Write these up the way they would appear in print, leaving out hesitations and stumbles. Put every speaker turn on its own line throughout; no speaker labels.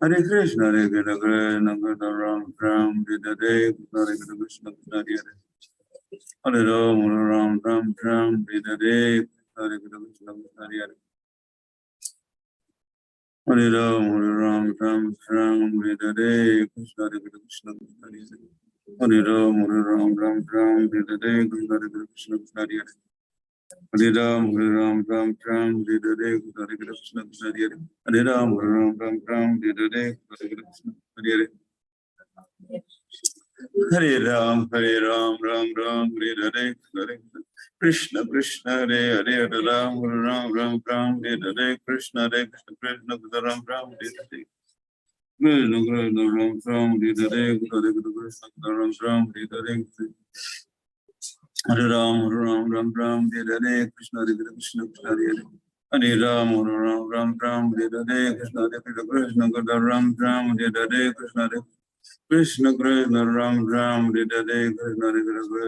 Hare Krishna, Hare Krishna, Krishna Krishna, Ram Ram, Hare Hare Krishna, Krishna Hare Hare Ram, Ram Ram, Hare Hare Krishna, Krishna Hare Hare Ram, Ram Ram, Hare Hare Krishna, Krishna Hare Hare Ram, Ram Ram, Hare Hare Krishna, Krishna Hare Hare Ram, Ram Ram, Hare Hare Krishna, Krishna Hare Hare Ram, Ram Ram, Hare Hare Krishna, Hare Hare Hare Ram, Ram Ram, Hare Hare, Hare Krishna, Krishna, Hare Hare, Hare Ram, Ram Ram, Hare Hare, Krishna, Hare Krishna, Krishna, Ram Ram, Hare Hare. Krishna, Krishna, Ram Ram, Hare Hare, Hare Krishna, Ram Ram, Hare Hare. Hare Ram, Ram Ram, Hare Hare, Krishna, Hare Krishna, Hare Hare. Hare Ram, Ram Ram, Hare Hare, Krishna, Hare Krishna, Ram Ram, Hare Hare, Krishna, Hare Krishna, Krishna, Ram Ram, Hare Hare, Krishna, Hare Krishna,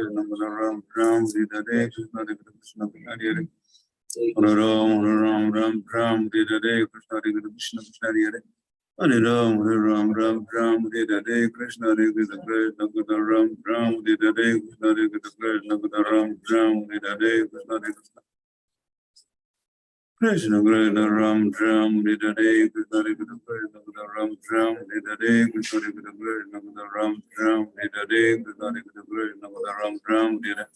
Ram Ram, Hare Hare, Krishna, Hare Krishna, Hare Hare. Hare Ram, Ram Ram, Hare Hare, Krishna, Hare Krishna, Hare Hare. Hare Ram, Ram Hare Hare, Krishna, Hare Krishna, Ram Ram, Hare Hare, Krishna, Hare Krishna, Ram Ram, Hare Hare, Krishna, Hare Krishna. Krishna, Krishna, Ram Ram, Hare Hare, Krishna, Hare Krishna, Ram Ram, Hare Hare, Krishna, Hare Krishna, Ram Ram, Hare Hare, Krishna, Hare Krishna, Ram Ram, Hare Hare.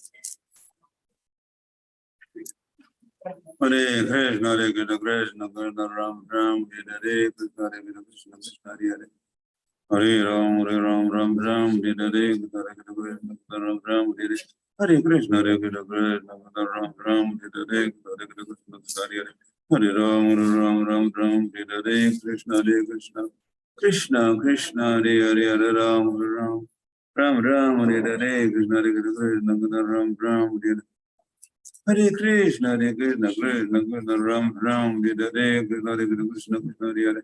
Hare Krishna, Hare Krishna, Krishna, Ram Ram, Hare Hare, Krishna, Hare Krishna, Hare Hare. Hare Ram, Ram Ram, Hare Hare, Krishna, Hare Krishna, Ram Ram, Hare Hare. Hare Krishna, Hare Krishna, Ram Ram, Hare Hare, Krishna, Hare Krishna, Hare Hare. Hare Ram, Ram Hare Hare, Krishna, Hare Krishna, Krishna Krishna, Hare Hare, Hare Ram, Ram Hare Hare, Krishna, Hare Krishna, Ram Ram, Hare Hare. Hare Krishna, Krishna Krishna, Ram Hare Hare, Krishna, Hare Krishna, Krishna Hare Hare.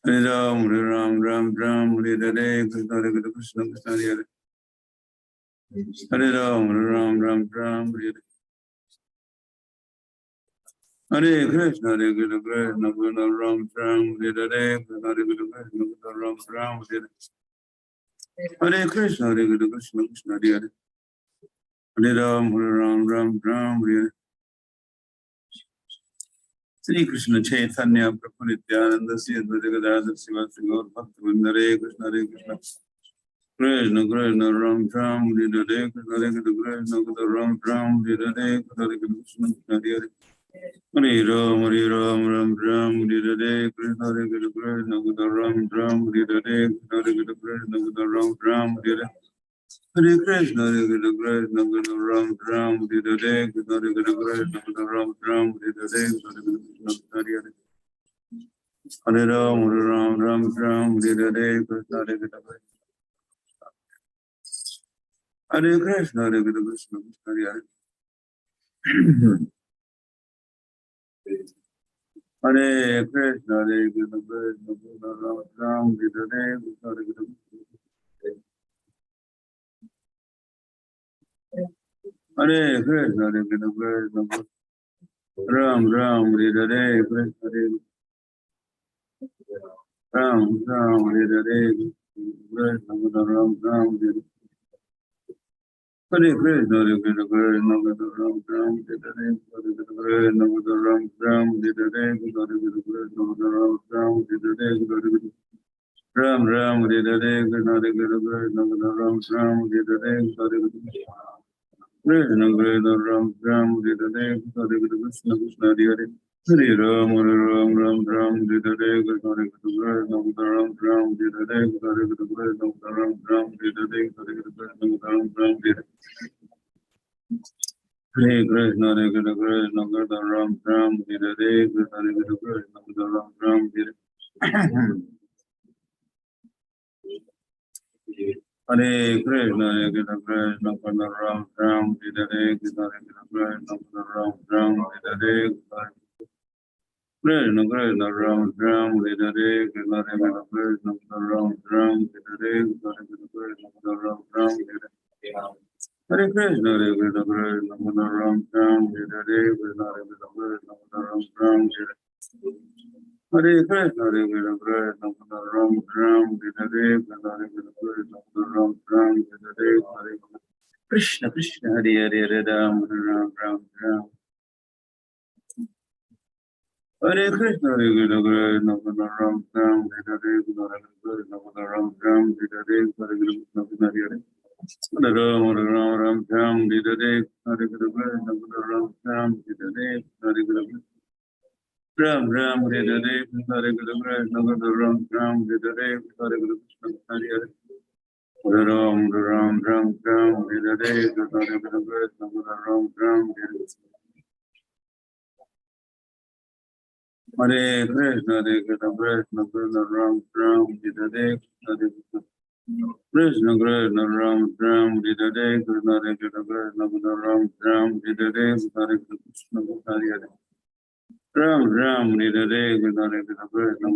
Hare Ram, Hare Hare, Krishna, Hare Krishna, Krishna Hare Hare. Hare Ram, Hare Hare. Hare Krishna, Krishna, Ram Hare Hare, Krishna, Hare Krishna, Ram Hare Hare. Hare Krishna, Krishna, Hare Hare. Hare Ram, Hare Hare. Sri Krishna Chaitanya Prabhu Nityananda Sri Advaita Gadadhar Sivasri Gaur Bhakta Vrinda, Hare Krishna, Krishna Krishna, Ram Hare Hare, Krishna, Hare Krishna, Ram Hare Hare, Krishna, Hare Krishna, Hare Hare. Hare Ram, Ram Hare Hare, Krishna, Hare Krishna, Ram Hare Hare, Krishna, Hare Krishna, Ram Hare Hare. Hare Krishna, Krishna Ram Hare Hare, Krishna, Hare Krishna, Ram Hare Hare, Krishna, Hare Krishna, Hare Hare. Hare Ram, Ram Hare Hare, Krishna, Hare Krishna. Hare Krishna, Krishna, Hare Hare. Hare Krishna, Krishna Ram Hare Hare, Krishna, Hare Krishna. Hare Krishna, Krishna Ram Hare Hare, Krishna, Hare Ram Hare Hare, Krishna, Ram Hare Hare. Hare Krishna, Krishna Ram Hare Hare, Hare Krishna, Ram Hare Hare, Krishna, Hare Krishna, Ram Hare Hare, Ram Hare Hare, Krishna, Hare Krishna, Ram Hare Hare, Hare Krishna, Krishna Ram Hare Hare, Hare Krishna, Krishna Hare Hare. Hare Ram, Hare Hare, Krishna, Hare Krishna, Ram Hare Hare, Hare Krishna, Ram Hare Hare, Hare Krishna, Ram Hare Hare. Hare Krishna, Hare Krishna, Ram Hare Hare, Krishna, Hare Krishna, Ram Hare Hare. Hare Krishna, Krishna Ram Hare Hare, Krishna, Hare Krishna, Ram Hare Hare. Krishna Krishna Ram Hare Hare, Krishna Hare Krishna, Ram Hare Hare, Krishna Hare Krishna, Ram Hare Hare. Hare Krishna, Hare Krishna, Ram Hare Hare, Krishna Hare Krishna, Ram Hare Krishna, Hare Krishna, Krishna Ram Ram, Hare Krishna, Hare Krishna, Ram Ram, Hare Krishna, Krishna, Hare Hare, Hare Ram, Ram Ram, Ram. Hare Krishna, Hare Krishna, Krishna Ram Ram, Hare Krishna, Hare Krishna, Ram Ram, Hare Krishna, Hare Hare. Hare Ram, Hare Ram, Ram Ram, Hare Hare, Hare Krishna, Ram Ram, Hare Hare, Hare Ram Ram, Hare Hare, Hare Krishna, Ram Ram, Hare Hare, Hare Krishna, Hare Hare. Hare Ram, Ram Ram, Hare Hare, Hare Krishna, Ram Ram, Hare Krishna, Hare Krishna, Krishna Ram Ram, Hare Hare, Hare Krishna, Krishna Ram Ram, Hare Hare, Krishna Hare Krishna, Ram Ram, Hare Hare, Hare Krishna, Hare Hare. Ram Ram, Hare Hare, Krishna Hare Krishna, Ram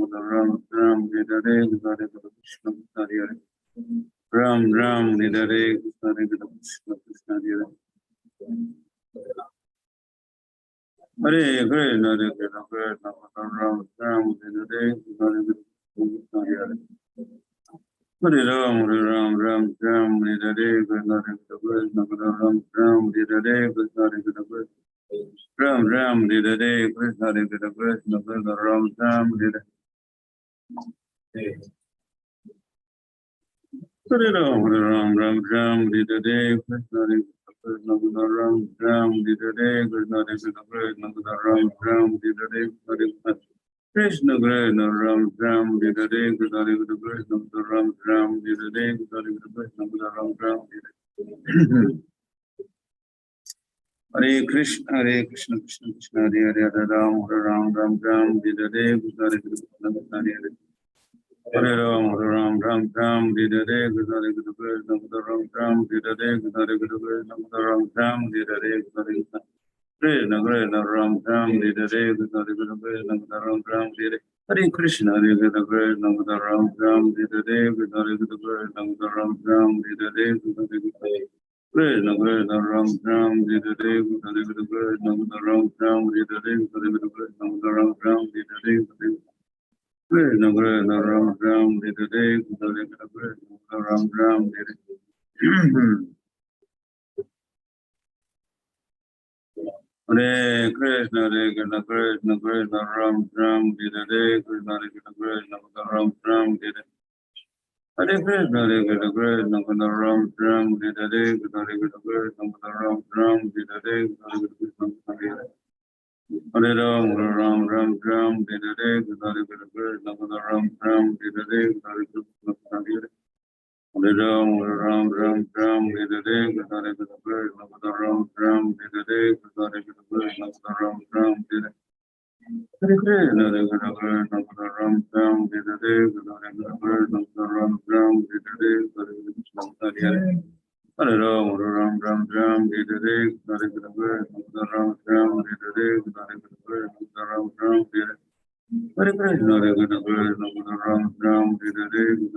Ram, Hare Hare, Hare Krishna, Hare Hare. Ram Ram, Hare Hare, Krishna Hare Krishna, Hare Hare. Hare Krishna, Hare Krishna, Ram Ram, Hare Hare, Hare Krishna, Hare Hare. Hare Ram, Hare Ram, Ram Ram, Hare Hare, Krishna Hare Krishna, Ram Ram, Hare Hare, Krishna Hare Krishna, Ram Ram, Hare Hare, Krishna Hare Krishna, Ram Ram, Hare Hare Ram, Hare Ram, Ram Ram, Hare Hare, Krishna Hare Krishna, Ram Ram, Hare Hare, Krishna Hare Krishna, Ram Ram, Hare Hare, Hare Krishna Krishna, Ram Ram, Hare Hare, Krishna Hare Krishna, Ram Ram, Hare Hare, Krishna Hare Krishna, Ram Ram, Hare Krishna, Krishna Krishna, Hare Hare, Hare Ram, Ram Ram, Hare Hare, Krishna Hare Krishna, Hare Hare. Hare Ram, Ram Ram, Hare Hare, Krishna Hare Krishna, Ram Ram, Hare Hare, Krishna Hare Krishna, Ram Ram, Hare Hare, Krishna Krishna, Ram Ram, Hare Hare, Krishna Hare Krishna, Ram Ram, Hare Hare Krishna, Hare Krishna, Ram Ram, Hare Hare, Krishna Hare Krishna, Ram Ram, Hare Hare, Krishna Hare Krishna, Ram Ram, Hare Hare, Krishna Hare Krishna, Ram Ram, Hare Hare, Krishna Hare Krishna, Ram Ram, Hare Hare, Krishna Krishna, Ram Ram, Hare Hare, Krishna Hare Krishna, Ram Ram, Hare Hare Krishna, Hare Krishna, Krishna Krishna, Ram Ram, Hare Hare, Krishna Hare Krishna, Ram Ram, Hare Hare Krishna, Hare Krishna, Krishna Krishna, Ram Ram, Hare Hare, Krishna Hare Krishna, Ram Ram, Hare Hare, Hare Krishna, Hare Hare Ram, Ram Ram, Hare Hare, Krishna Hare Krishna, Ram Ram, Hare Hare, Hare Krishna, Hare Hare Ram, Ram Ram, Hare Hare, Krishna Hare Krishna, Ram Ram, Hare Hare, Krishna Hare Krishna, Ram Ram, Hare Hare Krishna, Hare Krishna, Ram Ram, Hare Hare, Krishna Hare Krishna, Ram Ram, Hare Hare, Hare Krishna, Hare Hare. Hare Ram, Ram Ram, Hare Hare, Krishna Hare Krishna, Ram Ram, Hare Hare, Krishna Hare Krishna, Ram Ram, Hare Hare Krishna, Hare Krishna, Ram Ram, Hare Hare, Krishna Hare Krishna, Ram Ram, Hare Hare Krishna, Hare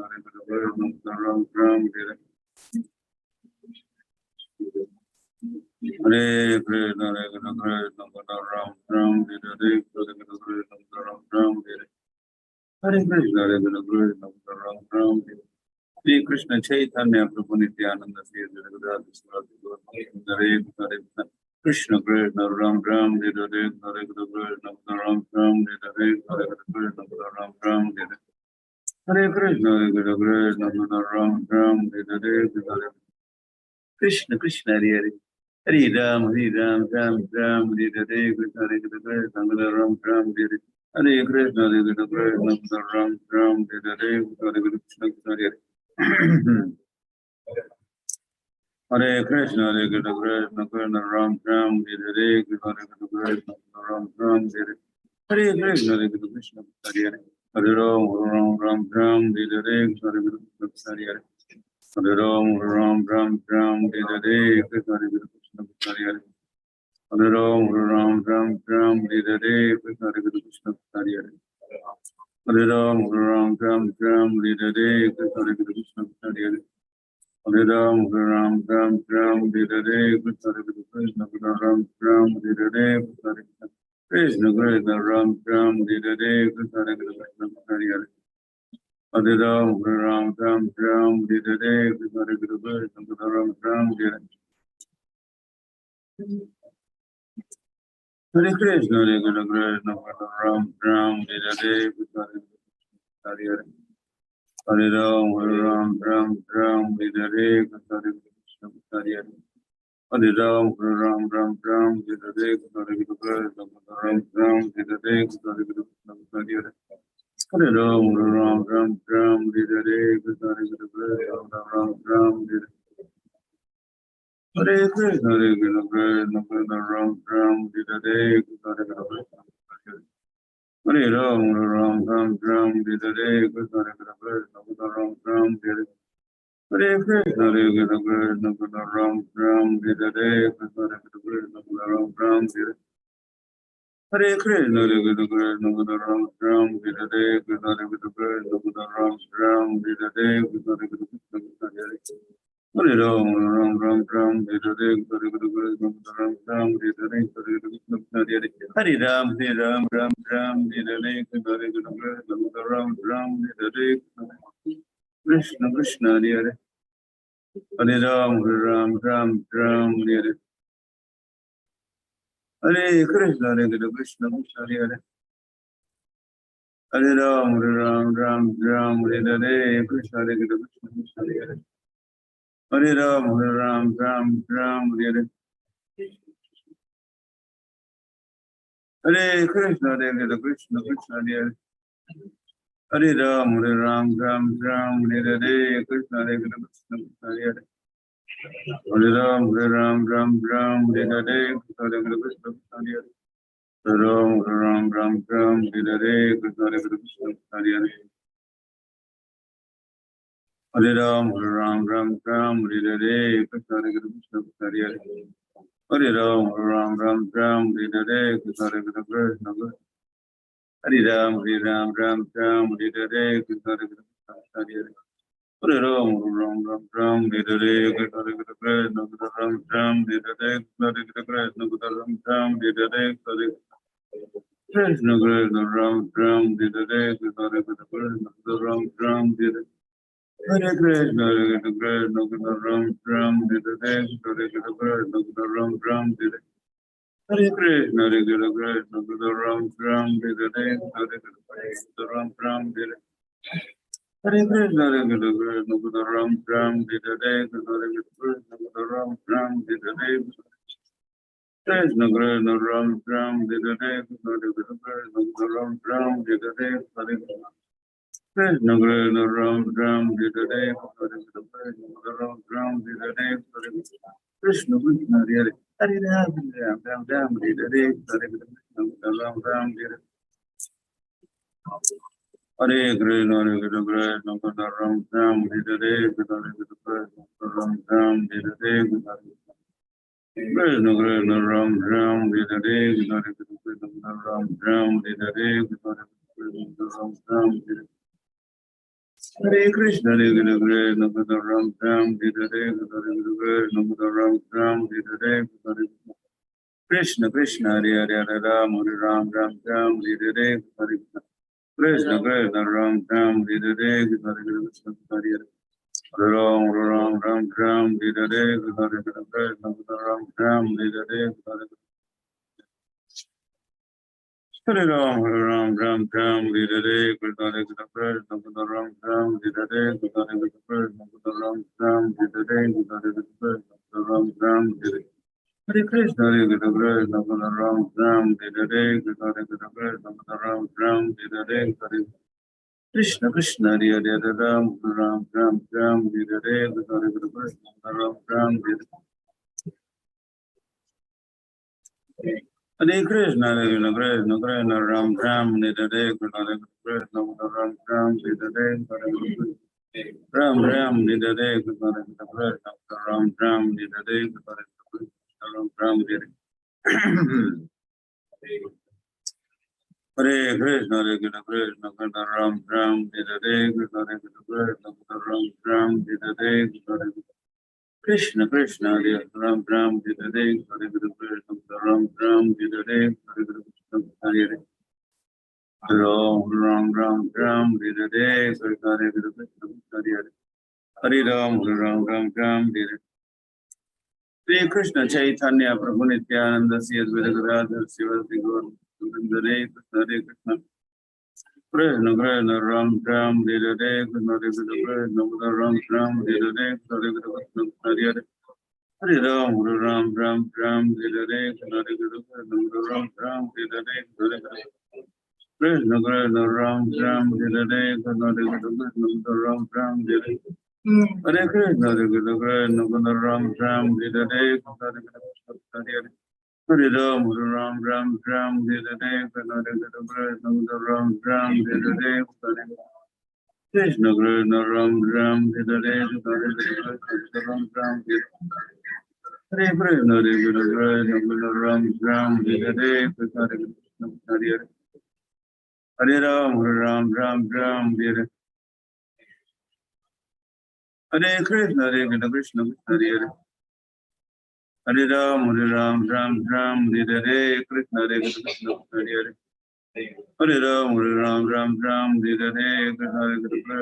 Krishna, Ram Ram, Hare Hare, Krishna Krishna, Ram Ram, Hare Hare Krishna, Hare Krishna, Ram Ram, Hare Shri Krishna Chaitanya Prabhu Nityananda Sri Advaita Saraswati Hare Hare Krishna Krishna Ram Ram Hare Hare Hare Krishna Ram Ram Hare Hare Hare Krishna Ram Ram Hare Hare Krishna Hare Krishna Ram Ram Hare Hare Krishna Krishna Hare Hare Hare Ram Ram Ram Hare Hare Krishna Hare Krishna Ram Ram Hare Hare Krishna Hare Krishna Ram Ram Hare Hare Hare Krishna Hare Hare Krishna, Hare Krishna, Krishna Krishna, Ram Ram, Hare Hare, Krishna Hare Krishna, Ram Ram, Hare Hare Krishna, Hare Krishna, Hare Hare, Hare Ram, Ram Ram, Hare Hare, Krishna Hare Krishna, Hare Hare, Hare Ram, Ram Ram, Hare Hare, Krishna Hare Krishna, Hare Hare, Hare Ram, Ram Hare Hare, Krishna Hare Krishna, Hare Hare, Hare Ram, Ram Hare Hare, Krishna Hare Krishna, Hare Hare. Hare Ram, Hare Krishna, Hare Krishna, Ram Ram, Hare Hare, Krishna Krishna, Krishna Krishna Ram Ram Dita De Krishna Krishna Krishna Hare Hare Ram Ram Ram Ram Dita De Krishna Krishna Krishna Ram Ram Hare Hare Krishna Krishna Krishna Ram Ram Dita De Krishna Krishna Hare Hare Ram Ram Ram Ram Dita De Krishna Krishna Hare Hare Ram Ram Ram Ram Dita De Krishna Krishna Ram Ram Dita De Krishna Krishna Hare Hare Ram Ram Ram Ram Dita De Krishna Krishna Ram Ram Dita Hare Krishna Krishna Krishna Ram Ram Dita De Krishna Krishna Hare Ram Ram Ram Ram Dita De Krishna Krishna Ram Ram Dita Hare Krishna Krishna Krishna Ram Ram Dita De Krishna Krishna Ram Ram Dita Hare Krishna Krishna Krishna Ram Ram Dita De Krishna Krishna Ram Ram Dita De Krishna Krishna Hare Ram Ram Ram Ram Dita De Krishna Krishna Ram Ram Dita De Krishna Hare Ram Ram Ram Ram Dita De Krishna Krishna Ram Ram Dita De Krishna Krishna Hare Hare Ram Ram Ram Ram Hare Hare Krishna Krishna Krishna Hare Hare Ram Ram Ram Ram Hare Krishna Krishna Krishna Hare Hare Ram Ram Ram Ram Hare Hare Krishna Krishna Krishna Hare Hare Ram Ram Ram Ram Hare Krishna Krishna Krishna Hare Hare Ram Ram Ram Ram Hare Krishna Krishna Krishna Hare Ram Ram Ram Ram Hare Krishna Krishna Krishna Hare Hare Ram Ram Ram Ram Hare Krishna Krishna Krishna Hare Hare Ram Ram Ram Ram Hare Krishna Krishna Krishna Hare Ram Ram Ram Hare Krishna Krishna Hare Hare Ram Ram Ram Hare Krishna Krishna Ram Ram Hare Krishna Krishna Ram Hare Krishna Krishna Ram Ram Hare Krishna Krishna Ram Ram Hare Hare Krishna Krishna Ram Ram Hare Krishna Krishna Ram Ram Hare Hare Krishna Krishna Ram Ram Hare Krishna Ram Ram Hare Hare Krishna Krishna Ram Ram Hare Krishna Ram Ram Hare Krishna Krishna Ram Ram Hare Krishna Ram Ram Hare Krishna Krishna Ram Ram Hare Ram Ram Hare Krishna Krishna Hare Hare Ram Ram Ram Hare Krishna Ram Ram Hare Hare Krishna Krishna Ram Ram Hare Krishna Ram Ram Hare Krishna Krishna Ram Ram Hare Krishna Ram Ram Hare Krishna Ram Ram Hare Hare Krishna Ram Ram Hare Krishna Ram Ram Hare Krishna Krishna Hare Hare Ram Ram Ram Ram Hare Krishna Krishna Krishna Ram Ram Hare Krishna Hare Ram Ram Ram Ram Hare Krishna Ram Ram Hare Hare Ram Ram Ram Ram Hare Krishna Krishna Ram Ram Hare Krishna Ram Ram Hare Ram Ram Hare Hare Krishna Ram Ram Hare Krishna Ram Ram Hare Krishna Krishna Hare Hare Ram Ram Ram Ram Hare Krishna Ram Ram Hare Hare Krishna Krishna Krishna Ram Ram Hare Krishna Ram Ram Hare Ram Ram Hare Krishna Ram Ram Hare Ram Ram Hare Hare Krishna Krishna Krishna Ram Ram Hare Krishna Ram Ram Hare Krishna Krishna Hare Ram Ram Hare Hare Hare Krishna Ram Ram Hare Hare Hare Krishna Hare Hare Ram Ram Ram Ram Hare Hare Krishna Hare Krishna Hare Hare Hare Ram Ram Ram Ram Hare Hare Shri Krishna Chaitanya Prabhu Nityananda Sri Advaita Gadadhar Sivasati Gaur Hare Krishna Hare Krishna Krishna Krishna Ram Ram Hare Hare Krishna Hare Krishna Krishna Ram Ram Hare Hare Hare Krishna Hare Hare Hare Ram Ram Ram Ram Hare Hare Krishna Hare Krishna Ram Ram Hare Hare Hare Krishna Krishna Ram Ram Hare Hare Krishna Hare Krishna Ram Ram Hare Hare Hare Krishna Hare Krishna Krishna Ram Ram Hare Hare Krishna Hare Krishna Hare Hare Hare Ram Ram Ram Ram Hare Hare Krishna Hare Krishna Ram Ram Hare Hare Krishna Krishna Ram Ram Hare Hare Krishna Hare Krishna Ram Ram Hare Hare Krishna Hare Krishna Ram Ram Hare Hare Krishna Hare Krishna Hare Hare Hare Ram Ram Ram Ram Hare Hare Krishna Hare Krishna Krishna Hare Hare Hare Ram Ram Ram Hare Hare Krishna Hare Krishna Hare Hare Hare Ram Ram Ram Hare Hare Krishna Hare Krishna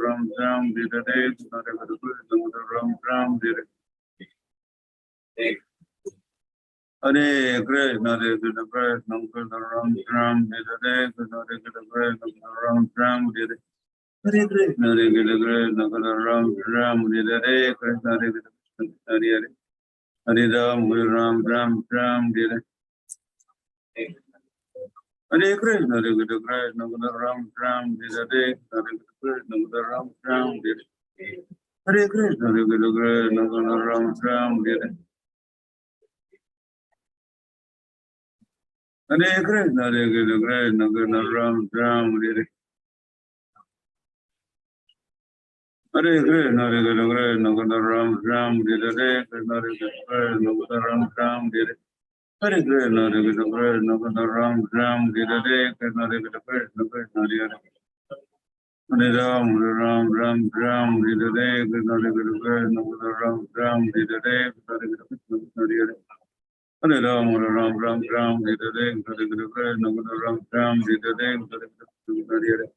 Ram Ram Hare Hare Krishna Hare Krishna Ram Ram Hare Hare Krishna Hare Krishna Krishna Ram Ram Hare Hare Krishna Hare Krishna Ram Ram Hare Hare Krishna Hare Krishna Ram Ram Hare Hare Krishna Hare Krishna Hare Hare Hare Ram Ram Ram Hare Hare Krishna Hare Krishna Ram Ram Hare Hare Hare Krishna Ram Ram Hare Hare Krishna Hare Krishna Ram Ram Hare Hare Krishna Hare Krishna Ram Ram Hare Hare Krishna Hare Krishna Ram Ram Hare Hare Krishna Hare Krishna Ram Ram Hare Hare Krishna Hare Krishna Ram Ram Hare Hare Krishna Hare Krishna Hare Hare Hare Ram Ram Ram Hare Hare Krishna Hare Krishna Ram Ram Hare Hare Hare Krishna Hare Hare Hare Ram Ram Ram Hare Hare Krishna Hare Krishna Ram Ram Hare Hare Hare Krishna Hare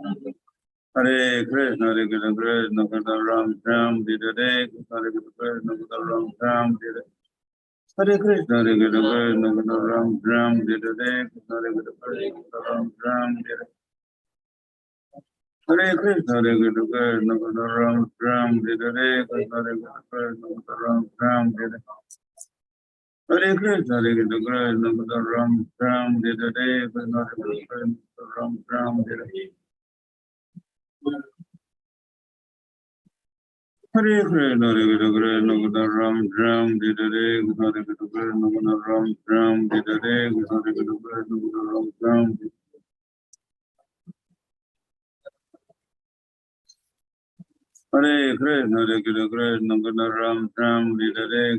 Hare Hare Krishna Hare Krishna Ram Ram Hare Hare Krishna Hare Krishna Ram Ram Hare Hare Krishna Hare Krishna Ram Ram Hare Hare Krishna Hare Krishna Ram Ram Hare Hare Krishna Hare Krishna Ram Ram Hare Hare Krishna Hare Krishna Ram Ram Hare Hare Krishna Hare Krishna Ram Ram Hare Hare Krishna Hare Krishna Ram Ram Hare Hare Krishna Hare Krishna Ram Ram Hare Hare Krishna Hare Krishna Ram Ram Hare Hare Krishna Hare Krishna Ram Ram Hare Krishna Hare Krishna Ram Ram Hare Hare Krishna Hare Krishna Ram Ram Hare Hare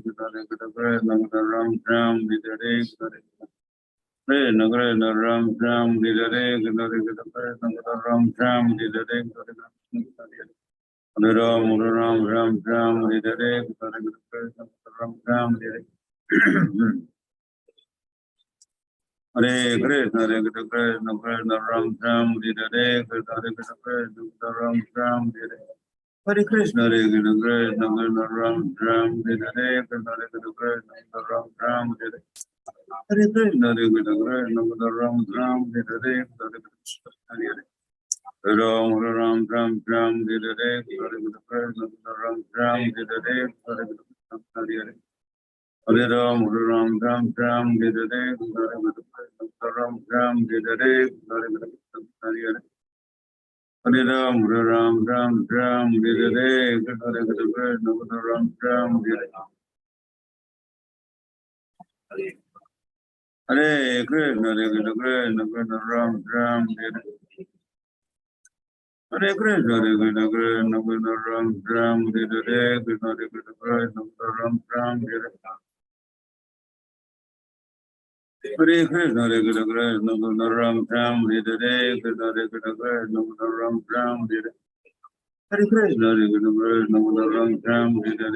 Krishna Krishna Ram Ram Hare Hare Krishna Hare Krishna Ram Ram Hare Hare Hare Ram Ram Ram Hare Hare Krishna Hare Krishna Ram Ram Hare Hare Krishna Hare Krishna Ram Ram Hare Hare Krishna Hare Krishna Ram Ram Hare Hare Krishna Hare Krishna Ram Ram Hare Hare Krishna Hare Krishna Ram Ram Hare Hare Krishna Hare Krishna Ram Ram Hare Hare Krishna Hare Krishna Hare Hare Ram Ram Ram Ram Hare Hare Hare Krishna Ram Ram Hare Hare Hare Krishna Hare Hare Hare Ram Ram Ram Ram Hare Hare Hare Krishna Ram Ram Hare Hare Hare Krishna Hare Hare Hare Ram Ram Ram Ram Hare Hare Krishna Hare Krishna Ram Ram Hare Hare Krishna Hare Krishna Ram Ram Hare Hare Krishna Hare Krishna Ram Ram Hare Hare Krishna Hare Krishna Ram Ram Hare Hare Krishna Hare Krishna Ram Ram Hare Hare Krishna Hare Krishna Ram Ram Hare Hare Krishna, Hare Krishna, Ram Ram, Hare Krishna,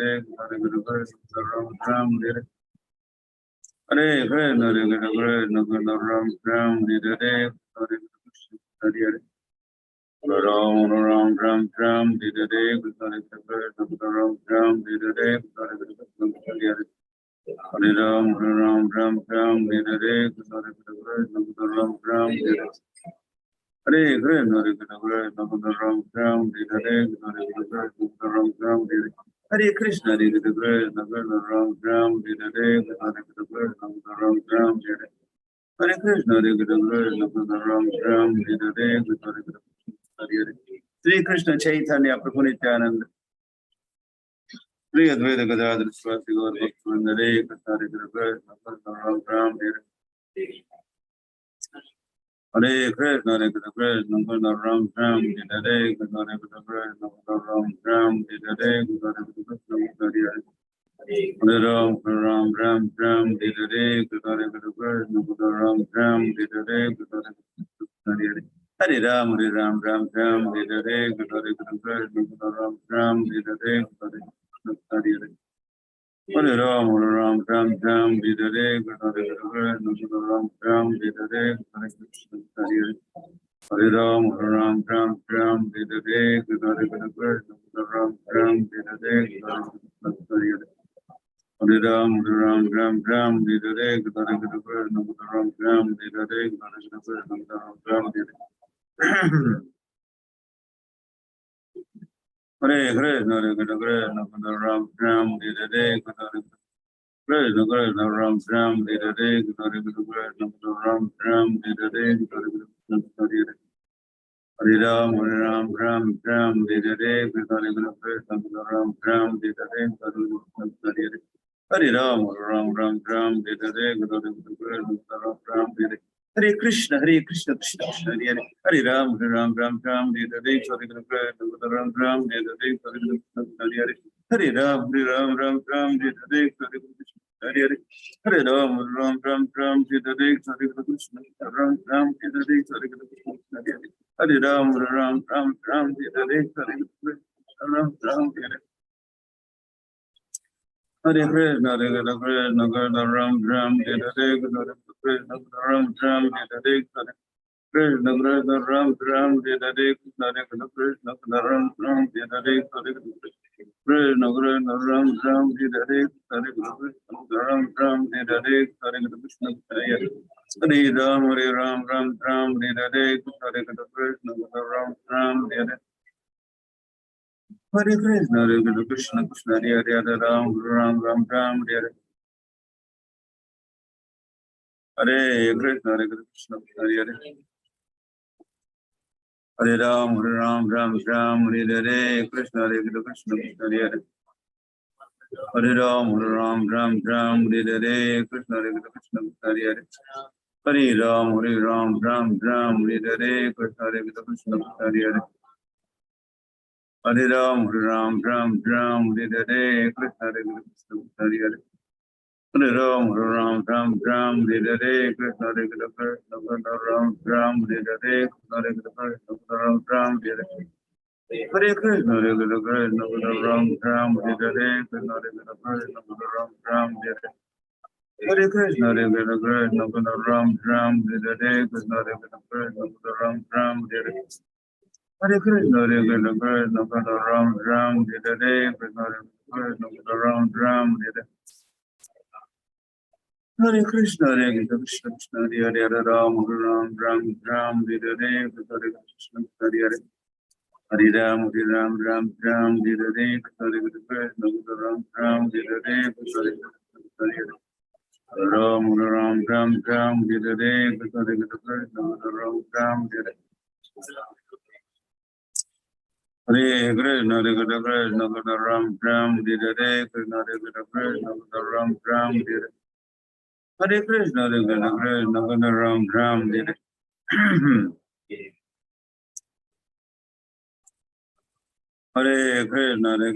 Ram Ram, Hare Hare Krishna, Hare Krishna, Ram Ram, Hare Krishna, Hare Ram Ram Ram Ram, Hare Krishna, Ram Ram, Hare Krishna, Hare Hare Ram Ram Ram Ram, Hare Krishna, Ram Ram, Hare Hare Krishna, Hare Krishna, Ram Ram, Hare Krishna, Ram Ram, Hare Krishna, Hare Krishna, Ram Ram, Hare Krishna, Ram Ram, Hare Krishna, Hare Krishna, Ram Ram, Hare Krishna, Hare Sri Krishna Chaitanya Prabhu Nityananda, Sri Advaita Gadadhar Swati Gaur Bhaktivinoda, Hare Krishna, Hare Krishna, Ram Ram, Hare Hare Krishna, Hare Krishna, Ram Ram, Hare Krishna, Hare Krishna, Ram Ram, Hare Krishna, Hare Hare Ram, Ram Ram, Ram, Hare Krishna, Hare Krishna, Ram Ram, Hare Krishna, Hare Hare Ram, Ram, Ram, Hare Krishna, Hare Krishna, Ram Ram, Hare Krishna, Hare Hare Ram, Ram, Ram, Hare Krishna, Hare Krishna, Ram Ram, Hare Krishna, Hare Hare Ram, Ram, Ram, Hare Krishna, Hare Krishna, Ram Ram, Hare Krishna, Hare Hare Ram, Ram, Ram, Hare Krishna, Hare Krishna, Ram Ram, Hare Krishna, Ram Ram, Hare Hare Krishna, Hare Krishna, Ram Ram, Hare Krishna, Krishna, Ram Ram, Hare Krishna, Ram Ram, Hare Krishna, Hare Ram, Ram, Ram, Hare Krishna, Krishna, Ram Ram, Hare Krishna, Hare Ram, Ram, Hare Krishna, Ram Ram, Hare Krishna, Krishna, Krishna, Hare Hare Ram, Ram, Hare Krishna, Ram Ram, Hare Krishna, Hare Hare Ram, Ram, Hare Krishna, Hare Hare Ram, Ram, Hare Krishna, Ram Ram, Hare Krishna, Hare Ram, Ram, Hare Krishna, Ram Ram, Hare Krishna, Hare Krishna, Ram Ram, Hare Krishna, Ram Ram, Hare Krishna, Krishna, Ram Ram, Hare Krishna, Krishna, Ram Ram, Hare Krishna, Krishna, Ram Ram, Hare Krishna, Ram Ram, Hare Krishna, Hare Ram, Ram Ram, Hare Krishna, Ram Ram, Hare Krishna, Hare Krishna, Krishna, Hare Ram, Ram, Hare Hare Krishna, Hare Krishna, Hare Hare Ram, Ram, Hare Krishna, Hare Krishna, Hare Hare Ram, Ram, Hare Krishna, Hare Krishna, Hare Hare Ram, Hare Krishna, Hare Krishna, Hare Hare Ram, Hare Krishna, Hare Krishna, Hare Hare Ram, Hare Krishna, Hare Krishna, Ram Hare Krishna, Hare Krishna, Ram Hare Hare Krishna, Hare Krishna, Ram Hare Krishna, Hare Krishna, Ram Hare Hare Krishna, Hare Krishna, Ram Hare Krishna, Hare Krishna, Ram Hare Hare Krishna, Hare Krishna, Ram Hare Krishna, Hare Krishna, Ram Hare Hare Krishna, Hare Krishna, Krishna, Hare Hare Ram, Ram, Hare Krishna, Hare Hare Ram, Ram, Hare Krishna, Ram, Hare Krishna, Hare Ram, Ram, Hare Krishna, Ram, Hare Hare Krishna, Hare Krishna, Ram, Hare Krishna, Ram, Hare Hare Krishna, Hare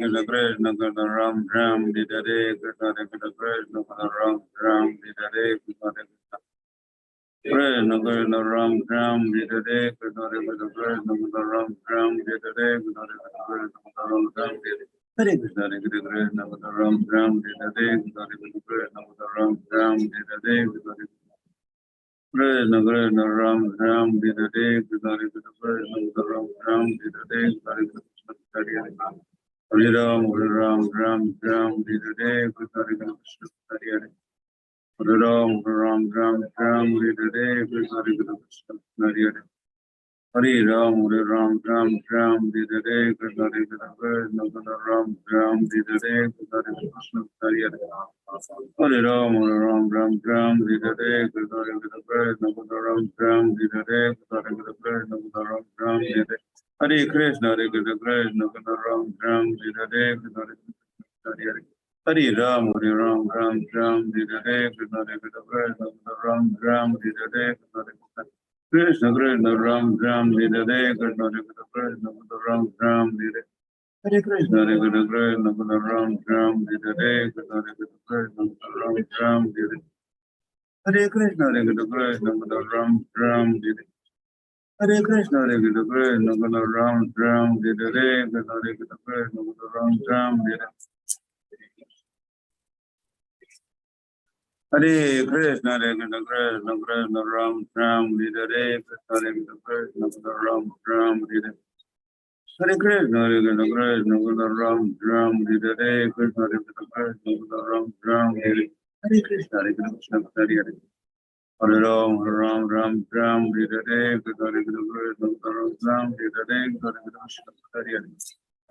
Krishna, Ram, Hare Hare Krishna, Hare Krishna, Ram, Hare Krishna, Hare Krishna, Ram, Hare Krishna, Krishna Krishna Ram Ram Dita Day Krishna Krishna Krishna Ram Ram Dita Day Krishna Krishna Ram Ram Dita Hare Krishna Hare Krishna Ram Ram Dita Day Krishna Krishna Ram Ram Dita Day Krishna Krishna Ram Ram Dita Day Krishna Krishna Ram Ram Dita Day Hare Krishna Hare Ram Ram Ram Ram Dita Day Krishna Krishna Hare Ram Ram Ram Ram Dita Day Krishna Krishna Hare Hare Ram Ram Ram Ram Dita Day Krishna Krishna Ram Ram Dita Day Krishna Krishna Hare Hare Ram Ram Ram Ram Dita Day Krishna Krishna Ram Ram Dita Day Krishna Krishna Ram Ram Dita Hare Krishna Hare Krishna Ram Ram Dita Day Krishna Krishna Hare Hare Ram Ram Ram Dita Day Krishna Krishna Ram Ram Dita Day Krishna Krishna Ram Ram Dita Day Krishna Krishna Ram Ram Dita Hare Krishna Hare Krishna Ram Ram Dita Day Krishna Krishna Ram Ram Dita Hare Krishna Hare Krishna Ram Ram Dita Hare Krishna Hare Krishna Ram Ram Dita Day Krishna Krishna Ram Ram Dita Hare Krishna Hare Krishna Ram Ram Dita Day Krishna Krishna Ram Ram Dita Hare Krishna Hare Krishna Ram Ram Dita Day Krishna Krishna Ram Ram Dita Hare Krishna Hare Krishna Hare Hare Hare Ram Ram Ram Dita Day Krishna Krishna Ram Ram Dita Day Krishna Krishna Hare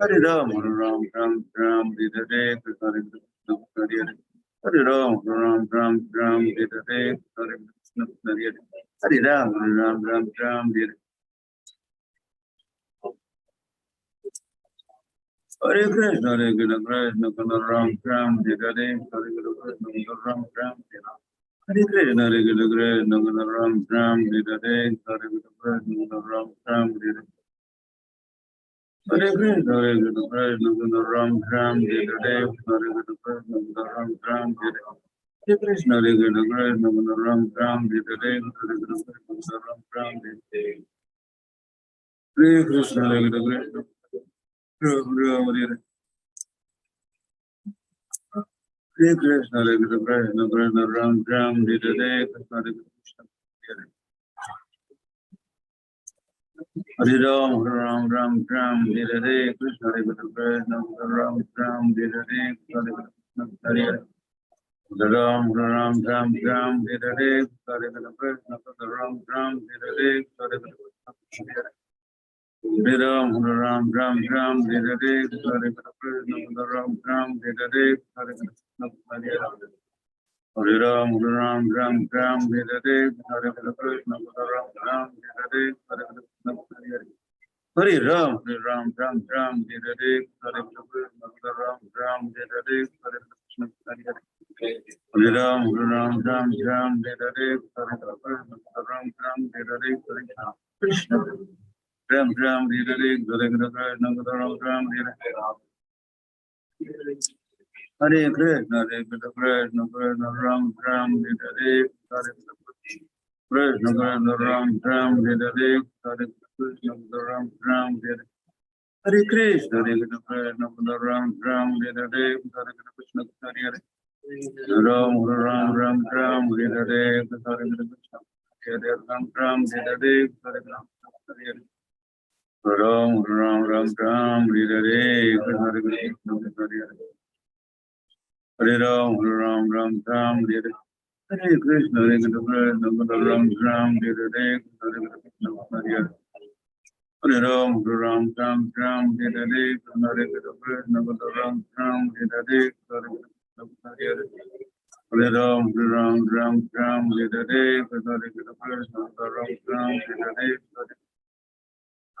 Hare Hare Ram Ram Dita Day Krishna Krishna Hare Hare Hare Ram Ram Dita Day Hare Krishna Hare Hare Hare Ram Ram Dita Hare Krishna Hare Krishna Ram Ram Dita Day Hare Krishna Ram Ram Dita Hare Krishna Hare Krishna Ram Ram Dita Day Hare Krishna Ram Ram Dita Hare Krishna Hare Krishna Ram Ram Dita Day Hare Krishna Ram Ram Dita Hare Krishna Hare Krishna Ram Ram Dita Day Hare Krishna Ram Ram Dita Hare Krishna Hare Krishna Ram Ram Dita Hare Krishna Hare Krishna Ram Ram Dita Day Krishna Krishna Hare Ram Ram Dita Day Krishna Krishna Ram Ram Dita Day Krishna Krishna Hare Ram Dita Day Hare Krishna Ram Dita Day Hare Krishna Hare Ram Dita Day Hare Krishna Ram Dita Day Hare Krishna Hare Hare Ram Dita Day Hare Krishna Ram Dita Day Hare Krishna Hare Ram Dita Day Hare Krishna Ram Dita Day Hare Krishna Hare Hare Ram Dita Day Hare Krishna Ram Dita Day Hare Krishna Ram Dita Day Hare Krishna Ram Dita Hare Krishna Ram Dita Day Hare Krishna Ram Dita Day Hare Krishna Ram Dita Hare Krishna Ram Dita Day Hare Krishna Hare Hare Ram Dita Day Hare Krishna Hare Ram Dita Day Hare Krishna Hare Ram Dita Day Hare Krishna Hare Hare Hare Ram Dita Hare Krishna Hare Ram Dita Day Hare Krishna Hare Hare Hare Ram Dita Day Hare Krishna Ram Dita Day Hare Krishna Hare Hare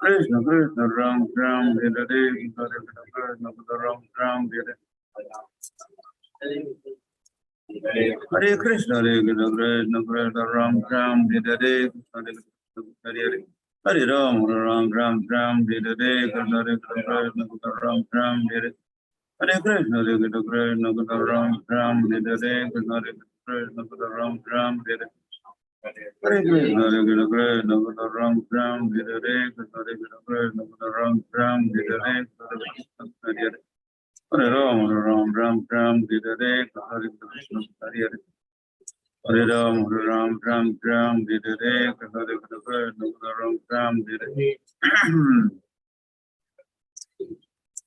Hare Ram Dita Day Hare Krishna Ram Dita Day Krishna Ram Dita Day Hare Krishna Ram Dita Hare Krishna Hare Krishna Ram Dita Day Hare Krishna Hare Hare Hare Ram Dita Day Hare Krishna Ram Dita Hare Krishna Ram Dita Day Hare Krishna Ram Dita Hare Krishna, Hare Krishna, Ram Ram, Hare Krishna, Hare Krishna, Ram Ram, Hare Krishna, Hare Ram, Ram Ram, Hare Krishna, Hare Krishna, Hare Ram, Ram Ram, Hare Krishna, Hare Krishna, Ram Ram,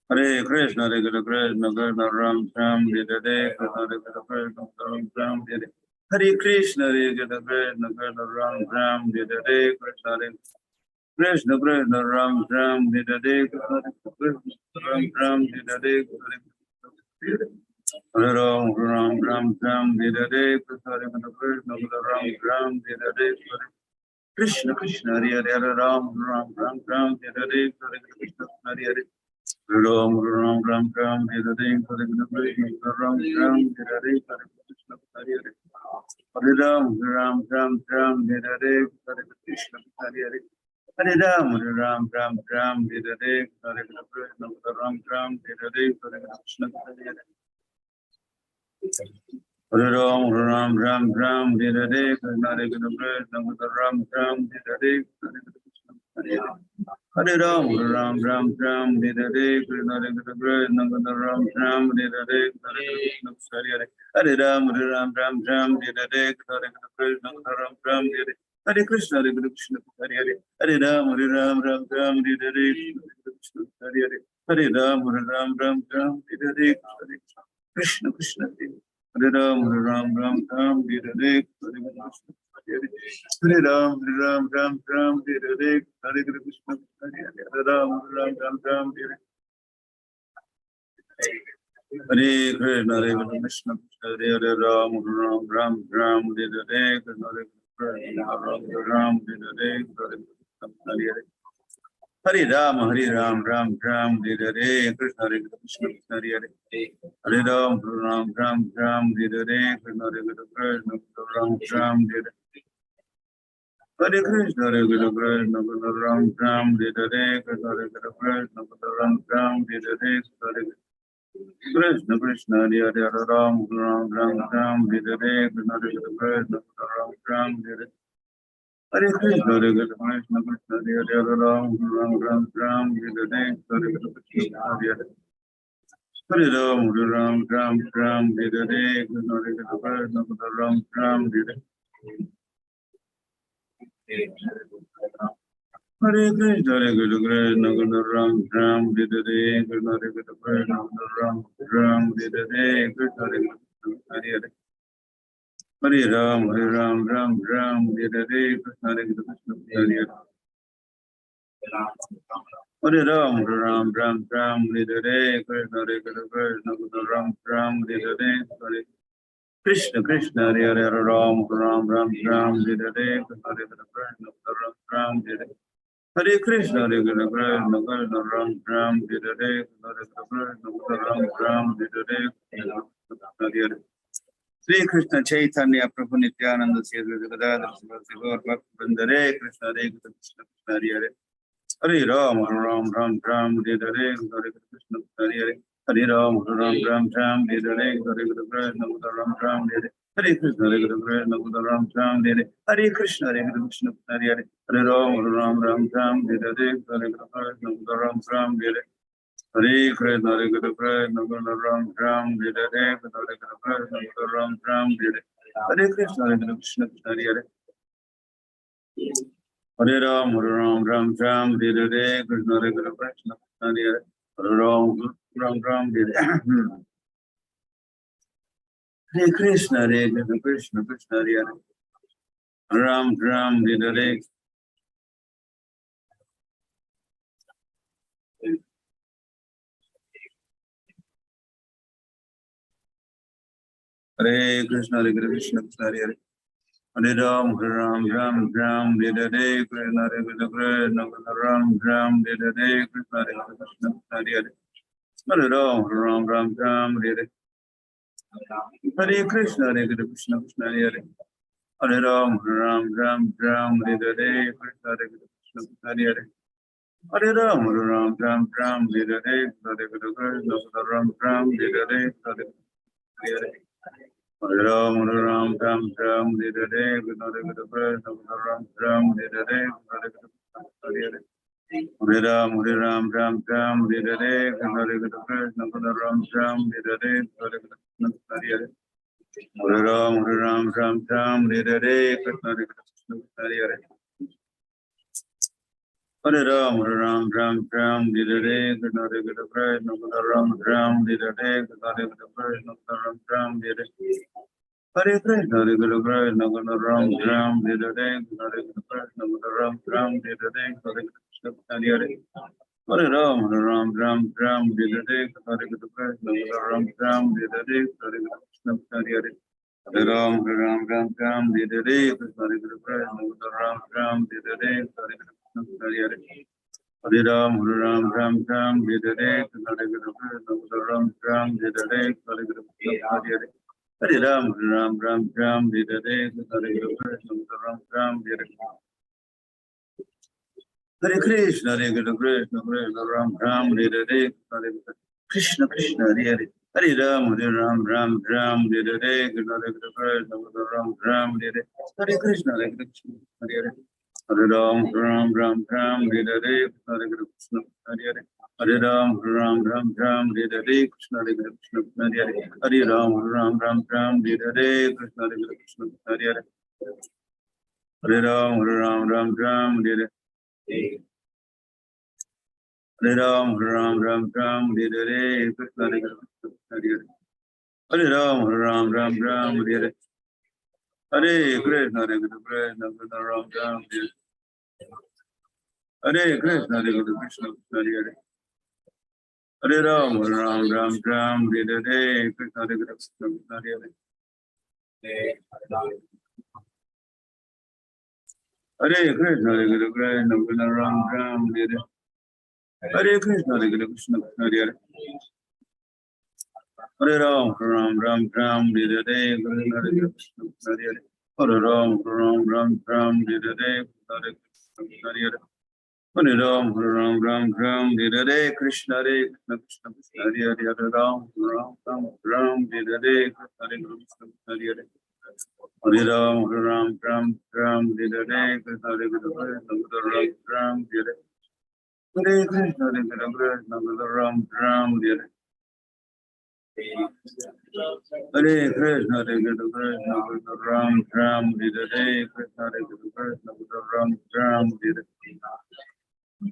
Hare Krishna, Hare Krishna, Ram Ram, Hare Krishna, Hare Krishna, Ram Ram, Hare Krishna, Hare Krishna, Ram Ram, Hare Krishna, Krishna Krishna Ram Ram, Hare Krishna, Ram Ram, Hare Krishna, Hare Ram, Ram Ram, Hare Krishna, Ram Ram, Hare Krishna, Krishna Hare Hare, Ram Ram, Hare Krishna, Hare Hare. Ram Ram Ram Ram Hare Krishna, Ram Ram, Hare Krishna, Hare Hare. Hare Ram Ram Hare Krishna, Hare Hare. Hare Ram Ram Hare Krishna, Ram Ram, Hare Krishna, Hare Hare. Hare Ram Ram Hare Krishna, Ram Ram, Hare Krishna, Hare Hare. Hare Ram Ram Hare Krishna, Ram Ram, Hare Krishna, Hare Hare. Hare Ram Ram Hare Krishna, Ram Ram, Hare Krishna, Hare Krishna, Hare Hare. Hare Ram Ram Hare Krishna, Hare Hare. Hare Ram Ram Hare Krishna, Krishna, Hare Ram Ram Hare Krishna, Hare Ram Hare Krishna, Hare Ram Hare. Hare Krishna, Hare Krishna, Hare Hare, Ram Ram, Hare Krishna, Hare Krishna, Ram Hare Krishna, Hare Hare. Hare Ram, Ram Hare Hare, Krishna Hare Krishna, Hare Hare. Hare Ram, Hare Hare, Krishna Hare Krishna, Ram Hare Hare. Hare Krishna, Hare Krishna, Ram Hare Hare, Krishna Hare Krishna, Ram Hare Hare. Krishna Krishna, Hare Hare, Ram Hare Hare, Krishna Hare Krishna, Ram Hare Hare. Hare Krishna, Hare Krishna, Krishna Krishna, Hare Hare, Ram Hare Hare, Hare Krishna, Hare Hare. Hare Ram, Hare Hare, Krishna Hare Krishna, Ram Hare Hare. Hare Krishna, Hare Krishna, Krishna Krishna, Ram Hare Hare, Krishna Hare Krishna, Ram Hare Hare, Krishna Hare Krishna, Hare Hare. Hare Ram, Hare Hare, Krishna Hare Krishna, Hare Hare. Hare Ram, Hare Hare, Krishna Hare Krishna, Ram Hare Hare. Krishna Krishna, Hare Hare, Ram Hare Hare, Krishna Hare Krishna, Ram Hare Hare. Hare Krishna, Hare Krishna, Krishna Krishna, Ram Hare Hare, Hare Krishna, Ram Hare Hare. Sri Krishna Chaitanya Prabhu Nityananda Sri Gadadhar Sivasri Gaur Bhakt Vrindare Krishna Hare Krishna Hare Hare. Hare Ram, Hare Hare, Hare Krishna, Hare Hare. Hare Ram, Hare Ram, Hare Hare, Hare Krishna, Hare Hare Krishna, Hare Krishna, Hare Krishna, Hare Krishna, Hare Hare. Hare Ram, Hare Hare, Hare Krishna, Hare Hare. Hare Krishna, Hare Krishna, Ram Ram, Hare Hare, Hare Krishna, Ram Ram, Hare Krishna, Hare Krishna, Hare Hare. Hare Ram, Hare Hare, Krishna Hare Krishna, Hare Hare. Hare Ram, Hare Hare Krishna, Hare Krishna, Krishna Hare Hare. Ram Hare Hare. Hare Krishna, Hare Krishna, Krishna Hare Hare. Hare Ram, Hare Hare, Krishna Hare Krishna, Ram Hare Hare, Krishna Hare Krishna, Hare Hare. Hare Ram, Hare Hare. Hare Krishna, Hare Krishna, Krishna Hare Hare. Hare Ram, Hare Hare, Krishna Hare Krishna, Hare Hare. Hare Ram, Hare Hare, Hare Krishna, Ram Hare Hare, Hare Hare. Hare Ram, Hare Ram, Ram Ram, Hare Hare, Krishna Krishna, Ram Ram, Hare Hare, Hare Hare. Hare Ram, Hare Ram, Ram Ram, Hare Hare, Krishna Krishna, Ram Ram, Hare Hare, Hare Hare. Hare Ram, Hare Ram, Ram Ram, Hare Hare, Krishna Krishna, Hare Hare. Hare Ram, Hare Ram, Ram Ram, Hare Hare, Krishna Krishna, Ram Ram, Hare Hare, Krishna Krishna, Ram Ram, Hare Hare. Hare Krishna, Hare Krishna, Ram Ram, Hare Hare, Hare Krishna, Ram Ram, Hare Hare, Hare Krishna, Hare Hare. Hare Ram, Hare Ram, Ram Ram, Hare Hare, Hare Krishna, Ram Ram, Hare Hare, Hare Krishna, Hare Hare. Hare Ram, Hare Ram, Ram Ram, Hare Hare, Krishna Krishna, Ram Ram, Hare Hare, Hare Krishna, Hare Hare. Hare Ram, Hare Ram, Ram Ram, Hare Hare, Krishna Krishna, Ram Ram, Hare Hare, Hare Krishna, Hare Hare. Hare Ram, Hare Ram, Ram Ram, Hare Hare, Krishna Ram Ram, Hare Hare. Hare Krishna, Hare Krishna, Ram Ram, Hare Hare, Hare Krishna, Krishna, Hare Hare. Hare Ram, Hare Ram, Ram Ram, Hare Hare, Krishna Ram Ram, Hare Hare. Hare Krishna, Hare Krishna, Hare Hare. Hare Ram, Ram Ram, Hare Hare, Hare Krishna, Hare Hare. Hare Ram, Ram Ram, Hare Hare, Krishna Krishna, Hare Hare. Hare Ram, Ram Ram, Hare Hare, Krishna Krishna, Hare Hare. Hare Ram, Ram Ram, Hare Hare. Hare Ram, Ram Ram, Hare Hare, Krishna Krishna, Hare Hare. Hare Ram, Ram Ram, Hare Hare. Hare Krishna, Hare Krishna, Ram Ram, Hare Hare Krishna, Hare Krishna, Hare Hare. Hare Ram, Ram Ram, Hare Hare, Krishna Krishna, Hare Hare. Hare Krishna, Hare Krishna, Ram Ram, Hare Hare. Hare Krishna, Hare Krishna, Hare Hare. Hare Ram, Ram Ram, Hare Hare, Krishna Krishna, Hare Hare. Hare Ram, Ram Ram, Hare Hare, Hare Krishna, Hare Hare. Hare Ram, Hare Hare, Krishna Krishna, Hare Hare. Hare Ram, Hare Hare, Krishna Krishna, Hare Hare. Hare Ram, Hare Hare, Krishna Krishna, Hare Hare. Hare Krishna, Hare Krishna, Ram Ram, Hare Hare. Hare Krishna, Hare Krishna, Ram Ram, Hare Hare. Krishna Krishna, Ram Ram, Hare Hare.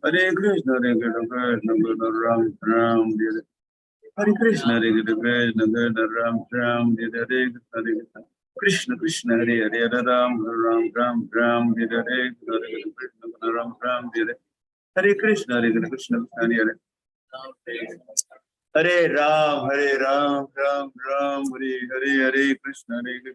Hare Krishna, Hare Krishna, Ram Ram, Hare Hare. Hare Krishna, Hare Krishna, Ram Ram, Hare Hare. Krishna Krishna, Hare Hare, Hare Ram, Ram Hare Hare. Hare Krishna, Ram Ram, Hare Hare. Hare Krishna, Hare Krishna, Hare Hare. Hare Ram, Ram Hare Hare, Hare Krishna, Krishna,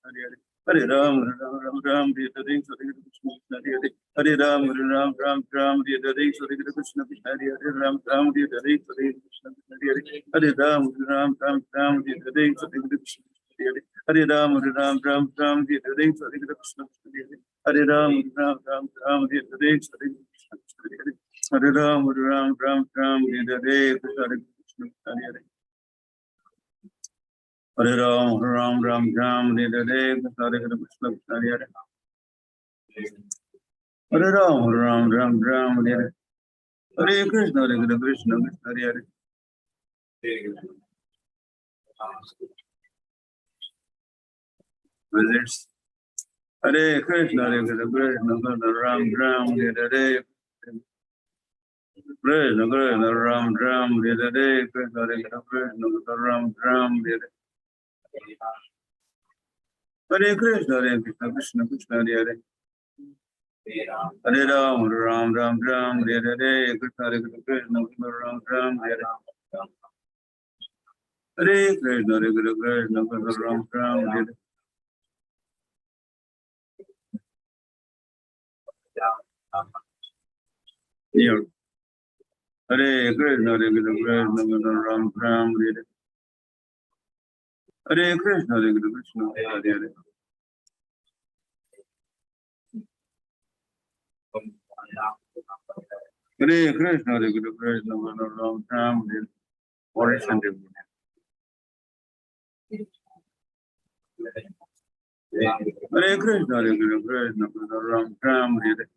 Hare Hare. Hare Ram, Ram, Hare Hare, Hare Krishna, Hare Hare. Hare Ram, Ram, Hare Hare, Hare Krishna, Hare Hare. Ram, Hare Hare, Hare Krishna, Hare Hare. Hare Ram, Ram, Hare Hare, Hare Krishna, Hare Hare. Hare Ram, Ram, Hare Hare, Hare Krishna, Hare Hare. Hare Ram, Ram, Hare Hare, Hare Krishna, Hare Hare. Hare Ram, Hare Hare, Krishna Krishna, Hare Hare. Hare Ram, Hare Hare, Krishna Krishna, Hare Hare. Hare Ram, Hare Hare. Hare Krishna, Krishna, Hare Hare. Visits. Hare Krishna, Krishna, Ram Hare Hare. Krishna Krishna, Ram Hare Hare. Krishna Krishna, Ram Hare Hare. Hare Krishna, Krishna, Hare Hare. Hare Ram, Ram Hare Hare. Krishna Krishna, Ram Hare Hare. Hare Krishna, Krishna, Ram Hare Hare. Here. Hare Krishna, Krishna, Ram Hare Hare. Hare Krishna, Krishna, Hare Hare. Hare Krishna, Krishna, Ram Hare Hare. Oration. Hare Krishna, Hare Krishna, Krishna Ram, Ram, Hare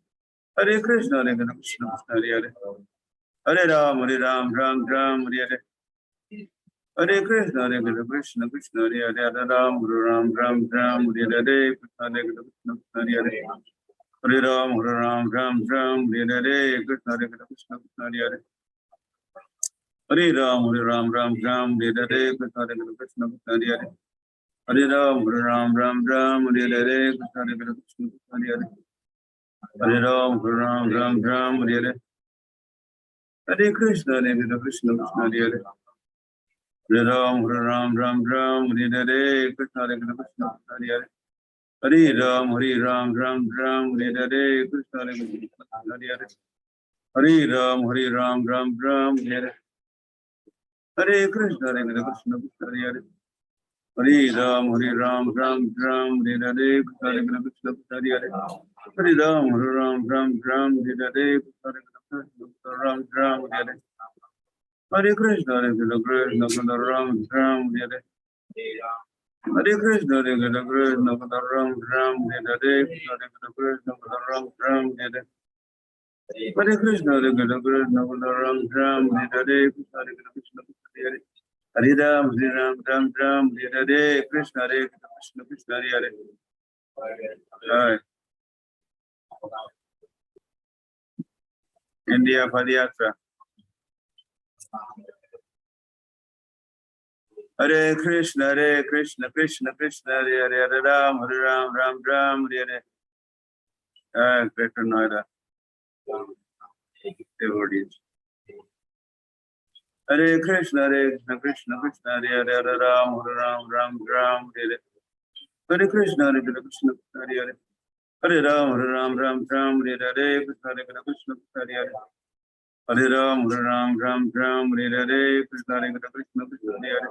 Hare Krishna, Hare Krishna, Hare Hare Hare Ram, Ram, Ram, Hare Hare Krishna, Hare Krishna, Krishna Hare Hare Hare Ram, Ram, Ram, Hare Hare Hare Krishna, Hare Hare Hare Ram, Ram, Hare Hare Krishna, Hare Krishna, Hare Hare Hare Ram, Hare Ram, Hare Hare Krishna, Hare Krishna, Hare Hare Hare Ram, Hare Ram, Hare Hare Krishna, Hare Krishna, Hare Hare Hare Ram, Hare Hare Hare Krishna, Hare Krishna, Hare Hare Hare Ram, Hare Ram, Hare Hare Krishna, Hare Krishna, Hare Hare Hare Ram, Hare Ram, Hare Hare Krishna, Hare Krishna, Hare Hare Hare Ram, Hare Ram, Hare Hare Hare Krishna, Hare Krishna, Hare Hare Hare Ram, Hare Ram, Hare Hare Krishna, Hare Krishna, Hare Hare Hare Ram, Hare Ram, Hare Hare Krishna, Hare Krishna, Hare Hare Hare Krishna, Hare Krishna, Krishna Ram, Hare Hare Krishna, Hare Krishna, Krishna Ram, Hare Hare Krishna, Ram, Hare Hare Krishna, Hare Krishna, Krishna Ram, Hare Hare Krishna, Hare Hare Ram, Hare Hare Krishna, Hare Krishna, Krishna Hare Hare. India Padiyatra. Hare Krishna, Krishna Krishna, Hare Hare, Hare Ram, Ram, Hare Hare. Greater Noida. Devotees. Hare Krishna, Krishna Krishna, Hare Hare, Hare Ram, Ram, Hare Hare. Hare Krishna, Krishna, Hare Hare. Hare Ram, Hare Hare, Krishna, Hare Krishna, Hare Hare. Hare Ram, Hare Hare, Krishna, Hare Krishna, Hare Hare.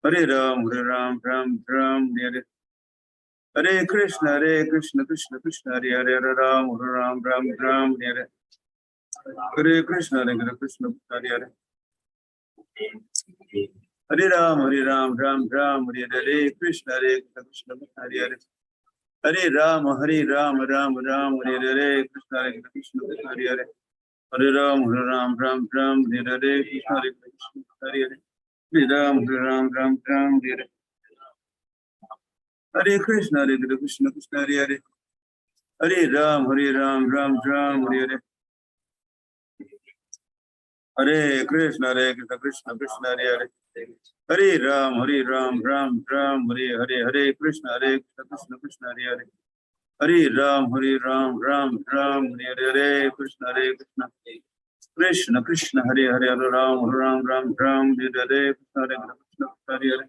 Hare Ram, Hare Hare. Hare Krishna, Krishna Krishna, Hare Hare, Hare Ram, Hare Hare. Hare Krishna, Krishna Hare Hare. Hare Ram, Hare Hare, Krishna, Hare Krishna, Hare Hare. Hare Ram, Hare Hare, Krishna, Hare Krishna, Hare Hare. Hare Ram, Hare Hare, Krishna, Hare Krishna, Hare Hare. Hare Ram, Hare Hare. Hare Krishna, Krishna Krishna, Hare Hare. Hare Ram, Hare Hare. Hare Krishna, Krishna Krishna, Hare Hare. Hare Ram, Hare Hare. Hare Krishna, Krishna Krishna, Hare Hare. Hare Ram, Hare Hare. Krishna, Krishna. Krishna Krishna, Hare Hare, Hare Ram, Hare Hare. Krishna, Krishna, Hare Hare.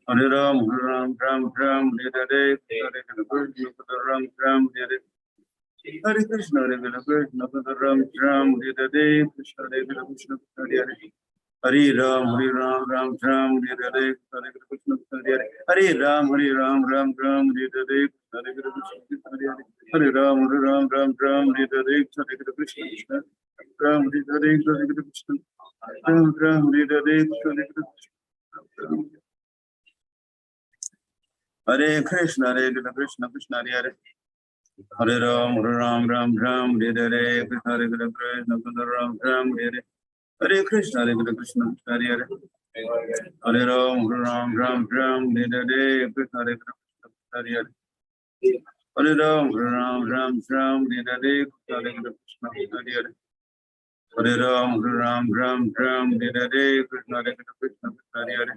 Hare Ram, Hare Hare. Krishna, Krishna, Hare Hare. Hare Krishna, Krishna Ram, Hare Krishna, Krishna, Hare Hare. Hare Ram, Hare Hare. Hare Krishna, Hare Hare. Hare Ram, Hare Hare. Hare Krishna, Hare Hare. Hare Ram, Hare Hare. Hare Krishna, Ram, Hare Hare. Hare Krishna, Ram, Hare Hare. Hare Krishna. Hare Krishna, Krishna Krishna, Hare Hare. Hare Ram, Hare Hare. Krishna, Hare Krishna, Ram, Hare Hare. Hare Krishna, Krishna, Hare Hare. Hare Ram, Hare Hare. Krishna, Hare Krishna, Hare Hare. Hare Ram, Hare Hare. Krishna, Hare Krishna, Hare Hare.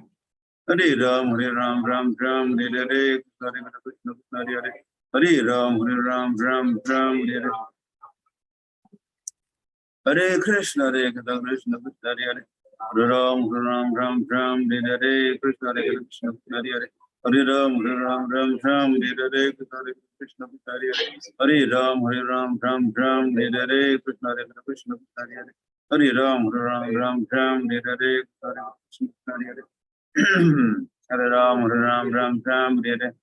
Hare Ram, Hare Hare. Krishna, Hare Krishna, Hare Hare. Hare Ram, Hare Hare. Krishna, Hare Krishna, Hare Hare. Hare Ram, Hare Hare. Hare Krishna, Krishna, Hare Hare. Hare Ram, Hare Hare. Krishna, Hare Krishna, Hare Hare. Hare Ram, Hare Hare. Krishna, Hare Krishna, Hare Hare. Hare Ram, Hare Hare. Krishna, Hare Krishna, Hare Hare. Hare Ram, Hare Hare. Krishna, Hare Krishna, Hare Hare. Hare Ram, Hare Hare.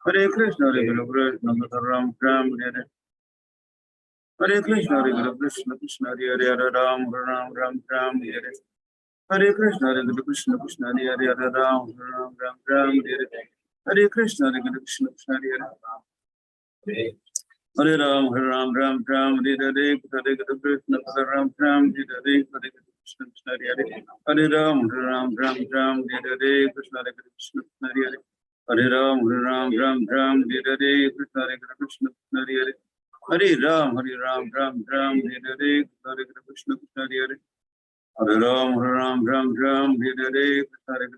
Hare Krishna, Hare Krishna, Ram, Hare. Hare Krishna, Krishna Krishna, Hare Hare, Hare Ram, Hare Hare. Hare Krishna, Hare Krishna, Krishna Hare Hare, Hare Ram, Ram Ram, Ram Hare Hare. Hare Krishna, Hare Krishna, Krishna Hare Hare. Hare Ram, Ram Ram, Hare Hare. Hare Krishna, Hare Ram, Ram Hare Hare. Hare Krishna, Krishna Hare Hare. Hare Ram, Ram Ram, Hare Hare. Krishna Hare Krishna, Krishna Hare Hare. Hare Ram, Ram Ram, Hare Hare. Krishna Hare Krishna, Krishna Hare Hare. Hare Ram, Hare Hare Krishna Krishna Hare Hare. Hare Ram, Hare Hare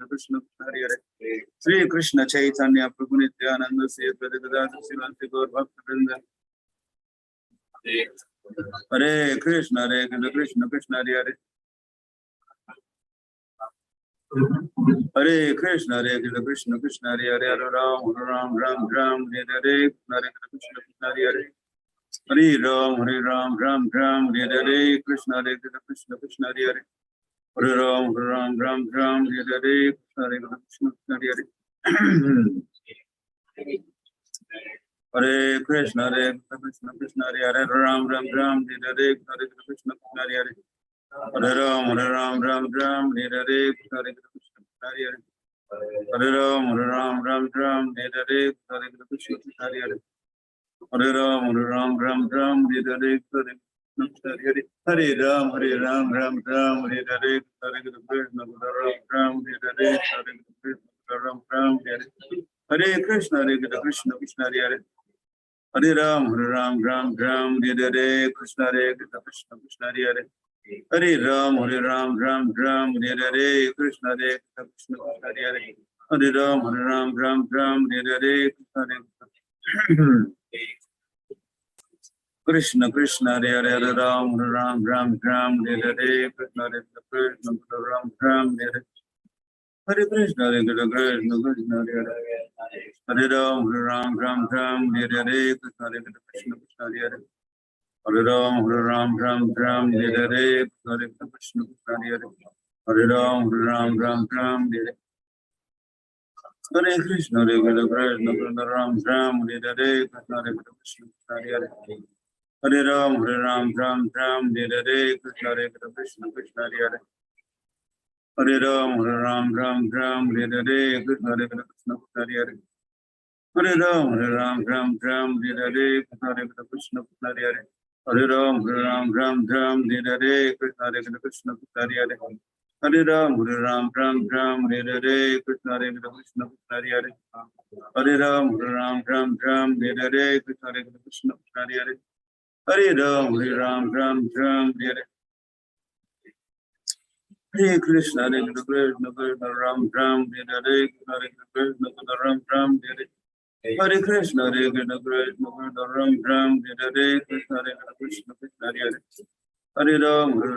Krishna Hare Hare. Sri Krishna Chaitanya Prabhu Nityananda Sri Advaita Sivanti Gaur Bhakta Hare Krishna Krishna Krishna Hare Hare. Hare Krishna Krishna Krishna Hare Hare. Hare Ram, Hare Hare Krishna Krishna Hare Hare. Hare Ram, Hare Hare Krishna Krishna Krishna Hare Hare. Hare Ram, Hare Hare Krishna Krishna Hare Hare. Hare Krishna Krishna Krishna Hare Hare. Hare Ram, Hare Hare Krishna Krishna Hare Hare. Hare Ram, Hare Hare Krishna Krishna Hare Hare. Hare Ram, Hare Hare Krishna Krishna Hare Hare. Hare Ram, Hare Hare Krishna Hare Hare. Hare Ram, Hare Hare Krishna Hare Hare. Hare Krishna Krishna Krishna Hare Hare. Hare Ram, Hare Hare Krishna Krishna Hare Hare. Hare Ram, Hare Hare Krishna Krishna Hare Hare. Hare Ram, Hare Hare Krishna Krishna Krishna Hare Hare. Hare Ram, Hare Hare Krishna Krishna Hare Hare. Hare Krishna Krishna Krishna Hare Hare. Hare Ram, Hare Hare Krishna Krishna Hare Hare. Hare Ram, Hare Hare Krishna Krishna Hare Hare. Hare Ram, Hare Hare. Hare Krishna Krishna Krishna Hare Krishna Hare Hare. Hare Ram, Hare Hare Krishna Krishna Hare Hare. Hare Ram, Hare Hare Krishna Krishna Hare Hare. Hare Ram, Hare Hare Krishna Hare Hare. Hare Ram, Hare Hare Krishna Krishna Hare Hare. Hare Ram, Hare Hare Krishna Krishna Hare Hare. Hare Ram, Hare Hare Krishna Krishna Hare Hare. Hare Ram, Hare Hare. Hare Krishna Krishna Krishna Ram Hare Krishna Ram Hare. Hare Krishna Krishna Krishna Ram Hare Krishna Krishna Hare Hare. Hare Ram, Hare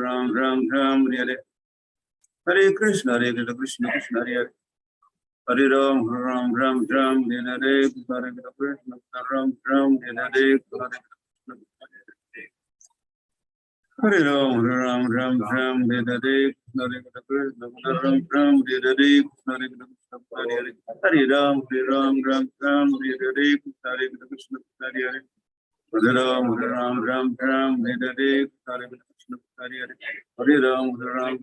Hare. Hare Krishna Krishna Krishna Hare Hare. Hare Ram, Hare Hare Krishna Krishna Ram Hare Krishna. Hare Ram, Hare Hare Krishna Krishna Ram Hare Krishna Hare Hare. Hare Ram, Hare Hare Krishna Hare Hare. Hare Ram, Hare Hare Krishna Hare Hare. Hare Ram, Hare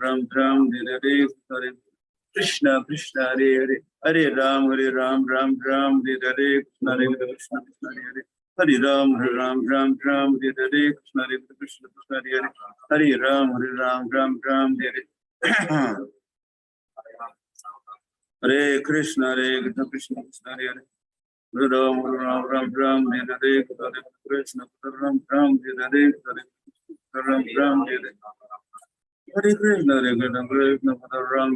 Hare Krishna Krishna Hare Hare. Hare Ram, Hare Hare Krishna Krishna Hare Hare. Hare Ram, Hare Hare Krishna Krishna Hare Hare. Hare Ram, Hare Hare. Hare Krishna Krishna Krishna Hare Hare. Hare Ram, Hare Hare Krishna Hare Hare. Hare Krishna Krishna Krishna Ram Hare Hare.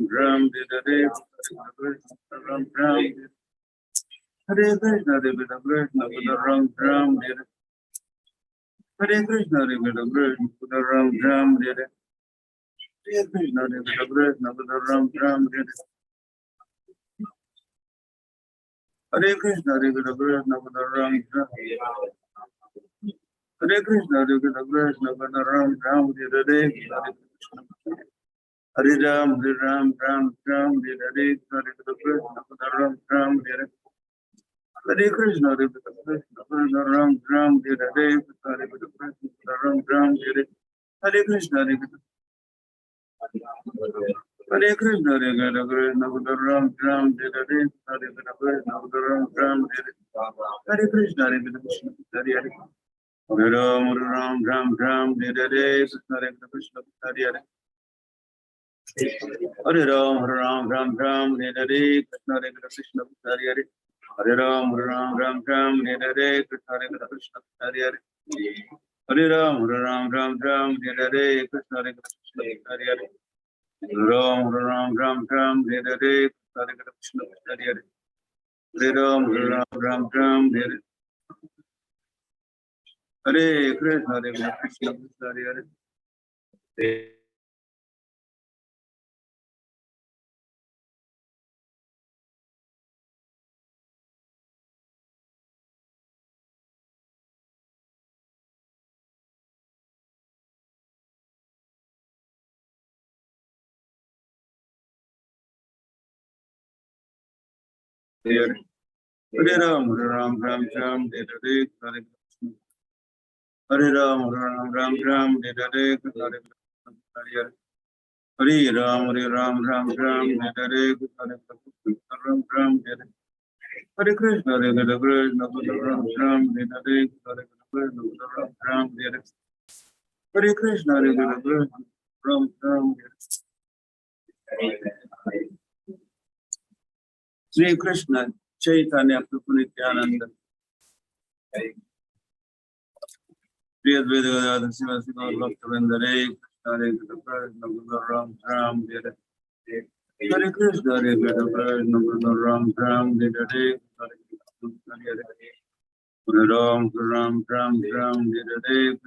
Hare Krishna Krishna Krishna Ram Hare. Hare Krishna Krishna Krishna Ram Hare. Hare Krishna Krishna Krishna Ram Hare. Hare Krishna Krishna Krishna Ram Hare. Hare Krishna Krishna Krishna Ram Hare. Hare Ram, Hare Hare Krishna Hare. Hare Krishna Krishna Ram Hare. Hare Krishna Ram Hare. Hare Krishna Hare Krishna, Hare Krishna, Krishna Krishna, Ram Ram, Hare Krishna, Hare Krishna, Ram Ram, Hare Krishna, Hare Krishna, Hare Hare. Hare Ram, Ram Ram, Hare Krishna, Hare Krishna, Hare Hare. Hare Ram, Ram Ram, Hare Krishna, Hare Krishna, Hare Hare. Hare Ram, Ram Ram, Hare Krishna, Hare Krishna, Hare Hare. Hare Ram, Ram Ram, Hare Krishna, Hare Krishna, Hare Hare. Ram Ram, Hare Krishna, Hare Krishna, Hare Hare. Hare Ram, Ram Hare. Hare Krishna, Hare Krishna, Hare Hare. Hare Ram, Ram Hare Krishna, Hare Krishna. Hare Ram, Ram Hare Krishna, Hare Krishna, Hare Hare. Hare Ram, Ram Hare Krishna, Hare Krishna, Ram Hare. Hare Krishna, Hare Krishna, Ram Hare Krishna, Hare Ram Hare. Hare Krishna, Hare Krishna, Ram Hare. Sri Krishna, Chaitanya Prabhu Nityananda. Sri Advaita Gadadhar Sivasika Bhaktivinoda Hare Krishna, Hare Krishna, Ram Hare. Hare Krishna, Hare Krishna, Ram Hare. Hare Ram, Hare Hare. Hare Krishna, Hare Krishna, Ram Hare. Hare Ram, Hare Hare.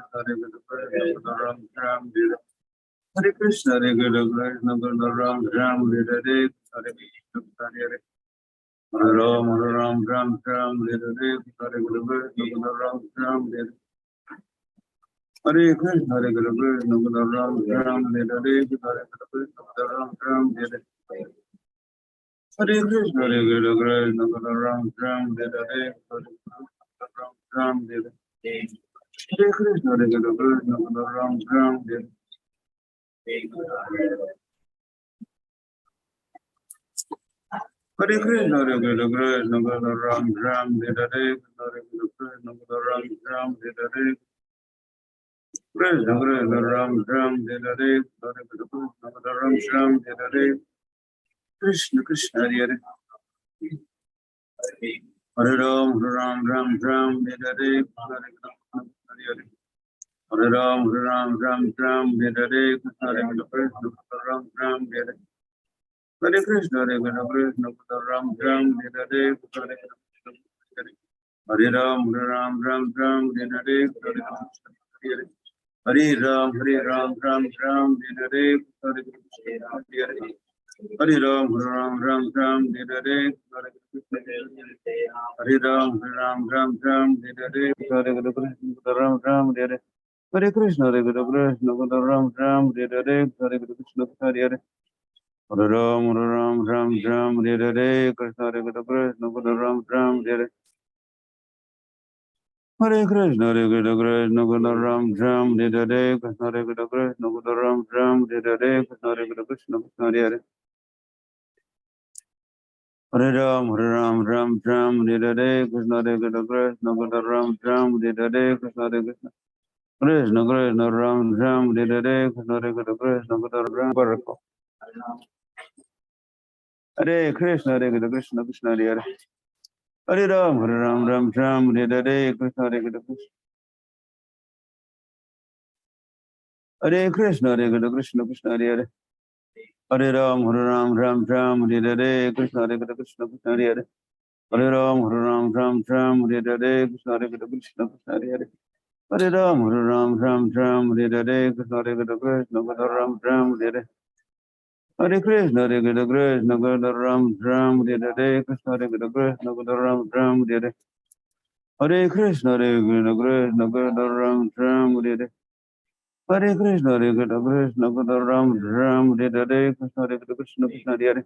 Ram Hare. Hare Krishna, Hare Krishna, Ram Hare. Ram Hare. Hare Krishna, Hare Krishna, Ram Hare. Ram Hare. Hare Krishna, Hare Krishna, Ram Hare. Hare Krishna, Hare Krishna, Ram Hare. Hare Krishna, Ram Hare. Krishna Krishna Ram Hare. Hare Krishna Ram Hare. Krishna Krishna Hare Hare. Hare Ram Hare Hare. Hare Krishna Hare Hare. Hare Ram Hare Hare. Hare Krishna Ram Hare. Hare Krishna Hare Krishna Ram Hare. Hare Hare Ram Hare Hare. Hare Krishna Hare. Hare Ram Hare Hare. Hare Krishna Hare. Hare Ram Hare Hare. Hare Krishna Hare. Hare Ram Hare Hare. Hare Krishna Hare. Hare Krishna Hare Krishna Ram Hare. Hare Krishna Hare. Hare Ram Hare Hare. Krishna Hare Krishna Ram Hare. Hare Krishna, Hare Krishna, Ram Hare. Krishna Hare Krishna, Ram Hare. Krishna Hare Krishna, Hare. Hare Ram Hare. Krishna Hare Krishna, Ram Hare. Krishna Hare Krishna. Krishna Krishna, Ram Hare. Krishna Hare Krishna, Ram Hare. Hare Krishna, Hare Krishna, Krishna Hare Hare. Hare Ram Hare. Krishna Hare Krishna. Hare Krishna, Hare Krishna, Krishna Hare Hare. Hare Ram Hare Hare. Krishna Hare Krishna, Krishna Hare Hare. Hare Ram Hare Hare. Krishna Hare Krishna, Krishna Hare Hare. Hare Ram Hare Hare. Krishna Hare Krishna, Ram Hare. Hare Krishna, Hare Krishna, Ram Hare. Krishna Hare Krishna, Ram Hare. Hare Krishna, Hare Krishna, Ram Hare. Hare Krishna, Hare Krishna, Ram Hare. Krishna Hare Krishna, Krishna Hare.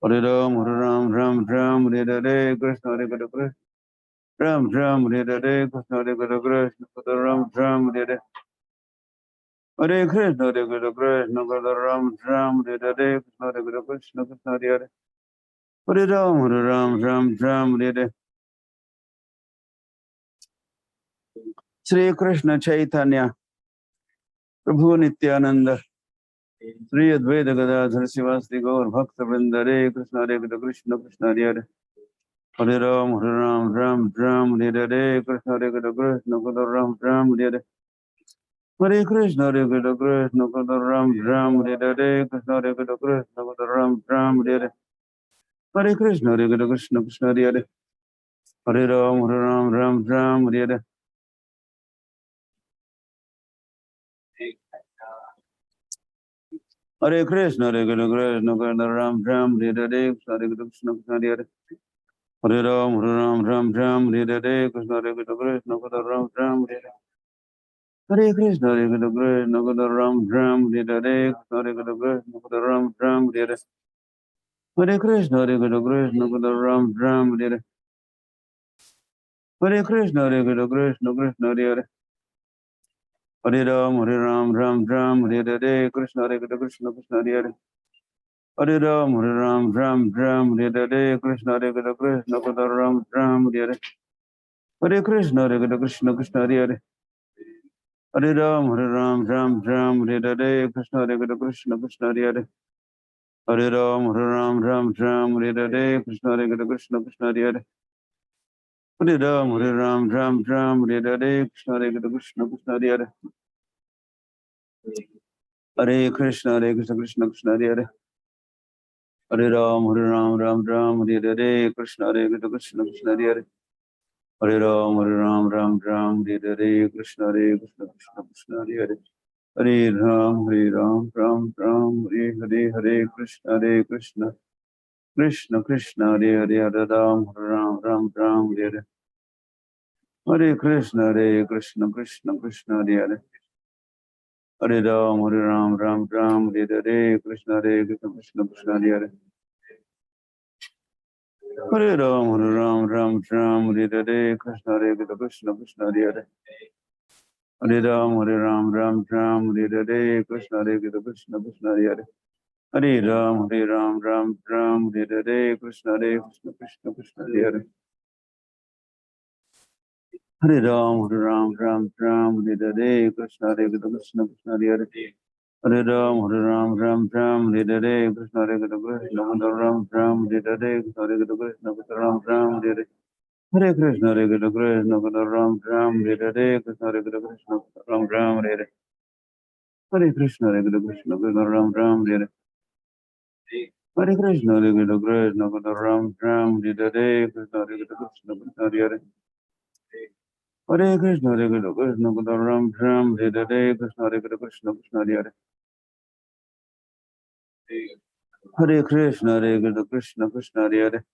Hare Ram Hare Hare. Krishna Hare Krishna. Ram Hare. Krishna Hare Krishna, Ram Hare. Hare Krishna, Hare Krishna, Krishna Krishna, Ram Ram, Hare Hare Krishna, Hare Krishna, Krishna Hare Hare Ram, Hare Ram, Ram Ram, Hare Hare. Shri Krishna Chaitanya, Prabhu Nityananda, Shri Advaita Gadadhar Sivasti Gaur Bhakta Vrinda, Hare Krishna, Hare Krishna, Krishna Krishna Hare Hare. Hare Ram, Ram Ram, Hare Hare Krishna, Hare Krishna, Krishna Krishna, Ram Ram, Hare Hare. Hare Krishna, Hare Krishna, Krishna Krishna, Ram Ram, Hare Hare Krishna, Hare Krishna, Krishna Krishna, Ram Ram, Hare Hare. Hare Krishna, Hare Krishna, Krishna Krishna, Hare Hare. Hare Ram, Ram Ram, Hare Hare. Hare Krishna, Hare Krishna, Krishna Krishna, Ram Ram, Hare Hare. Hare Krishna, Krishna Hare Hare. Hare Ram, Ram Ram, Hare Hare. Krishna Hare Krishna, Krishna Krishna, Ram Ram, Hare Hare. Hare Krishna, Hare Krishna, Krishna Krishna, Ram Ram, Hare Hare. Hare Krishna, Krishna Krishna, Ram Ram, Hare Hare. Hare Krishna, Hare Krishna, Krishna Krishna, Ram Ram, Hare Hare. Hare Krishna, Hare Krishna, Krishna Krishna, Hare Hare. Hare Ram, Ram Ram, Hare Hare. Krishna Hare Krishna, Krishna Krishna, Hare Hare. Hare Ram, Ram Ram, Hare Hare. Krishna Hare Krishna, Krishna Krishna, Ram Ram, Hare Hare. Hare Krishna, Hare Krishna, Krishna Krishna, Hare Hare. Hare Ram, Ram Ram, Hare Hare. Krishna Hare Krishna, Krishna Krishna, Hare Hare. Hare Ram, Ram Ram, Hare Hare. Krishna Hare Krishna, Krishna Krishna, Hare Hare. Hare Ram, Ram Ram, Hare Hare. Krishna Hare Krishna, Krishna Krishna, Hare Hare. Hare Krishna, Krishna Krishna, Hare Hare. Hare Ram, Ram Ram, Hare Hare. Krishna Hare Krishna, Krishna Krishna, Hare Hare. Hare Ram, Ram Ram, Hare Hare. Krishna Hare Krishna, Krishna Krishna, Hare Hare. Hare Ram, Ram Ram, Hare Hare. Hare Krishna, Krishna Krishna, Hare Hare. Hare Ram, Ram Ram, Hare Hare. Hare Krishna, Krishna Krishna, Hare Hare. Hare Ram, Ram Ram, Hare Hare. Krishna Hare Krishna, Krishna Krishna, Hare Hare. Hare Ram, Ram Ram, Hare Hare. Krishna Hare Krishna, Krishna Krishna, Hare Hare. Hare Ram, Ram Ram, Hare Hare. Krishna Hare Krishna, Krishna Krishna, Hare Hare. Hare Ram, Ram Ram, Hare Hare. Krishna Hare Krishna, Krishna Krishna, Hare Hare. Hare Ram, Ram Ram, Hare Hare. Krishna Hare Krishna, Krishna Krishna, Hare Hare. Hare Ram, Ram Ram, Hare Hare. Krishna Hare Krishna, Krishna Krishna, Ram Ram, Hare Hare. Krishna Hare Krishna, Krishna Krishna, Ram Ram, Hare Hare. Hare Krishna, Krishna Krishna, Ram Ram, Hare Hare. Krishna Hare Krishna, Krishna Ram Ram, Hare Hare. Hare Krishna, Krishna Krishna, Ram Ram, Hare Hare. Hare Krishna, Krishna Krishna, Ram Ram, Hare Hare. Krishna Hare Krishna, Krishna Krishna, Hare Hare. Hare Krishna, Krishna Krishna, Ram Ram, Hare Hare. Krishna Hare Krishna, Krishna Krishna, Hare Hare. Hare Krishna, Krishna Krishna, Hare Hare.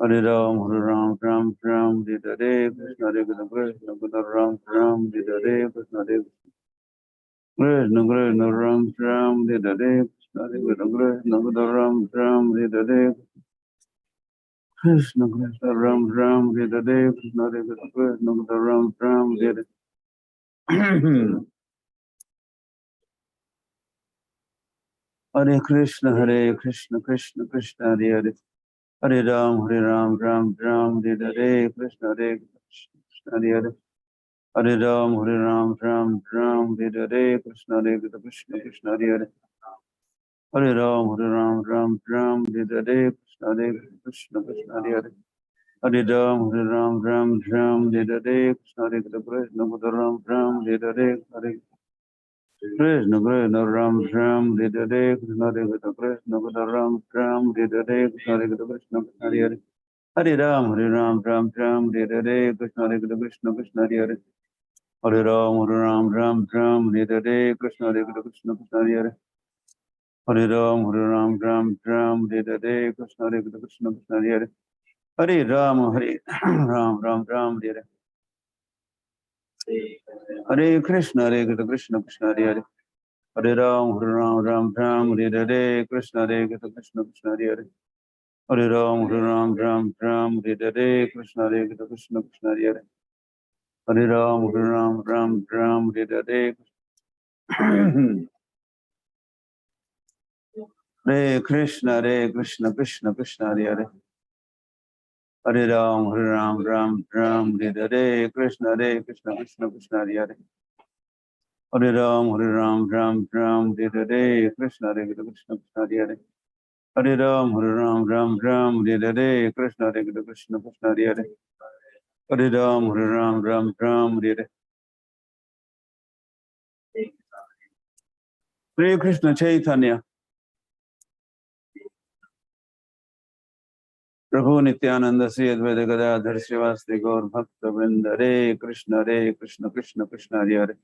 Hare Ram, Ram Ram, Hare Hare. Krishna Hare Krishna, Krishna Krishna, Ram Ram, Hare Hare. Krishna Hare Krishna, Krishna Ram Ram, Hare Hare. Krishna Hare Krishna, Krishna Krishna, Ram Ram, Hare Hare. Krishna Krishna, Ram Ram, Hare Hare. Krishna Hare Krishna, Krishna Krishna, Ram Ram, Hare Hare. Hare Krishna, Krishna Krishna, Hare Hare. Hare Ram, Ram Ram, Hare Hare. Krishna Hare Krishna, Hare Hare. Hare Ram, Ram Ram, Hare Hare. Krishna Hare Krishna, Krishna Krishna, Hare Hare. Hare Ram, Ram Ram, Hare Hare. Krishna Hare Krishna, Krishna Hare Hare. Hare Ram, Ram Ram, Hare Hare. Krishna Hare Krishna, Krishna Ram Ram, Hare Hare. Hare Krishna, Ram Ram, Hare Hare. Krishna Hare Krishna, Krishna Ram Ram, Hare Hare. Krishna Hare Krishna, Krishna Krishna, Hare Hare. Hare Ram, Ram Ram, Hare Hare. Krishna Hare Krishna, Krishna Krishna, Hare Hare. Hare Ram, Ram Ram, Hare Hare. Krishna Hare Krishna, Krishna Krishna, Hare Hare. Hare Ram, Ram Ram, Hare Hare. Krishna Hare Krishna, Krishna Krishna, Hare Hare. Hare Ram, Ram Ram, Hare Hare. Hare Krishna, Krishna Krishna, Hare Hare. Hare Ram, Ram Ram, Hare Hare. Krishna Hare Krishna, Krishna Krishna, Hare Hare. Hare Ram, Ram Ram, Hare Hare. Krishna Hare Krishna, Krishna Krishna, Hare Hare. Hare Ram, Ram Ram, Hare Hare. Hare Krishna Krishna Krishna Hare Hare. Hare Ram Ram Ram Hare Krishna Krishna Krishna Hare Hare. Hare Ram Ram Hare Krishna Krishna Hare Hare. Hare Ram Ram Hare Krishna Krishna Hare Hare. Hare Ram Ram Hare. Hare Krishna Chaitanya Prabhu Nityananda Sri Advaita Gadadhar Srivastri Gaur Bhakta Vrinda. Hare Krishna Krishna Krishna Hare Hare.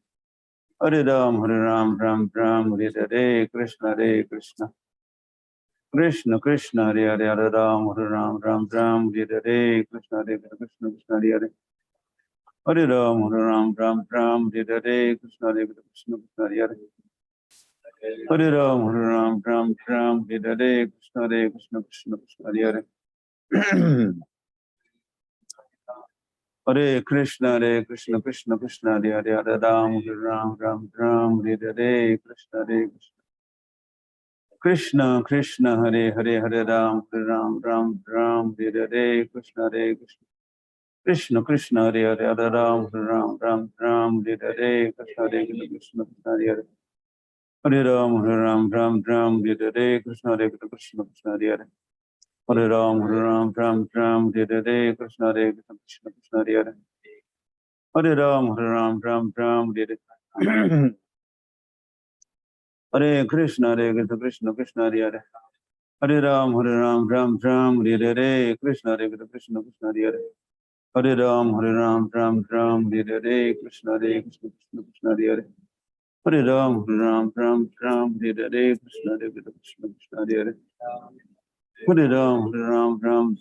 Hare Ram Ram Hare Krishna Krishna Krishna Krishna Hare Hare. Hare Ram Ram Hare Krishna Krishna Hare Hare. Hare Ram Ram Hare Krishna Krishna Hare Hare. Hare Ram Ram Hare Krishna Krishna Hare Hare. Hare Krishna Krishna Krishna Hare Hare. Hare Ram Ram Hare Krishna Krishna Krishna Hare Hare. Hare Ram Ram Hare Krishna Krishna Krishna Hare Hare. Hare Ram Ram Hare Krishna Hare Hare. Hare Ram Ram Hare Krishna Krishna Hare Hare. Hare Ram Ram Hare Krishna Krishna Hare Hare. Hare Ram Hare. Hare Krishna Krishna Hare Hare. Hare Ram Ram Hare Krishna Krishna Hare Hare. Hare Ram Ram Hare Krishna Krishna Hare Hare. Hare Ram Ram Hare Krishna Krishna Hare Hare. Hare Ram Ram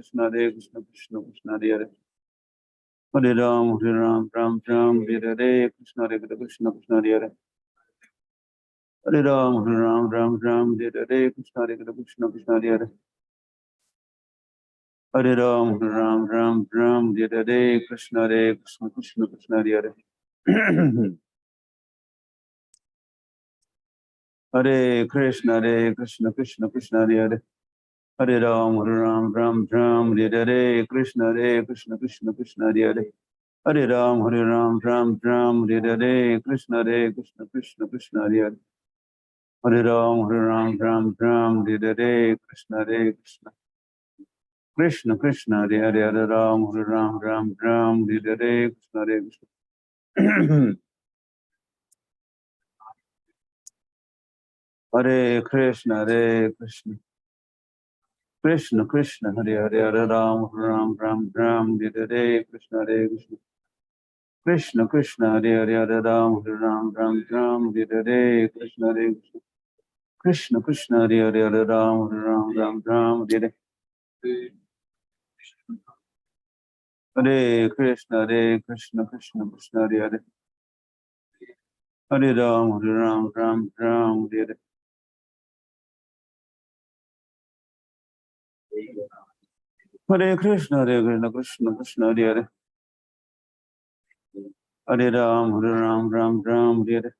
Hare Krishna Krishna Hare Hare. Hare Ram Ram Hare Krishna Krishna Hare Hare. Hare Ram Ram Hare Krishna Krishna Hare Hare. Hare Ram Ram Hare Krishna Krishna Hare Hare. Hare Krishna Krishna Krishna Hare Hare. Hare Ram Ram Hare Krishna Krishna Hare Hare. Hare Ram Hare Krishna Krishna Hare Hare. Hare Ram Hare Krishna Krishna Krishna Hare Hare. Hare Ram Hare Krishna. Hare Krishna Krishna Krishna Hare Hare. Hare Ram Hare Krishna Krishna Krishna Hare Hare. Hare Ram Hare Krishna Krishna Krishna Hare Hare. Hare Ram Hare. Hare Krishna Krishna Krishna Hare Hare. Hare Ram Hare. Hare Krishna Krishna Krishna Hare Hare. Hare Ram Hare Hare.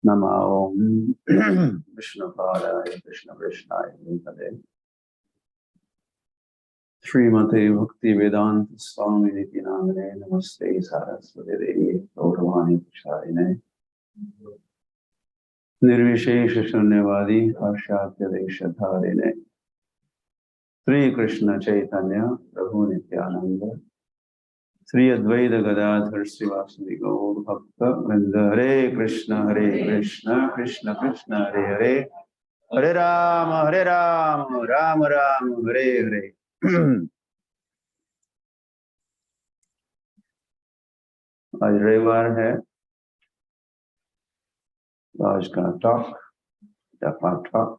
Namo Vishnu Padaya Krishna Krishnaya Bhutale Srimate Bhakti Vedanta Swami Niti Namane Namaste Saraswati Devi Gauravani Pracharine Nirvishesha Shunyavadi Parshatya Deshatharine Sri Krishna Chaitanya Prabhu Nityananda Sri Advaita Gadadhar Srivasadi Gaur Bhakta Vrinda. Hare Krishna Krishna Krishna Hare Hare. Hare Rama Ram Ram Hare Hare. आज रविवार है, आज का talk जपा talk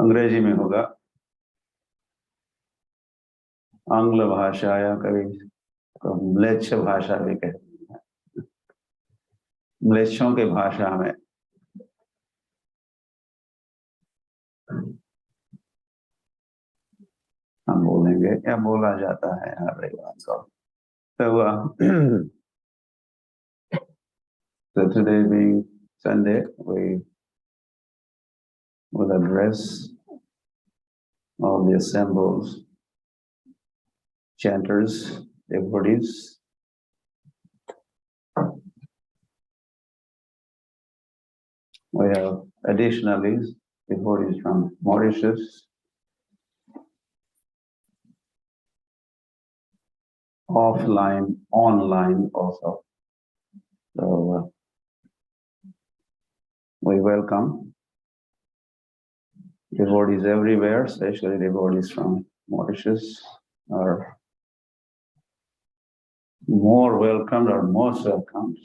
अंग्रेजी में होगा. आंग्ल भाषा या कभी म्लेच्छ भाषा भी कहते हैं। म्लेच्छों की भाषा में हम बोलेंगे या बोला जाता है हर एक बात को। So, so today being Sunday, we will address all the assembled chanters, devotees. We have additionally devotees from Mauritius, offline, online also. So we welcome devotees everywhere, especially devotees from Mauritius are more welcomed or most welcomed.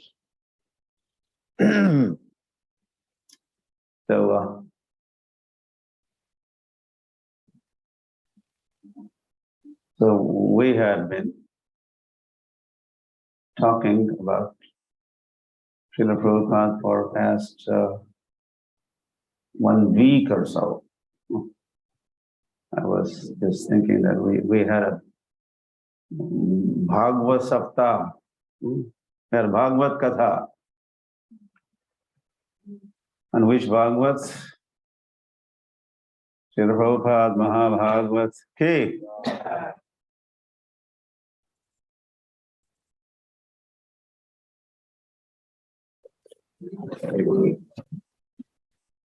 So we had been talking about Srila Prabhupada for past 1 week or so. I was just thinking that we had a Bhagavad Saptah, had Bhagavad Katha. And which Bhagavats? Srila Prabhupada Mahabhagavat ki.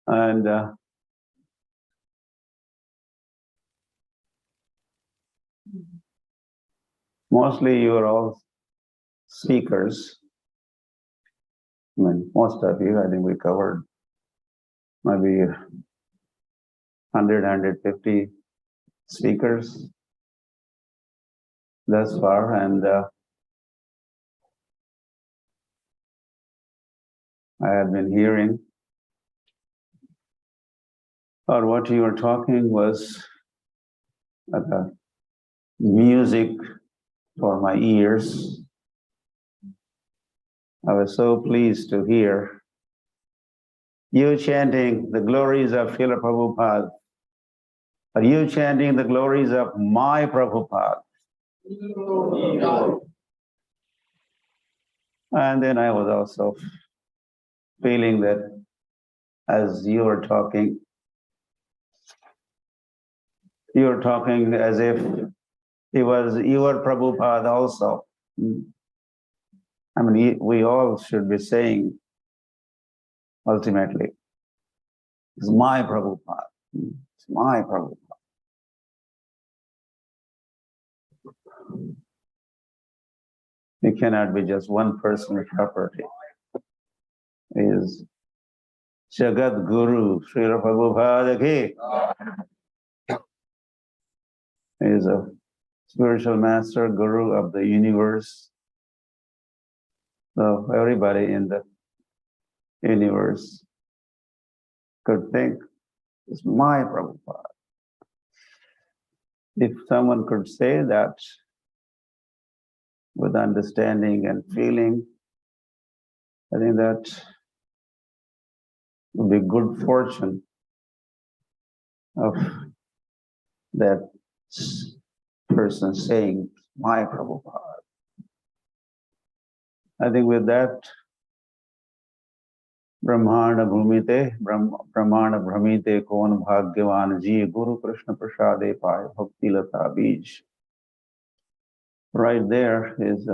And mostly you are all speakers. I mean, most of you, I think we covered maybe 100, 150 speakers thus far. And I have been hearing, or what you were talking was music for my ears. I was so pleased to hear you chanting the glories of Srila Prabhupada, or you chanting the glories of my Prabhupada. And then I was also feeling that as you were talking as if he was your Prabhupada also. I mean, we all should be saying ultimately, it's my Prabhupada. It's my Prabhupada. It cannot be just one person's property. It is Jagat Guru, Srila Prabhupada ki. He is a spiritual master, guru of the universe. So everybody in the universe could think, it's my Prabhupada. If someone could say that with understanding and feeling, I think that would be good fortune of that person saying, my Prabhupada. I think with that, Brahmana Bhumite, Brahmana Brahmite Kon Bhagyavan Ji Guru Krishna Prasade Pai Bhakti Lata Bij. Right there is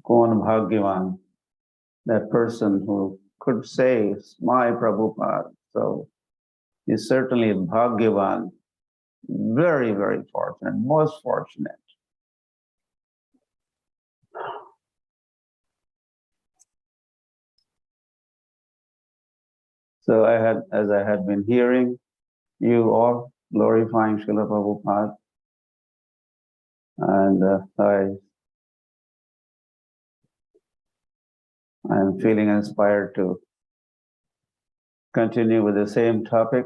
Kon Bhagyavan, that person who could say, my Prabhupada. So he's certainly Bhagyavan, very, very fortunate, most fortunate. So as I had been hearing, you all glorifying Srila Prabhupada, and I am feeling inspired to continue with the same topic.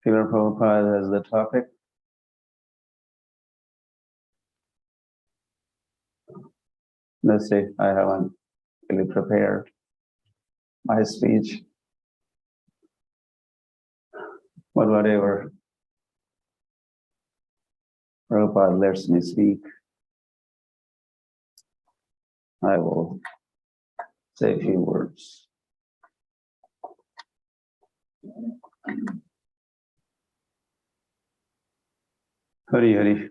Srila Prabhupada as the topic,
Let's say I haven't really prepared my speech, but whatever Prabhupada lets me speak, I will say a few words. Hari Hari.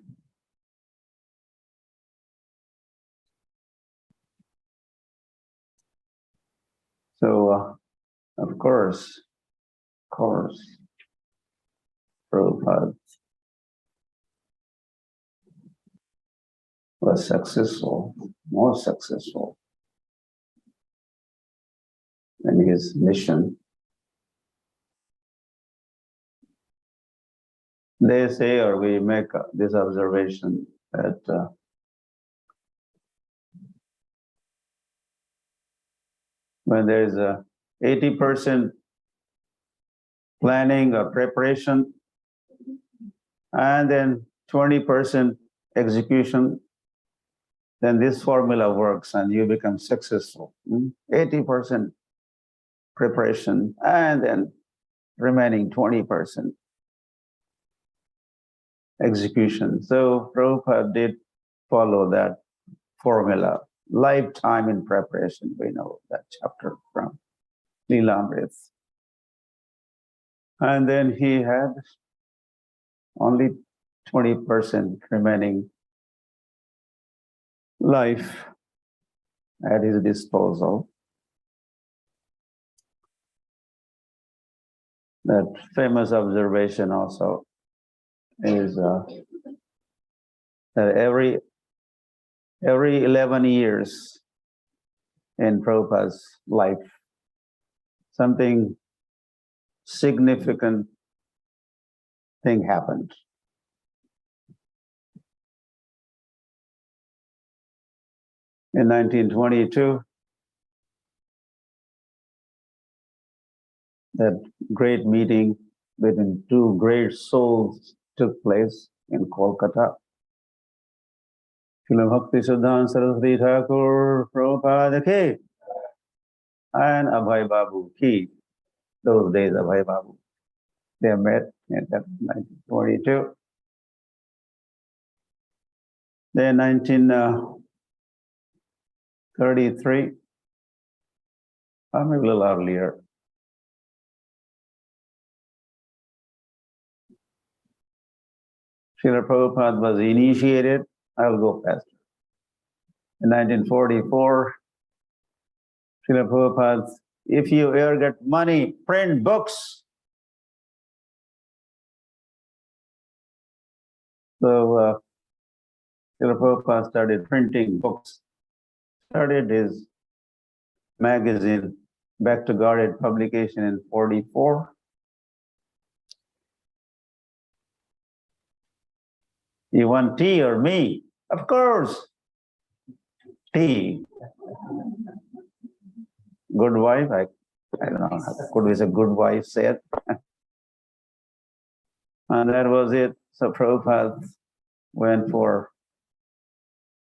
So, of course, Prabhupada was successful, more successful in his mission. They say, or we make this observation, that when there is a 80% planning or preparation, and then 20% execution, then this formula works and you become successful. 80% preparation and then remaining 20% execution. So Prabhupada did follow that formula. Lifetime in preparation, we know that chapter from Leelamrita. And then he had only 20% remaining life at his disposal. That famous observation also is that every 11 years in Prabhupada's life, something significant thing happened. In 1922, that great meeting between two great souls took place in Kolkata. Srila Bhakti Siddhanta Saraswati Thakur Prabhupada Ki and Abhay Babu Ki. Those days, Abhay Babu. They met in 1922. Then 1933, or maybe a little earlier, Srila Prabhupada was initiated. I'll go faster. In 1944, Srila Prabhupada, if you ever get money, print books. So Srila Prabhupada started printing books, started his magazine, Back to Godhead publication in 44. You want tea or me? Of course, tea. Good wife, I don't know, could be a good wife said. And that was it. So Prabhupada went for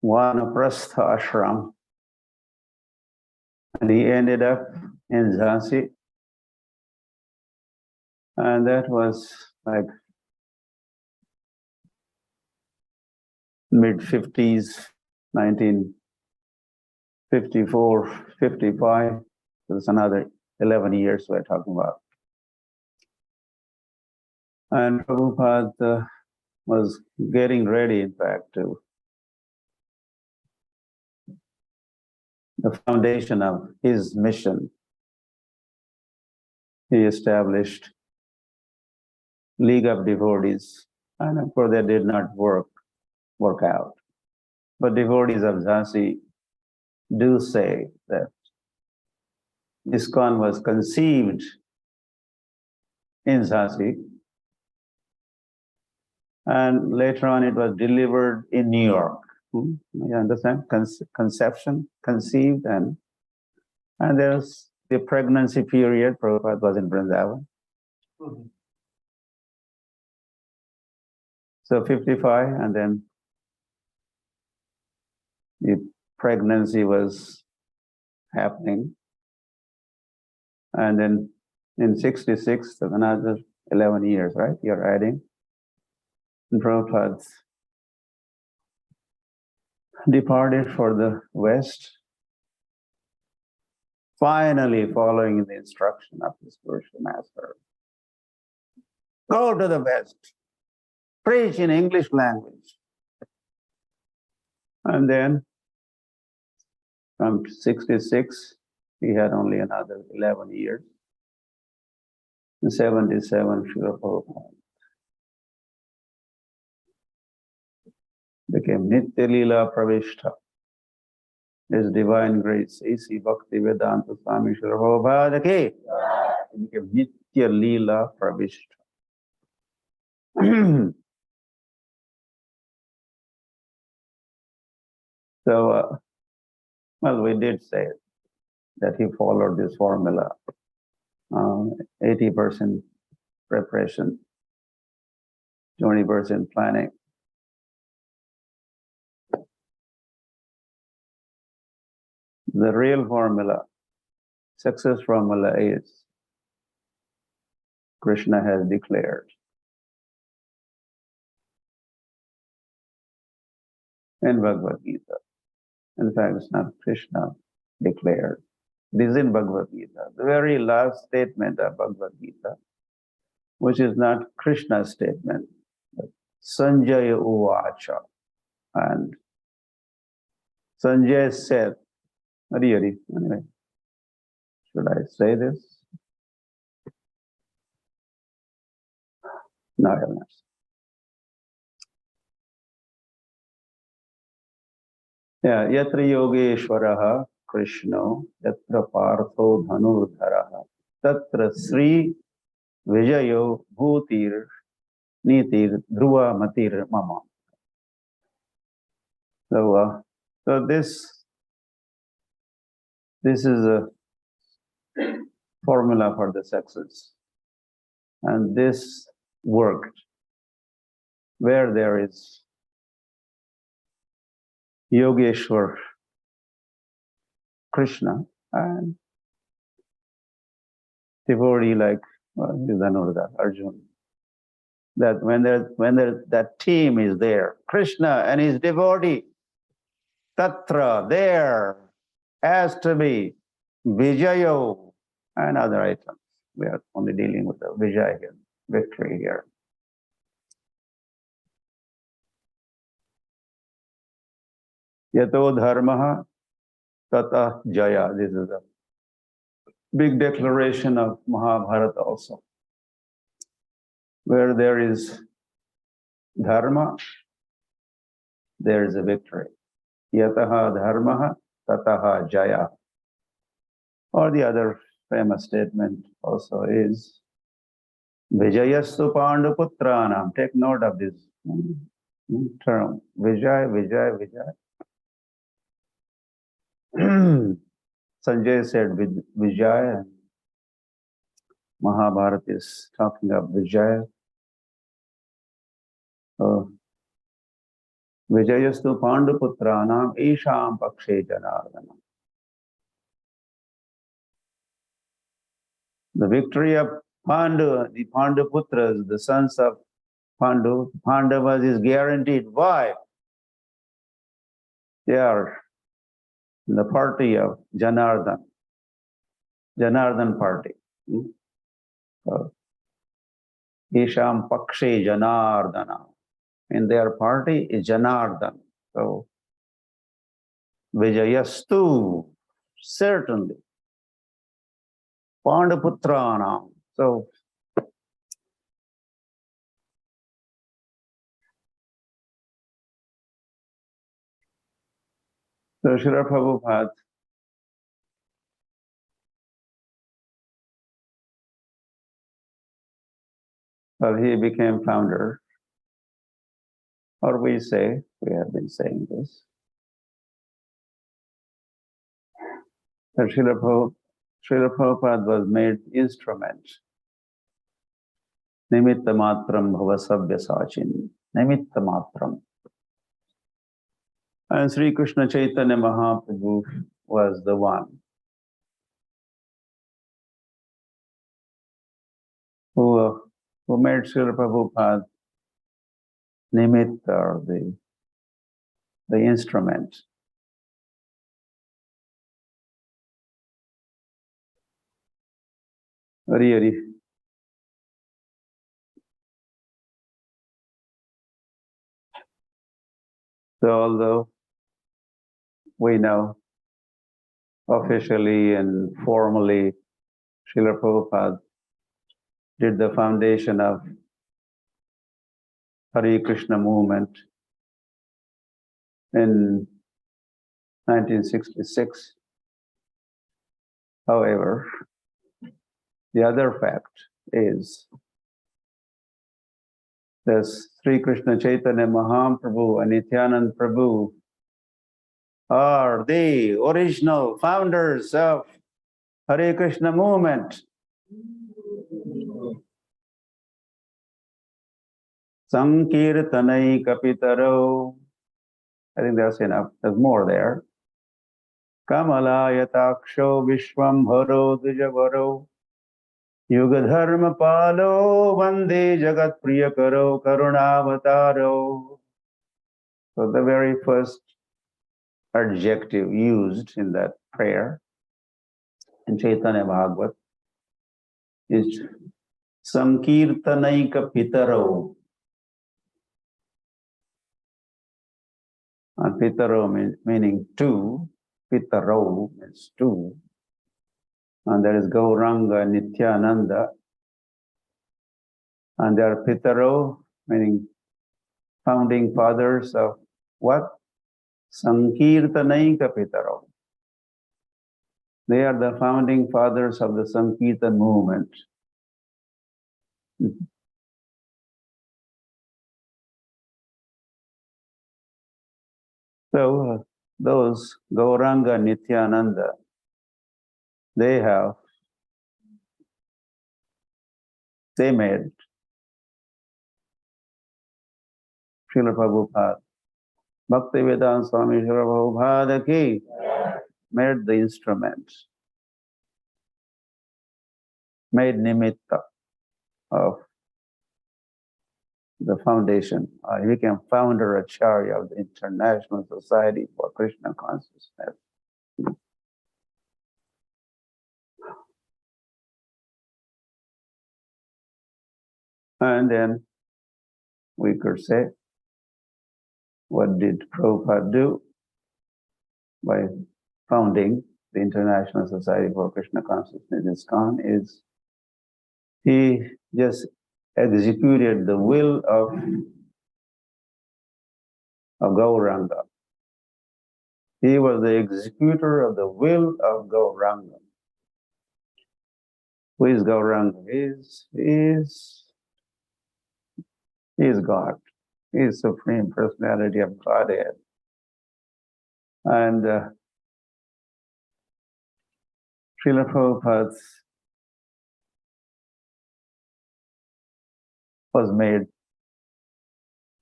Vanaprastha ashram. And he ended up in Jhansi. And that was like mid-50s, 1954, 55. It's another 11 years we're talking about. And Prabhupada was getting ready, in fact, to the foundation of his mission. He established League of Devotees, and of course that did not work out. But devotees of Jhansi do say that ISKCON was conceived in Jhansi, and later on it was delivered in New York. You understand? Conception, conceived, and there's the pregnancy period. Prabhupada was in Vrindavan. So 55, and then he pregnancy was happening. And then in 66, another 11 years, right? You're adding. And Prabhupada departed for the West, finally following the instruction of the spiritual master. Go to the West, preach in English language. And then from 66, he had only another 11 years. In 77, Srila Prabhupada became Nitya Leela Pravishta. His divine grace, A.C. Bhakti Vedanta Swami Srila Prabhupada ki, he became Nitya Leela Pravishta. So, well, we did say that he followed this formula, 80% preparation, 20% planning. The real formula, success formula is Krishna has declared. In Bhagavad Gita. In fact, it's not Krishna declared. It is in Bhagavad Gita, the very last statement of Bhagavad Gita, which is not Krishna's statement, but Sanjaya Uvacha. And Sanjay said, anyway, should I say this? No, I'll not. Yeah, Yatra Yogeshwaraha Krishno, Yatra Partho Dhanurdharaha, Tatra Sri Vijayo Bhutir Nitir Dhruva Matir Mama. So this is a formula for the success. And this worked where there is Yogeshwar Krishna and devotee like Dhanurdhara, Arjuna. That when that team is there, Krishna and his devotee, Tatra, there has to be Vijayo and other items. We are only dealing with the Vijay here, victory here. Yato dharmaha tata jaya. This is a big declaration of Mahabharata also. Where there is dharma, there is a victory. Yataha dharmaha tataha jaya. Or the other famous statement also is Vijayastu Panduputranam. Take note of this term. Vijay, Vijay, Vijay. Sanjay said Vijay, and Mahabharata is talking of Vijay. Vijayastu Panduputranam Isham Pakshe Janardana. The victory of Pandu, the Panduputras, the sons of Pandu, Pandavas is guaranteed. Why? They are in the party of Janardhan party. Isham Pakshe Janardana. In their party is Janardhan. So, Vijayastu, certainly. Pandaputranam. So, Srila Prabhupada he became founder, or we have been saying this, that Srila Prabhupada was made instrument. Nimitta matram bhava sabya sachin. Nimitta matram. And Sri Krishna Chaitanya Mahaprabhu was the one who made Srila Prabhupada nimitta, or the instrument. Hari Hari. So although we know officially and formally Srila Prabhupada did the foundation of Hare Krishna movement in 1966. However, the other fact is that Sri Krishna Chaitanya Mahaprabhu and Nityananda Prabhu are the original founders of Hare Krishna movement. Sankirtanai kapitaro. I think that's enough. There's more there. Kamalaya-taksho vishwam haro dijavaro yugadharma palo vande jagat priyakaro karunavataro. So the very first adjective used in that prayer in Chaitanya Bhagavat is Sankirtanaika Pitaro. And Pitaro meaning two, Pitaro means two. And there is Gauranga and Nityananda. And there are Pitaro, meaning founding fathers of what? Sankirtanaika Pitaro. They are the founding fathers of the Sankirtan movement. So those Gauranga and Nityananda, they made Srila Prabhupada, Bhaktivedanta Swami Srila Prabhupada ki, made the instrument, made nimitta of the foundation. He became founder Acharya of the International Society for Krishna Consciousness. And then we could say, what did Prabhupada do by founding the International Society for Krishna Consciousness, ISKCON, is he just executed the will of Gauranga. He was the executor of the will of Gauranga. Who is Gauranga? He is God. He is Supreme Personality of Godhead. And Srila Prabhupada was made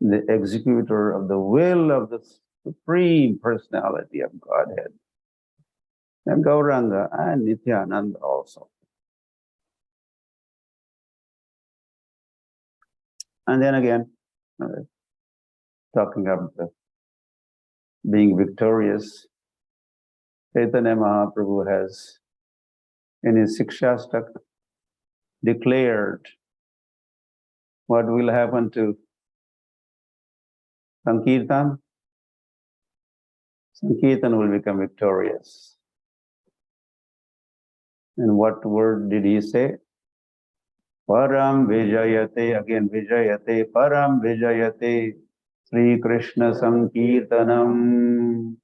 the executor of the will of the Supreme Personality of Godhead. And Gauranga and Nityananda also. And then again, talking about being victorious, Chaitanya Mahaprabhu has, in his Sikshastak, declared what will happen to Sankirtan. Sankirtan will become victorious. And what word did he say? Param Vijayate, again Vijayate, Param Vijayate, Sri Krishna Sankirtanam.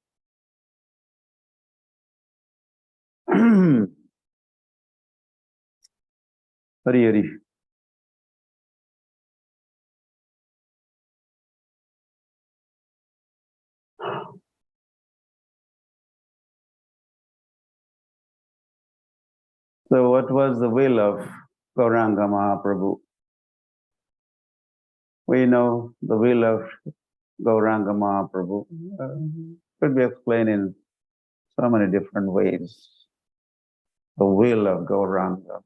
Hari Hari. So what was the will of Gauranga Mahaprabhu? We know the will of Gauranga Mahaprabhu could be explained in so many different ways. The will of Gauranga.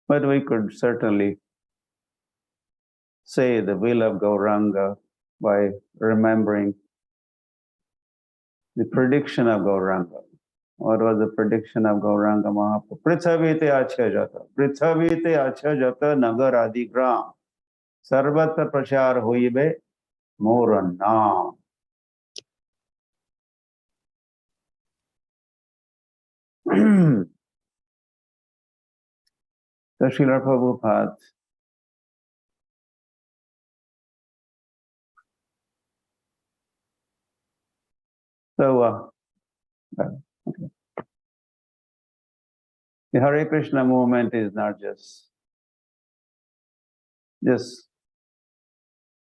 But we could certainly say the will of Gauranga by remembering the prediction of Gauranga. What was the prediction of Gauranga Mahaprabhu? Prithvi te acha jata. Prithvi te acha jata nagar adi gram. Sarvatra prachar hoibe mora naam. So Srila Prabhupada okay. The Hare Krishna movement is not just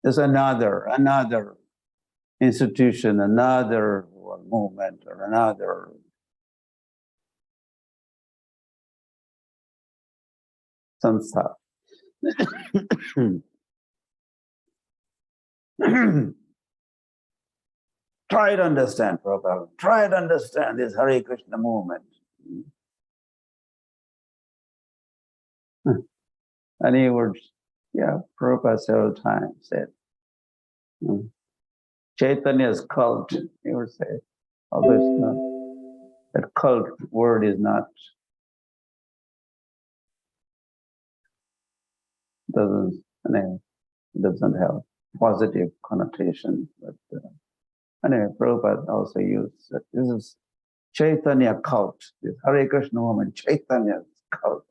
another institution, another movement, or another samstha. Try to understand, Prabhupada. Try to understand this Hare Krishna movement. And he would, Prabhupada several times said, Chaitanya's cult, he would say, although it's not, that cult word is not, doesn't have positive connotation. But anyway, Prabhupada also used that this is Chaitanya cult, this Hare Krishna movement, Chaitanya's cult.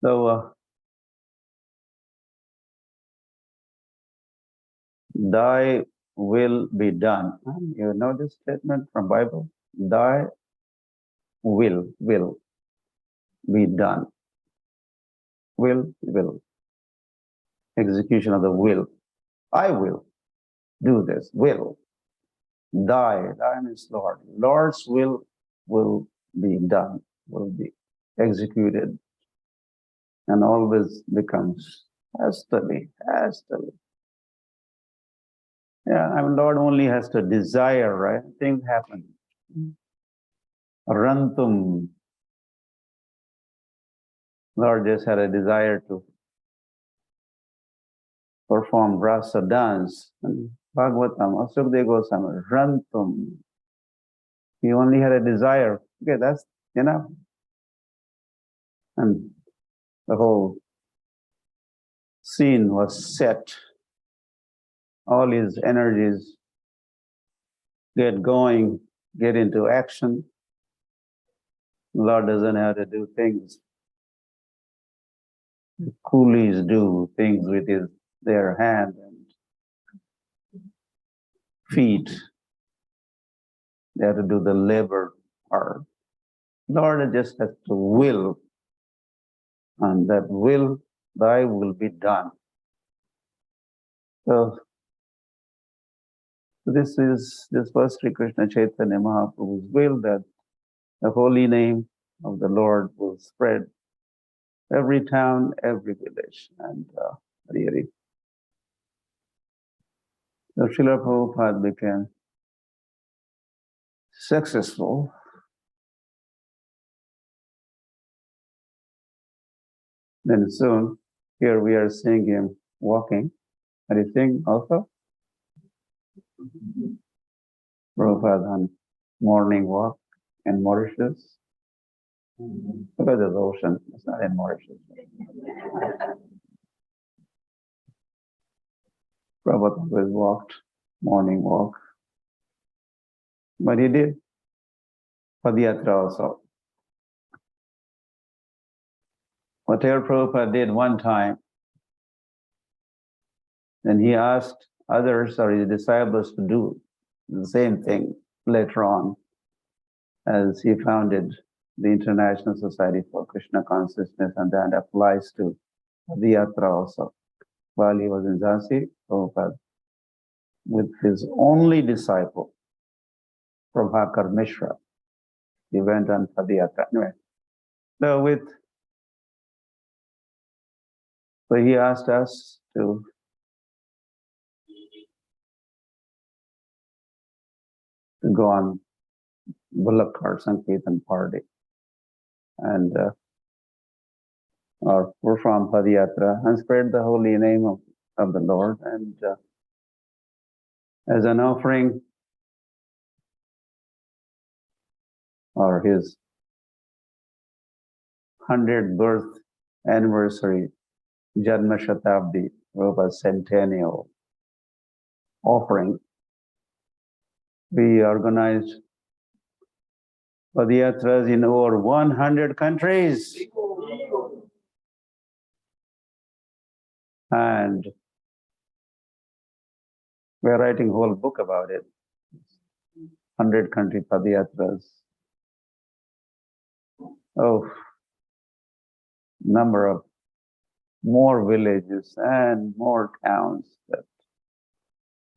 So, thy will be done. You know this statement from Bible? Thy will be done. Will. Execution of the will. I will do this. Will. Thy means Lord. Lord's will be done, will be executed, and always becomes has to be. Yeah, Lord only has to desire, right? Things happen. Rantum. Lord just had a desire to perform rasa dance. And Bhagavatam, Asukdev Goswami, Rantum. He only had a desire. Okay, that's enough. And the whole scene was set. All his energies get going, get into action. Lord doesn't have to do things. The coolies do things with their hand and feet. They have to do the labor part. Lord just has to will, and that will, thy will be done. So this was Sri Krishna Chaitanya Mahaprabhu's will that the holy name of the Lord will spread every town, every village, and really. So Srila Prabhupada became successful. Then soon, here we are seeing him walking. Are you seeing also? Prabhupada on morning walk in Mauritius. Look at the ocean. It's not in Mauritius. Prabhupada always walked, morning walk. But he did Padayatra also. Whatever Prabhupada did one time, then he asked others or his disciples to do the same thing later on, as he founded the International Society for Krishna Consciousness, and that applies to Padayatra also. While he was in Jhansi, Prabhupada, with his only disciple, Prabhakar Mishra. He went on Padayatra. Anyway, so he asked us to go on Bullock Cart Sankirtan party. And or perform Padayatra and spread the holy name of the Lord. And as an offering, or his 100th birth anniversary, Janma Shatabdi, Prabhupada's centennial offering, we organized Padayatras in over 100 countries. And we're writing a whole book about it. 100 country Padayatras. Oh, number of more villages and more towns that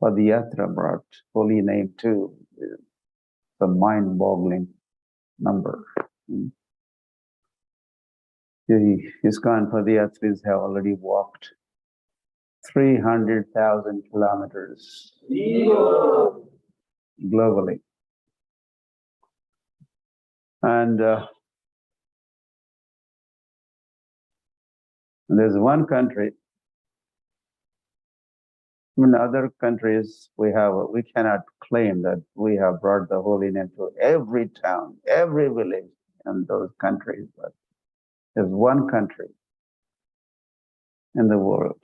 Padayatra brought holy name to. It's a mind-boggling number. The ISKCON Padayatris have already walked 300,000 kilometers globally. And there's one country. In other countries, we cannot claim that we have brought the holy name to every town, every village in those countries. But there's one country in the world,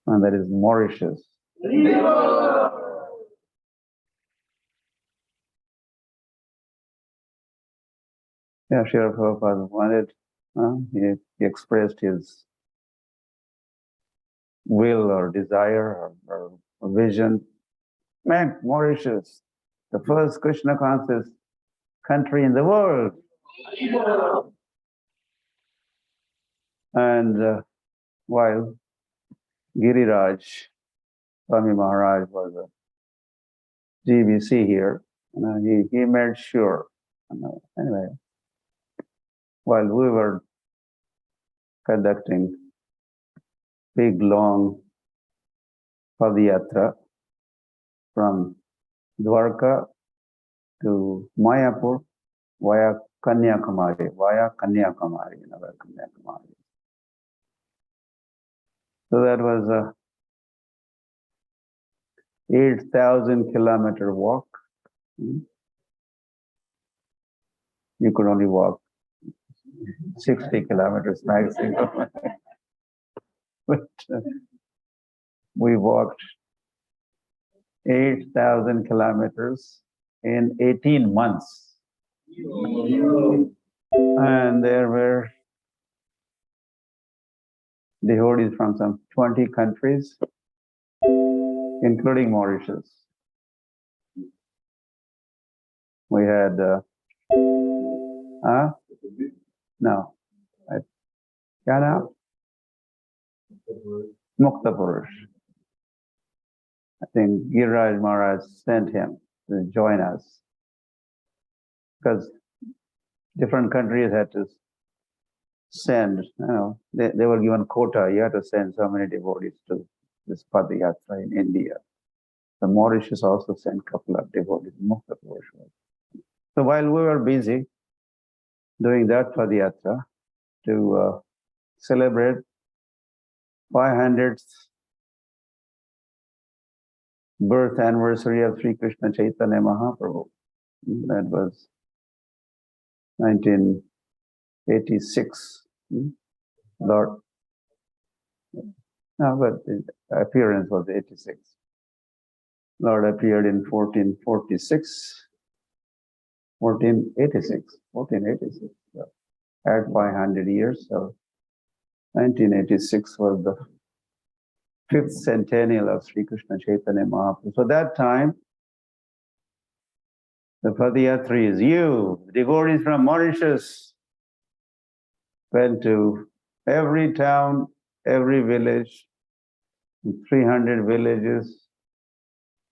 and that is Mauritius. Yeah, Srila Prabhupada wanted, he expressed his will or desire or vision. Man, Mauritius, the first Krishna conscious country in the world. And while Giriraj, Swami Maharaj was a GBC here, he made sure. Anyway, while we were conducting big, long Padayatra from Dwarka to Mayapur via Kanyakumari, So that was a 8,000 kilometer walk. You could only walk 60 kilometers maximum. But we walked 8,000 kilometers in 18 months. And there were devotees from some 20 countries, including Mauritius. We had, no, Ghana, Mukta Purush. I think Giriraj Maharaj sent him to join us because different countries had to send, they were given quota. You had to send so many devotees to this Padayatra in India. The Mauritius also sent a couple of devotees, Mukta Purush. So while we were busy doing that Padayatra to celebrate 500th birth anniversary of Sri Krishna Chaitanya Mahaprabhu. That was 1986. Lord, no, but the appearance was 86. Lord appeared in 1486. 1486. So at 500 years. So 1986 was the 5th centennial of Sri Krishna Chaitanya Mahaprabhu. So that time, the Padayatris, you, devotees from Mauritius, went to every town, every village, 300 villages,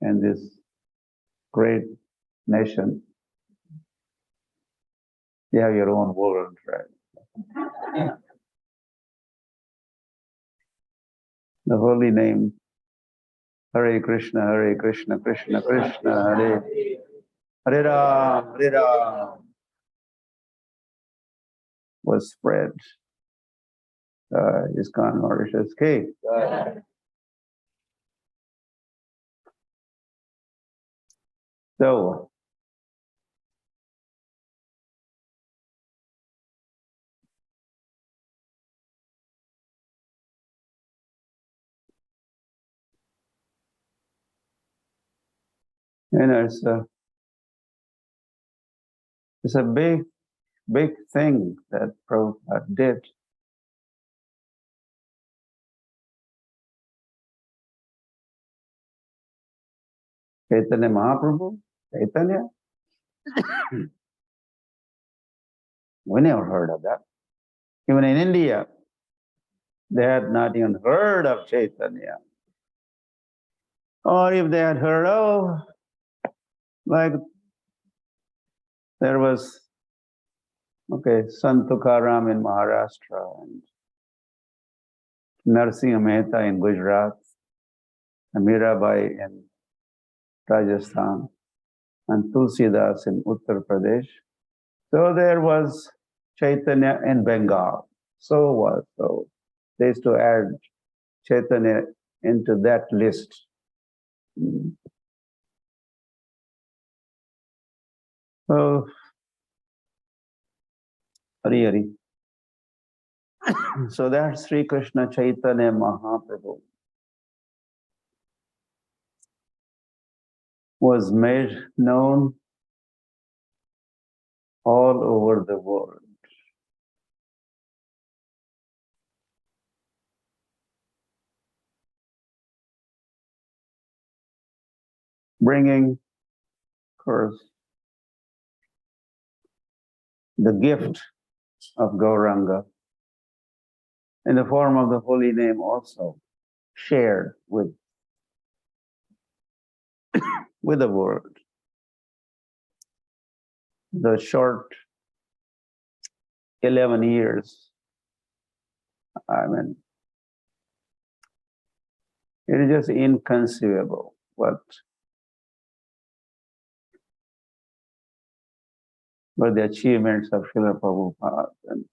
and this great nation. You have your own world, right? The holy name, Hare Krishna, Krishna Krishna, Hare Hare Ram, was spread. ISKCON Mauritius K. So, it's a big thing that Prabhupada did. Chaitanya Mahaprabhu, Chaitanya, we never heard of that. Even in India, they had not even heard of Chaitanya. Or if they had heard of, like there was, Sant Tukaram in Maharashtra, and Narsingh Mehta in Gujarat, and Mirabai in Rajasthan, and Tulsidas in Uttar Pradesh. So there was Chaitanya in Bengal. So they used to add Chaitanya into that list. So, Hari Hari. So that Sri Krishna Chaitanya Mahaprabhu was made known all over the world. Bringing, of course, the gift of Gauranga in the form of the holy name also shared with the world. The short 11 years, it is just inconceivable what were the achievements of Srila Prabhupada. And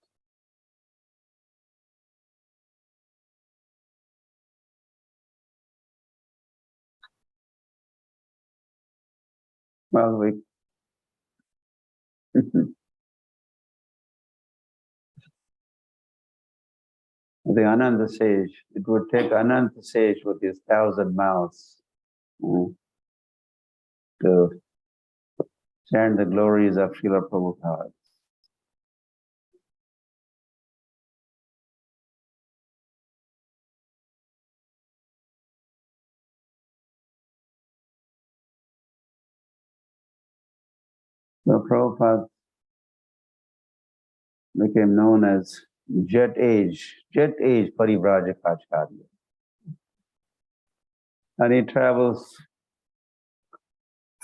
the Ananta sage, it would take Ananta sage with his 1,000 mouths to chant the glories of Srila Prabhupada. So Prabhupada became known as Jet Age Parivrajakacharya. And he travels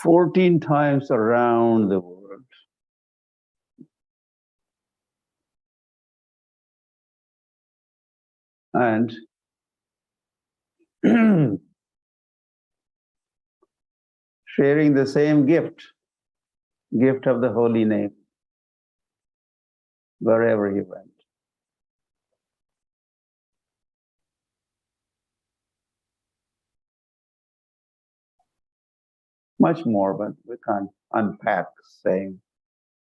14 times around the world. And sharing the same gift of the holy name, wherever he went. Much more, but we can't unpack saying.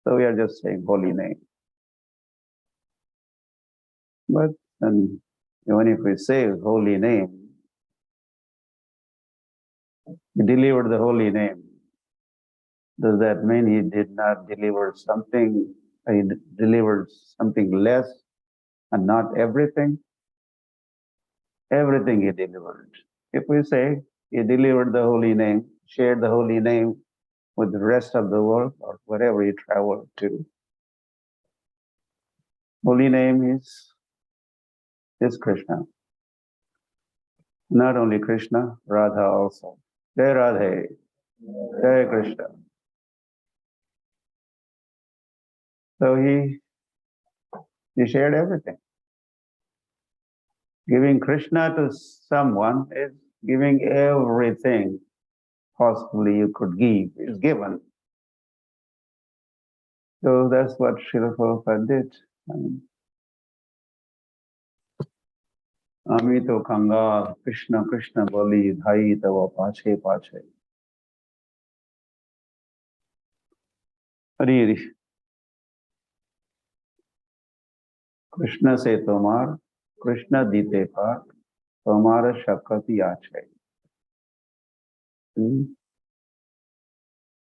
So we are just saying holy name. But even if we say holy name, he delivered the holy name. Does that mean he did not deliver something? He delivered something less and not everything? Everything he delivered. If we say he delivered the holy name, shared the holy name with the rest of the world or wherever he traveled to, holy name is Krishna. Not only Krishna, Radha also. Jai Radhe. Jai Krishna. So he shared everything. Giving Krishna to someone is giving everything possibly you could give is given. So that's what Srila Prabhupada did. Amito Kanga Krishna Krishna Bali Dhai Tava Pache Pache. Hari Hari. Krishna se tomar, Krishna dite par, tomara shakati ache.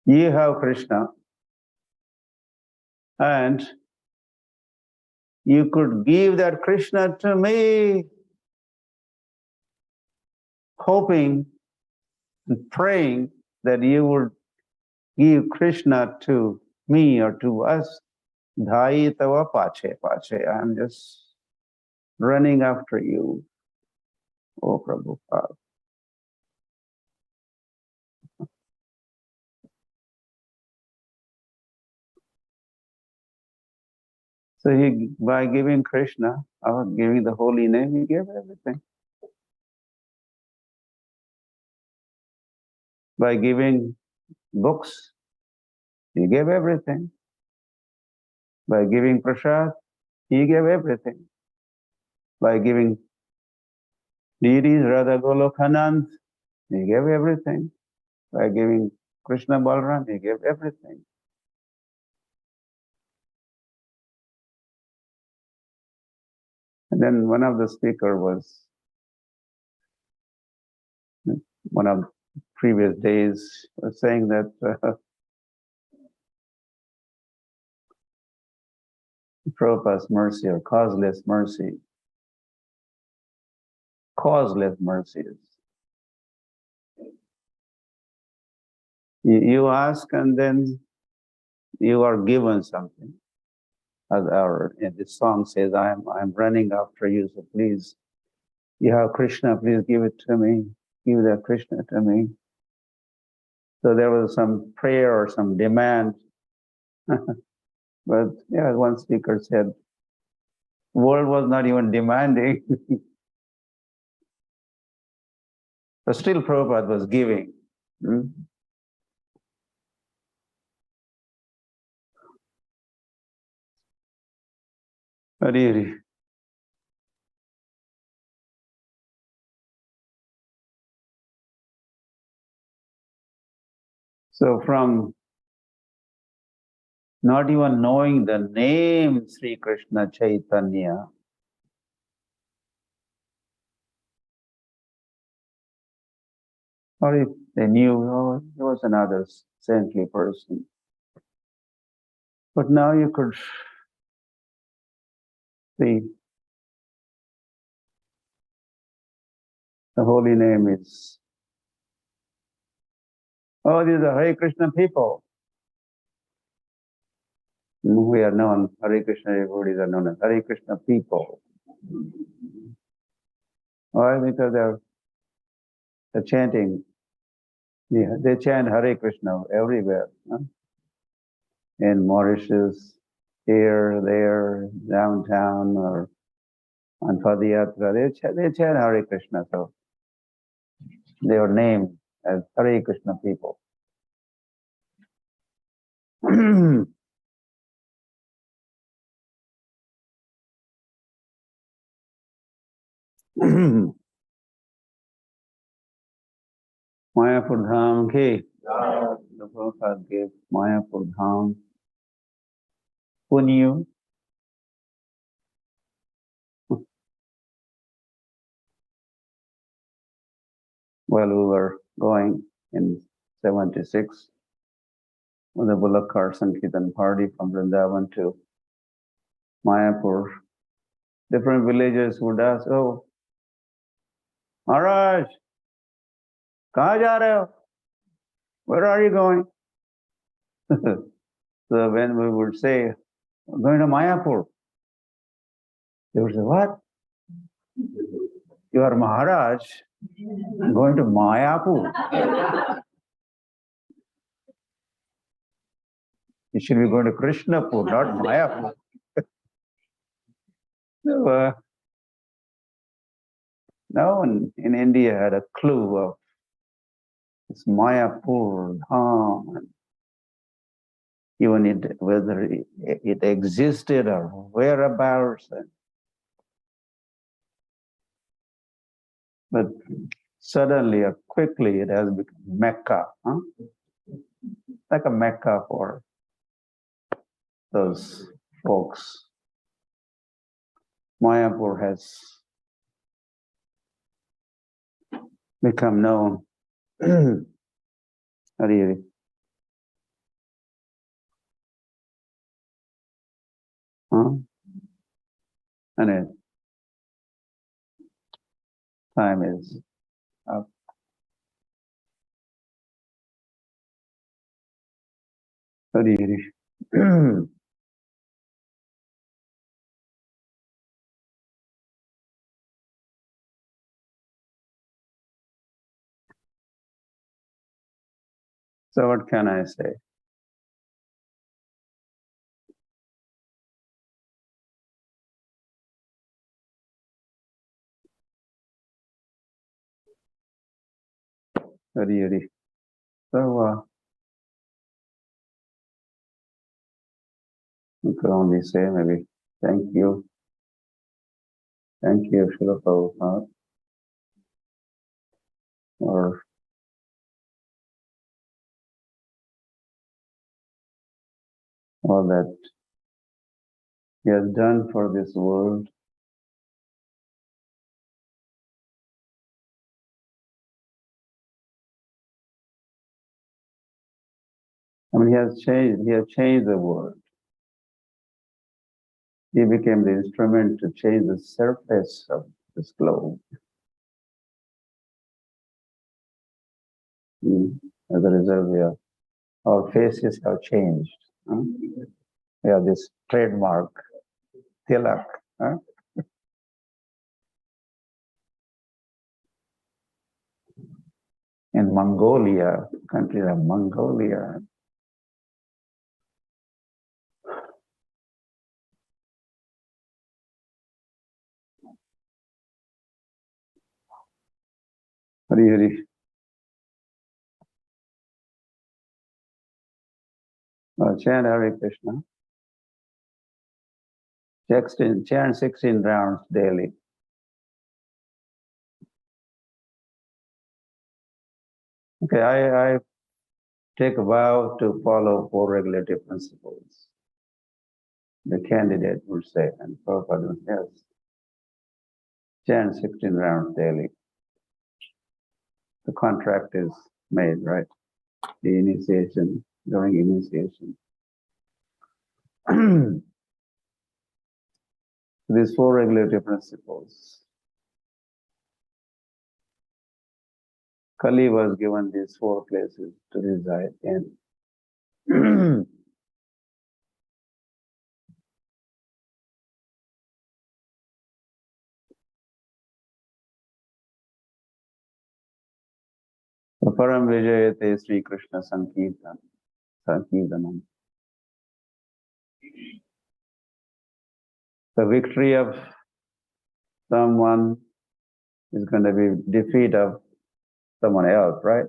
You have Krishna and you could give that Krishna to me, hoping and praying that you would give Krishna to me or to us. Dhai tava pache pache. I'm just running after you, O Prabhupada. So he, by giving Krishna, or giving the holy name, he gave everything. By giving books, he gave everything. By giving prasad, he gave everything. By giving deities, Radha Golokhanand, he gave everything. By giving Krishna Balaram, he gave everything. And then one of the speakers was, one of the previous days, was saying that Prabhupada's mercy or causeless mercy. Causeless mercies. You ask and then you are given something. As the song says, I'm running after you, so please, you have Krishna, please give it to me. Give that Krishna to me. So there was some prayer or some demand. But yeah, one speaker said, world was not even demanding. But still Prabhupada was giving. Hari Hari. So from not even knowing the name Sri Krishna Chaitanya, or if they knew, oh, he was another saintly person. But now you could see the holy name is, oh, these are Hare Krishna people. We are known, Hare Krishna devotees are known as Hare Krishna people. Why? Because they're chanting. Yeah, they chant Hare Krishna everywhere. Huh? In Mauritius, here, there, downtown, or on Padayatra, they chant Hare Krishna. So they were named as Hare Krishna people. Mayapur Dham ki, the Prabhupada gave Mayapur Dham Punyu. While we were going in 76, with the Bullock Car Sankirtan party from Vrindavan to Mayapur, different villagers would ask, oh, Maharaj, kahan ja rahe ho? Where are you going? So when we would say, I'm going to Mayapur, they would say, what? You are Maharaj going to Mayapur? You should be going to Krishnapur, not Mayapur. So, no one in India had a clue of this Mayapur, Dham, even whether it existed or whereabouts. But suddenly or quickly it has become Mecca, like a Mecca for those folks. Mayapur has become known. Really. And it, time is up. Really. So what can I say? Really. So you could only say maybe thank you. Thank you, Srila Prabhupada, for all that he has done for this world. I mean, he has changed the world. He became the instrument to change the surface of this globe. As a result, our faces have changed. We have this trademark, tilak. In Mongolia, country of Mongolia, Hari Hari. Chant Hare Krishna. Chant 16 rounds daily. Okay, I take a vow to follow 4 regulative principles. The candidate would say, and Prabhupada would say, yes. Chant 16 rounds daily. The contract is made, right? The initiation, during initiation. These 4 regulative principles. Kali was given these 4 places to reside in. Param Vijayate Sri Krishna Sankirtanam. The victory of someone is going to be defeat of someone else, right?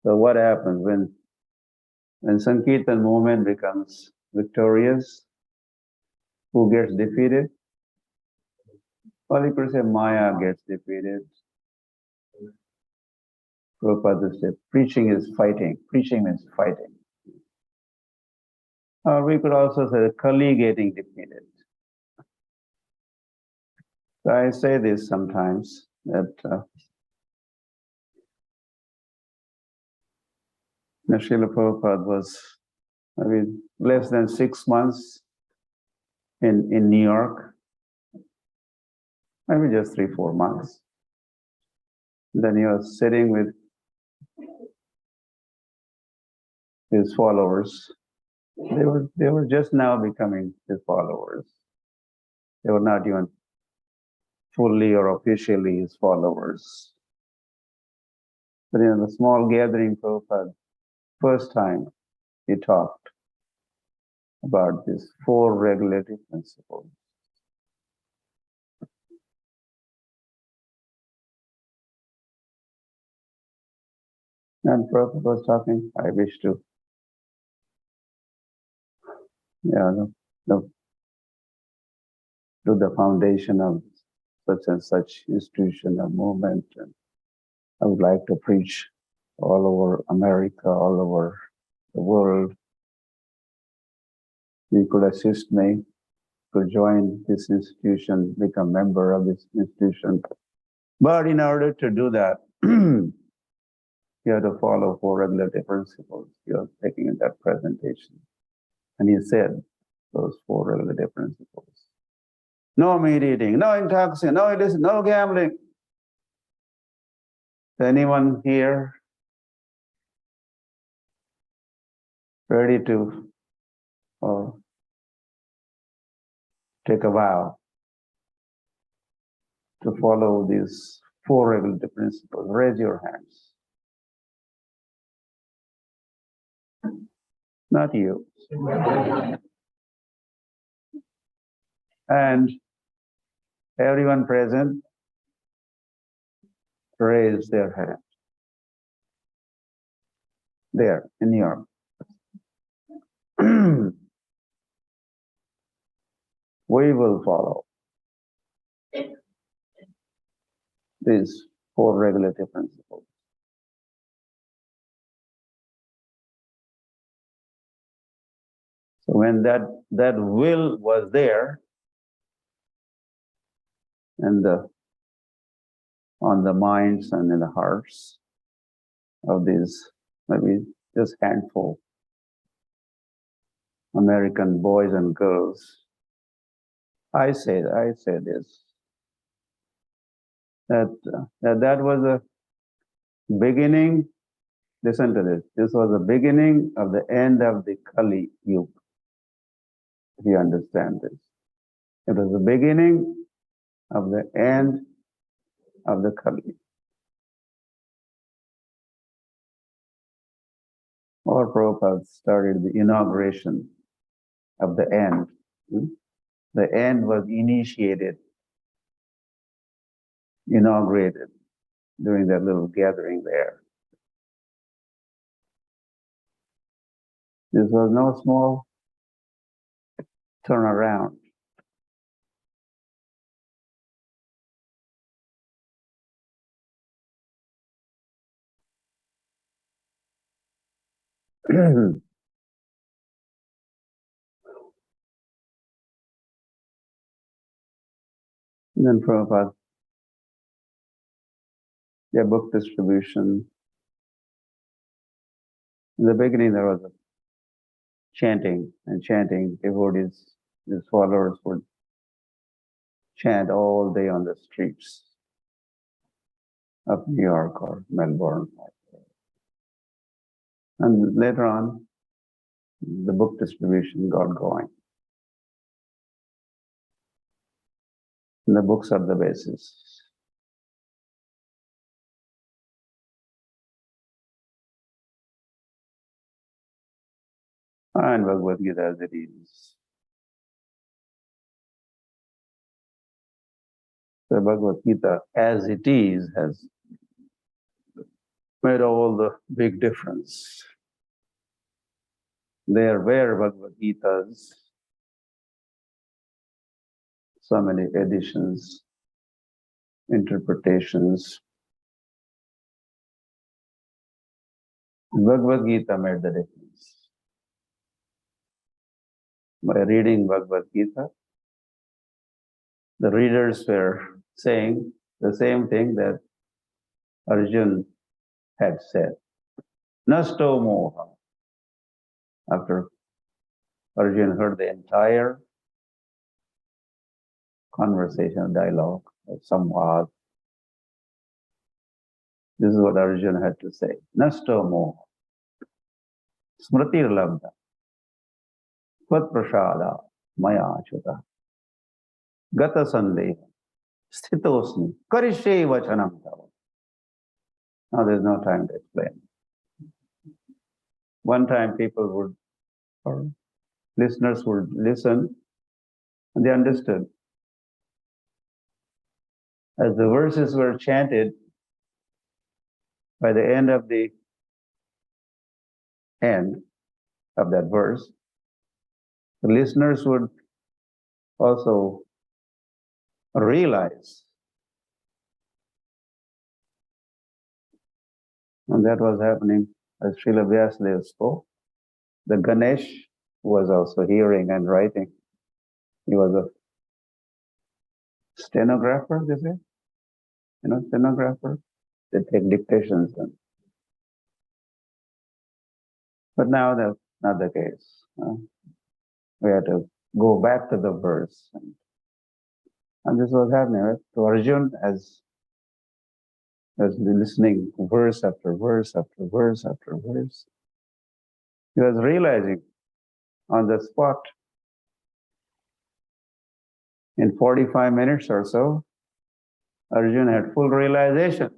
So what happens when Sankirtan movement becomes victorious? Who gets defeated? Well, you could say Maya gets defeated. Prabhupada said, preaching is fighting. Preaching means fighting. Or we could also say Kali getting defeated. So I say this sometimes, that Srila Prabhupada was less than 6 months in New York, maybe just 3-4 months. Then he was sitting with his followers. They were just now becoming his followers. They were not even fully or officially his followers. But in the small gathering, Prabhupada, first time, he talked about these 4 regulative principles. And Prabhupada was talking, I wish to, do the foundation of such and such institution or movement. And I would like to preach all over America, all over the world. You could assist me to join this institution, become member of this institution. But in order to do that, you have to follow 4 regulative principles. You're taking in that presentation. And he said those 4 regulative principles. No meat eating, no intoxicant, no illicit, no gambling. Is anyone here ready to take a vow to follow these 4 regulative principles? Raise your hands. Not you. And everyone present, raise their hand. There, in your. We will follow these 4 regulative principles. So when that will was there, and on the minds and in the hearts of these maybe just handful American boys and girls, I say this, that was a beginning. Listen to this. This was the beginning of the end of the Kali Yuga. If you understand this, it was the beginning of the end of the Kali. Or Prabhupada started the inauguration of the end. The end was inaugurated during that little gathering there. This was no small turnaround. And then Prabhupada, their book distribution. In the beginning, there was a chanting, devotees, his followers would chant all day on the streets of New York or Melbourne. And later on, the book distribution got going. And the books are the basis. And Bhagavad Gita as it is. The Bhagavad Gita as it is has made all the big difference. There were Bhagavad Gitas, so many editions, interpretations. Bhagavad Gita made the difference. By reading Bhagavad Gita, the readers were saying the same thing that Arjuna had said. Nasto moha. After Arjuna heard the entire conversation, dialogue, or samvad, this is what Arjuna had to say. Nasto moha. Smritir labda. Tvat prasada maya chuta. Gata sandeha. Sthitosmi. Karishe vachanam tava. Now there's no time to explain. one time people would, or listeners would listen, and they understood. As the verses were chanted, by the end of that verse, the listeners would also realize. And that was happening as Srila Vyasadeva spoke. The Ganesh was also hearing and writing. He was a stenographer, they say. Stenographer. They take dictations. But now that's not the case. We had to go back to the verse. And this was happening, right? So Arjun, as listening verse after verse after verse after verse, he was realizing on the spot, in 45 minutes or so, Arjun had full realization.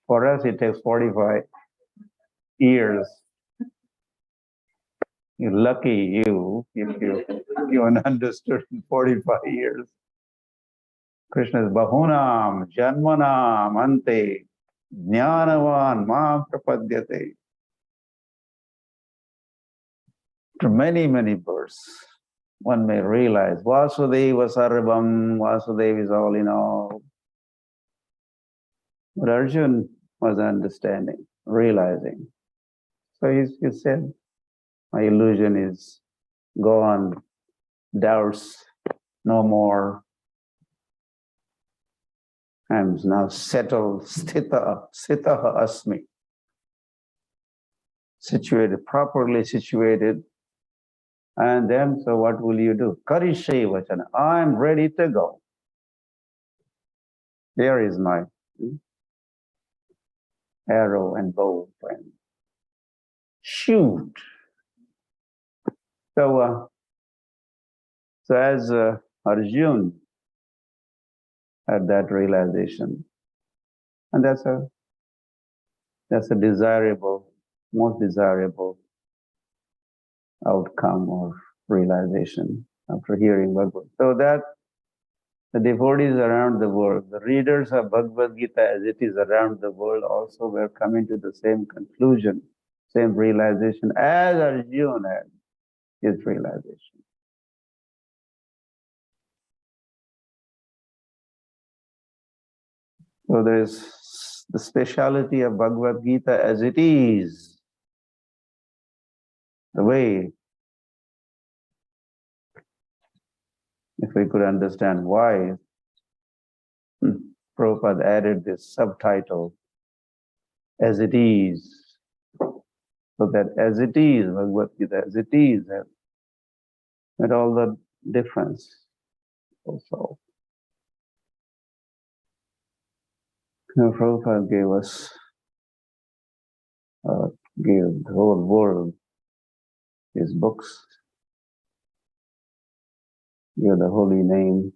For us, it takes 45 years. You're lucky if you understood in 45 years. Krishna's Bahunam, Janmanam, Ante, Jnanavan, Mam Prapadyate. To many, many births, one may realize Vasudeva Sarvam, Vasudeva is all in all. But Arjun was understanding, realizing. So he said, my illusion is gone, doubts no more. I'm now settled, sthitaha asmi. Situated, properly situated. And then, so what will you do? Karishe vachana, I'm ready to go. Here is my arrow and bow, friend. Shoot. So as Arjun had that realization, and that's a desirable, most desirable outcome or realization after hearing Bhagavad. So that the devotees around the world, the readers of Bhagavad Gita as it is around the world also were coming to the same conclusion, same realization as Arjun had his realization. So there is the speciality of Bhagavad Gita as it is, the way. If we could understand why Prabhupada added this subtitle, as it is, so that as it is, Bhagavad Gita as it is, made all the difference also. Prabhupada gave the whole world his books, gave the holy name,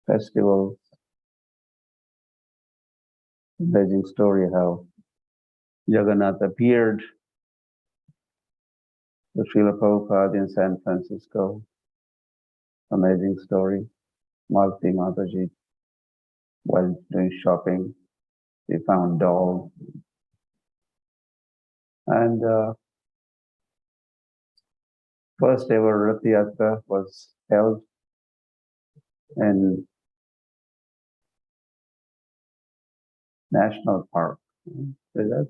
festivals, amazing story how Jagannath appeared to Srila Prabhupada in San Francisco. Amazing story. Malti Mataji, while doing shopping, they found dog. And first ever Rath Yatra was held in National Park. Is that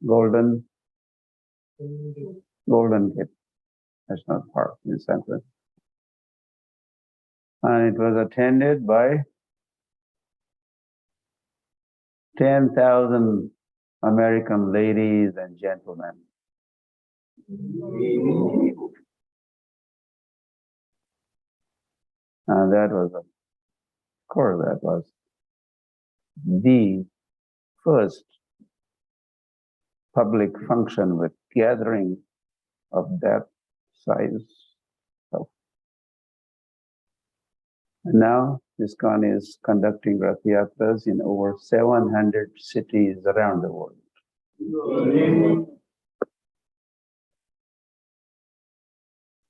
Golden Gate National Park in San Francisco. And it was attended by 10,000 American ladies and gentlemen. And that was, of course, that was the first public function with gathering of that size. So, and now ISKCON is conducting Rath Yatras in over 700 cities around the world.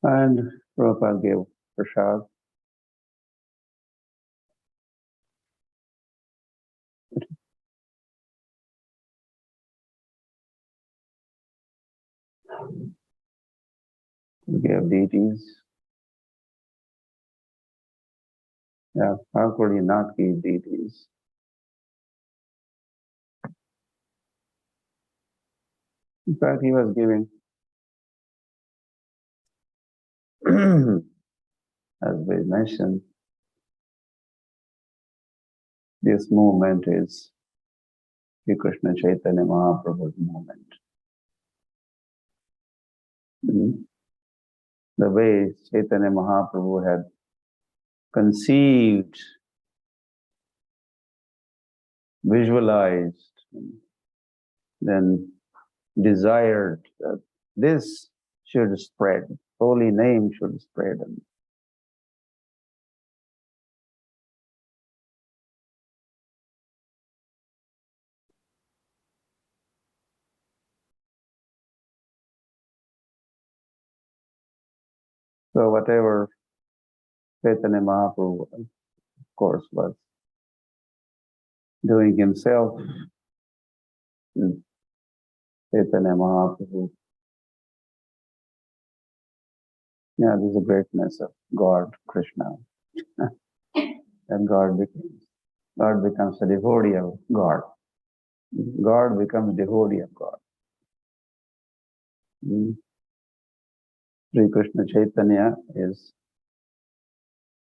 And Prabhupada gave prasad. He gave deities. Yeah, how could he not give deities? In fact, he was giving, as we mentioned, this movement is Sri Krishna Chaitanya Mahaprabhu's movement. The way Chaitanya Mahaprabhu had conceived, visualized, then desired that this should spread, holy name should spread. So whatever Chaitanya Mahaprabhu, of course, was doing himself, Chaitanya Mahaprabhu, yeah, this is the greatness of God, Krishna. And God becomes a devotee of God. God becomes devotee of God. Sri Krishna Chaitanya is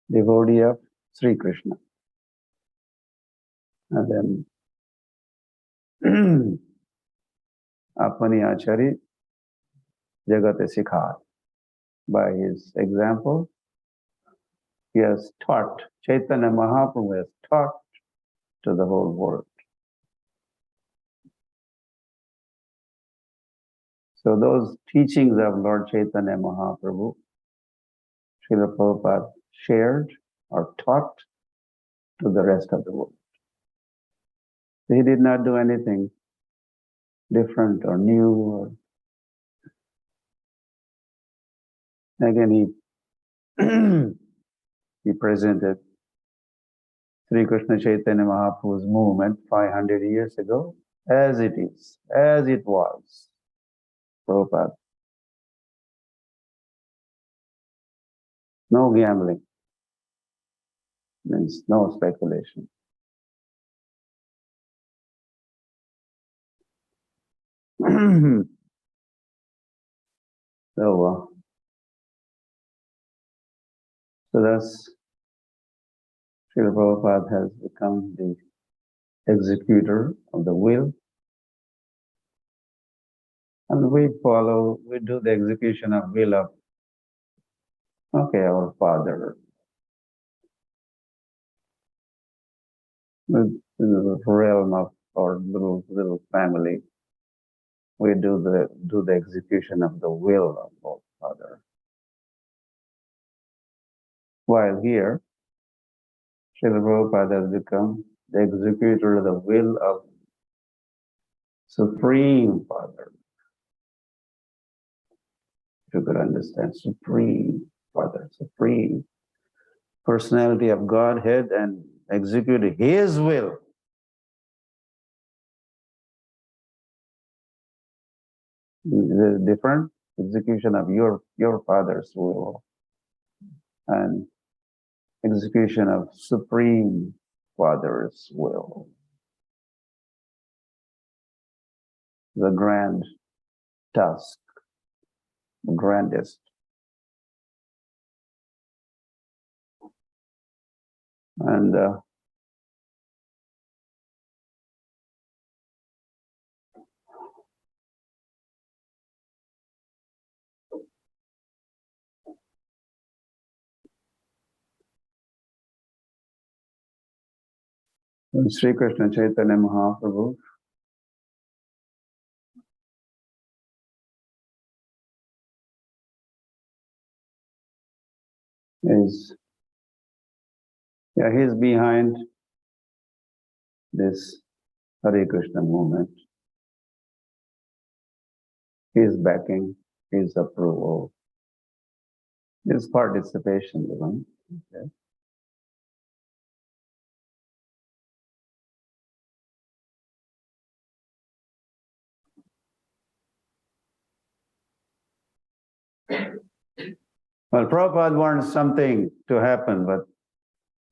devotee of Sri Krishna. And then Apani Achari Jagate Sikha. By his example, he has taught, Chaitanya Mahaprabhu has taught to the whole world. So those teachings of Lord Chaitanya Mahaprabhu, Srila Prabhupada shared or taught to the rest of the world. He did not do anything different or new. Or again, he presented Sri Krishna Chaitanya Mahaprabhu's movement 500 years ago as it is, as it was. Prabhupada. No gambling. Means no speculation. So thus, Srila Prabhupada has become the executor of the will. And we do the execution of will of, our Father. In the realm of our little family, we do the execution of the will of our Father. While here, Srila Prabhupada has become the executor of the will of Supreme Father. If you could understand, Supreme Father, Supreme Personality of Godhead, and execute His will. There's different execution of your Father's will and execution of Supreme Father's will. The grand task, the grandest. And Sri Krishna Chaitanya Mahaprabhu is Yeah, he's behind this Hare Krishna movement. His backing, his approval, his participation even. Okay. Well, Prabhupada wants something to happen, but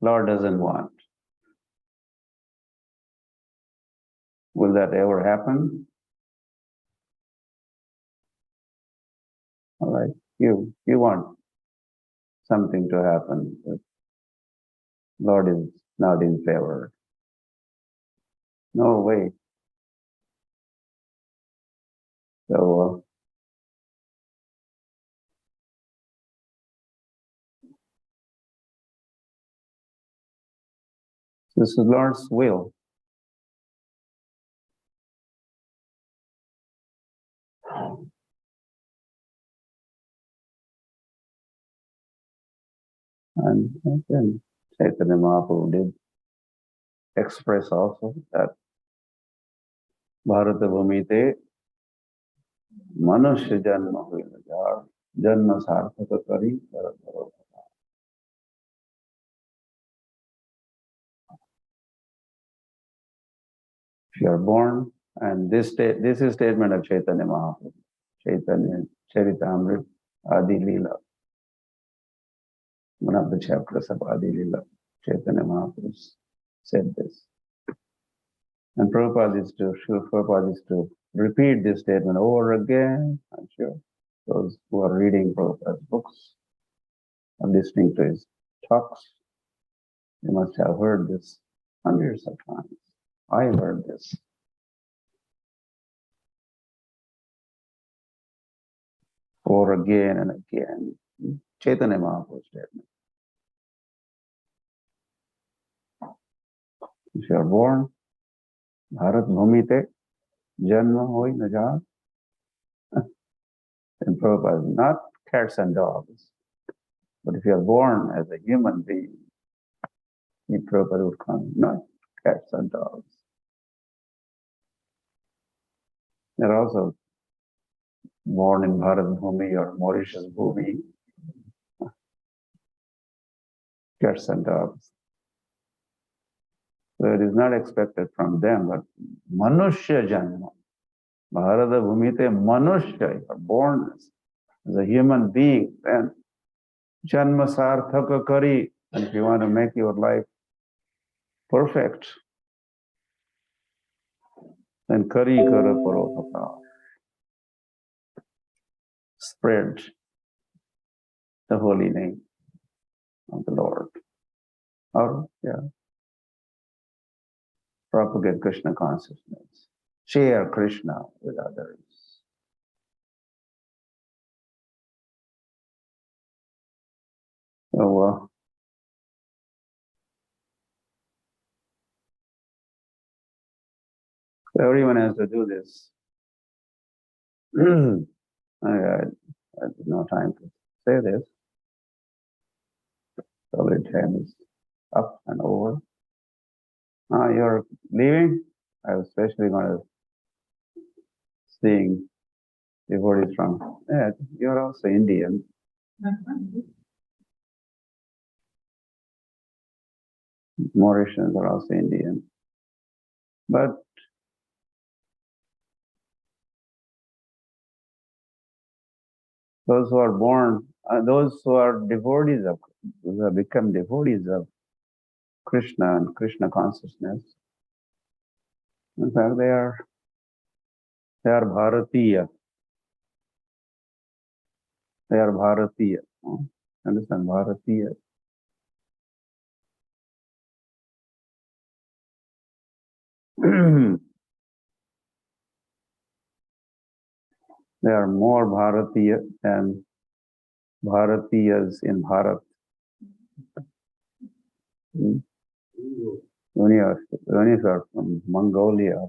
Lord doesn't want. Will that ever happen? All right, you want something to happen, but Lord is not in favor. No way. So this is Lord's will. And then Chaitanya Mahaprabhu did express also that Bharata Bhumite Manushya Janma Huila Jar Janma Sarthaka Kari Karataro. If you are born, and this is statement of Chaitanya Mahaprabhu, Chaitanya Charitamrita Adi Leela. One of the chapters of Adi Leela, Chaitanya Mahaprabhu said this. And Prabhupada is to repeat this statement over again. I'm sure those who are reading Prabhupada's books or listening to his talks, they must have heard this hundreds of times. I heard this. Over again and again. Chaitanya Mahaprabhu's statement. If you are born, Bharat Bhumite, Janma Hoi Najar. And Prabhupada is not cats and dogs. But if you are born as a human being, Prabhupada would come, not cats and dogs. They're also born in Bharat Bhumi or Mauritius Bhumi. Cats and dogs. So it is not expected from them, but Manushya Janma. Bharata Bhumite Manushya, you are born as a human being, then Janma Sarthaka Kari. And if you want to make your life perfect, then Kari Kara Parotaka. Spread the holy name of the Lord. Or, propagate Krishna consciousness. Share Krishna with others. So, everyone has to do this. I had no time to say this. So the time is up and over. You're leaving? I was especially going to sing devotees from, you're also Indian. Mauritians are also Indian. But those who are born, those who are devotees of, who have become devotees of Krishna and Krishna consciousness, in fact, they are Bharatiya. They are Bharatiya. Understand? Bharatiya. They are more Bharatiya than Bharatiyas in Bharat. When you are from Mongolia,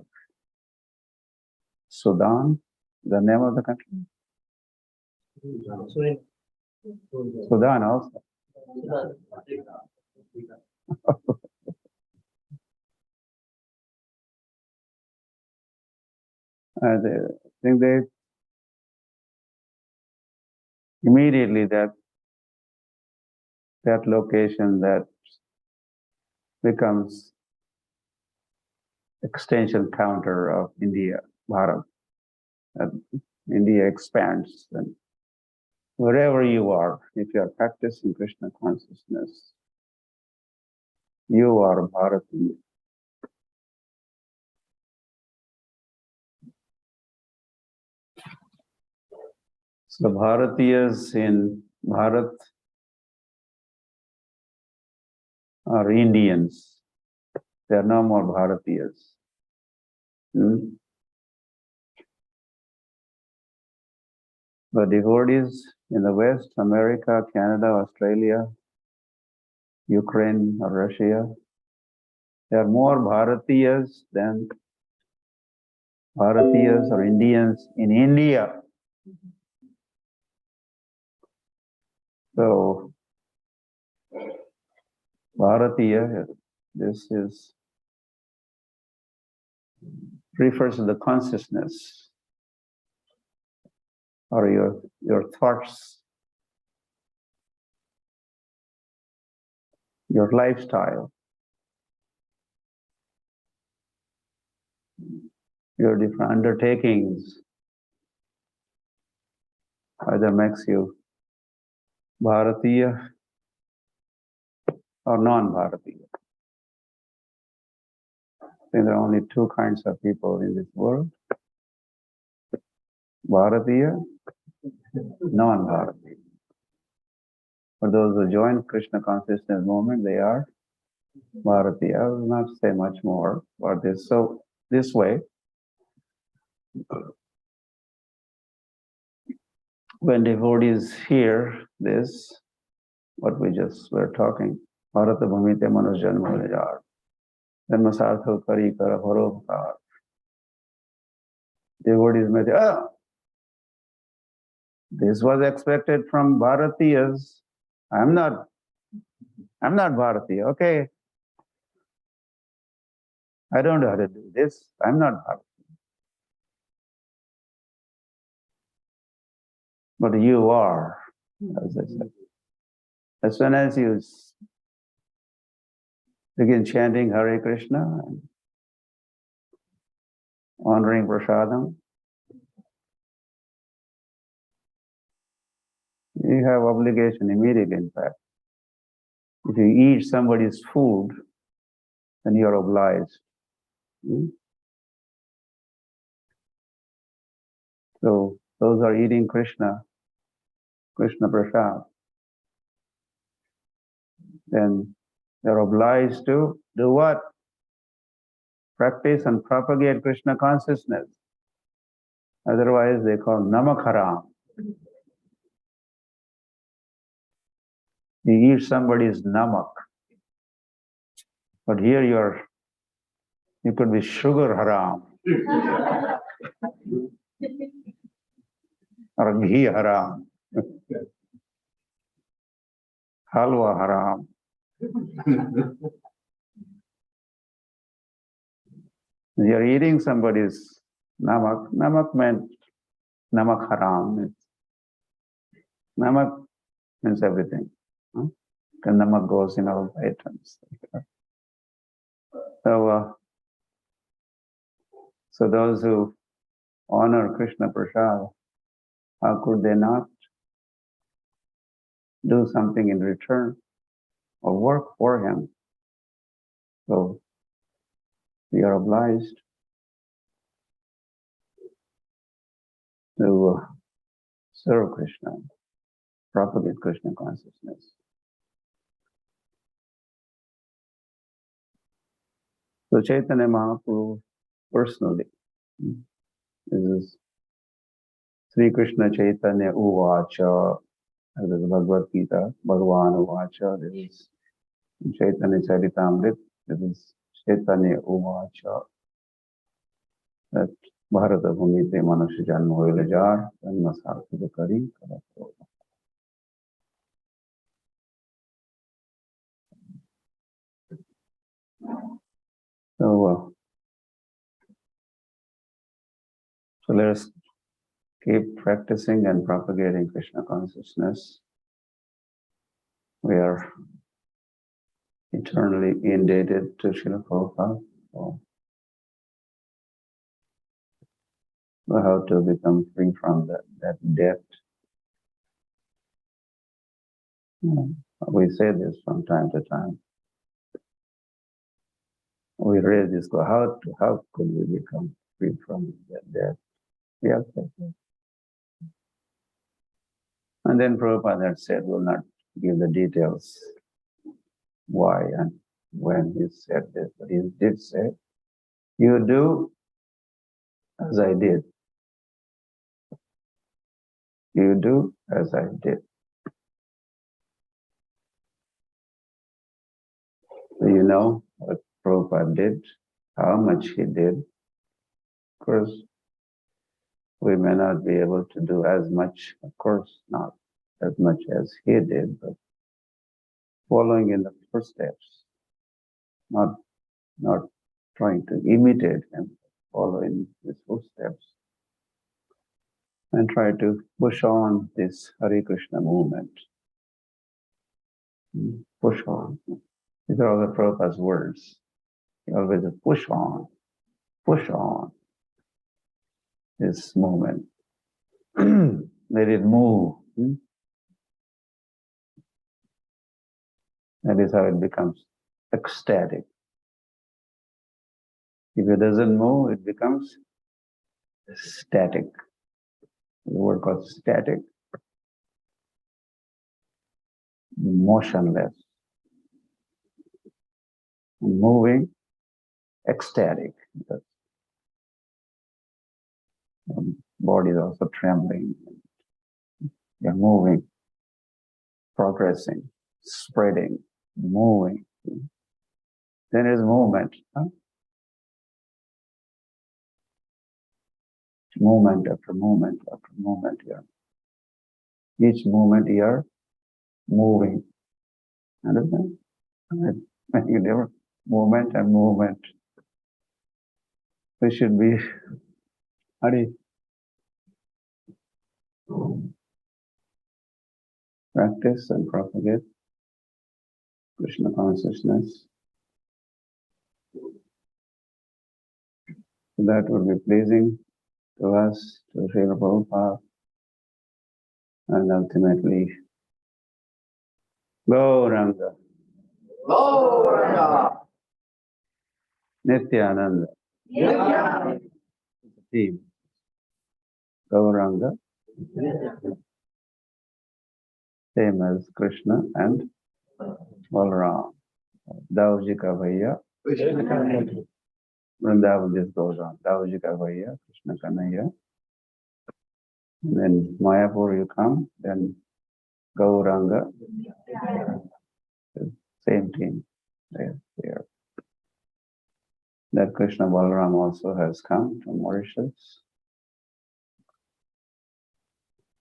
Sudan, the name of the country? Sudan also. I think they immediately that location that becomes extension counter of India, Bharat. India expands, and wherever you are, if you are practicing Krishna consciousness, you are Bharati. So Bharatiyas in Bharat are Indians. They are no more Bharatiyas. The devotees in the West, America, Canada, Australia, Ukraine or Russia, they are more Bharatiyas than Bharatiyas or Indians in India. So Bharatiya, this is refers to the consciousness or your thoughts, your lifestyle, your different undertakings either makes you Bharatiya or non-Bharatiya. I think there are only two kinds of people in this world: Bharatiya, non-Bharatiya. For those who join Krishna consciousness movement, they are Bharatiya. I will not say much more about this. So this way, when devotees hear this, what we just were talking, Bharata Bhumite Manus Janma Vijar, Janma Sartho Kari Kara Bharopkar. Devotees may say, this was expected from Bharatiyas. I'm not Bharatiya, okay? I don't know how to do this. I'm not Bharatiya. But you are, as I said. As soon as you begin chanting Hare Krishna and honoring prasadam, you have obligation immediately, in fact. If you eat somebody's food, then you're obliged. So those are eating Krishna prasad, then they're obliged to do what? Practice and propagate Krishna consciousness. Otherwise, they call namak haram. You eat somebody's namak, but here you could be sugar haram or ghee haram, halwa haram. You're eating somebody's namak. Namak meant namak haram. Namak means everything. And namak goes in all items. So those who honor Krishna prasad, how could they not do something in return or work for him? So we are obliged to serve Krishna, propagate Krishna consciousness. So Chaitanya Mahaprabhu personally, this is Sri Krishna Chaitanya Uvacha, this is Bhagavad Gita, Bhagavan Uvacha, this is Chaitanya Charitamrit, this is Chaitanya Uvacha, that Bharata Bhumite Manusya Janma Vijar, Janma Sartha Kari Kara. So let us keep practicing and propagating Krishna consciousness. We are eternally indebted to Srila Prabhupada. So how to become free from that debt. We say this from time to time. We raise this, how could we become free from that debt? Yes. And then Prabhupada had said, will not give the details why and when he said this, but he did say, you do as I did. You do as I did. So you know what Prabhupada did, how much he did. Of course, we may not be able to do as much, of course not as much as he did, but following in the footsteps, not trying to imitate him, follow in his footsteps, and try to push on this Hare Krishna movement. Push on. These are all the Prabhupada's words. He always says, push on this movement. Let it move. That is how it becomes ecstatic. If it doesn't move, it becomes static. The word called static, motionless. Moving, ecstatic. The body is also trembling. You're moving, progressing, spreading, moving. Then there's movement. Movement after movement after movement here. Each movement here, moving. Understand? Making different movement and movement. We should be practice and propagate Krishna consciousness. That would be pleasing to us, to Srila Prabhupada, and ultimately Gauranga. Nityananda. Team. Gauranga. Same as Krishna and Balaram. Dauji ka bhaiya. Vrindavan just goes on. Dauji ka bhaiya, Krishna Kanhaiya. And then Mayapur you come, then Gauranga. Same team. There. That Krishna Balaram also has come from Mauritius.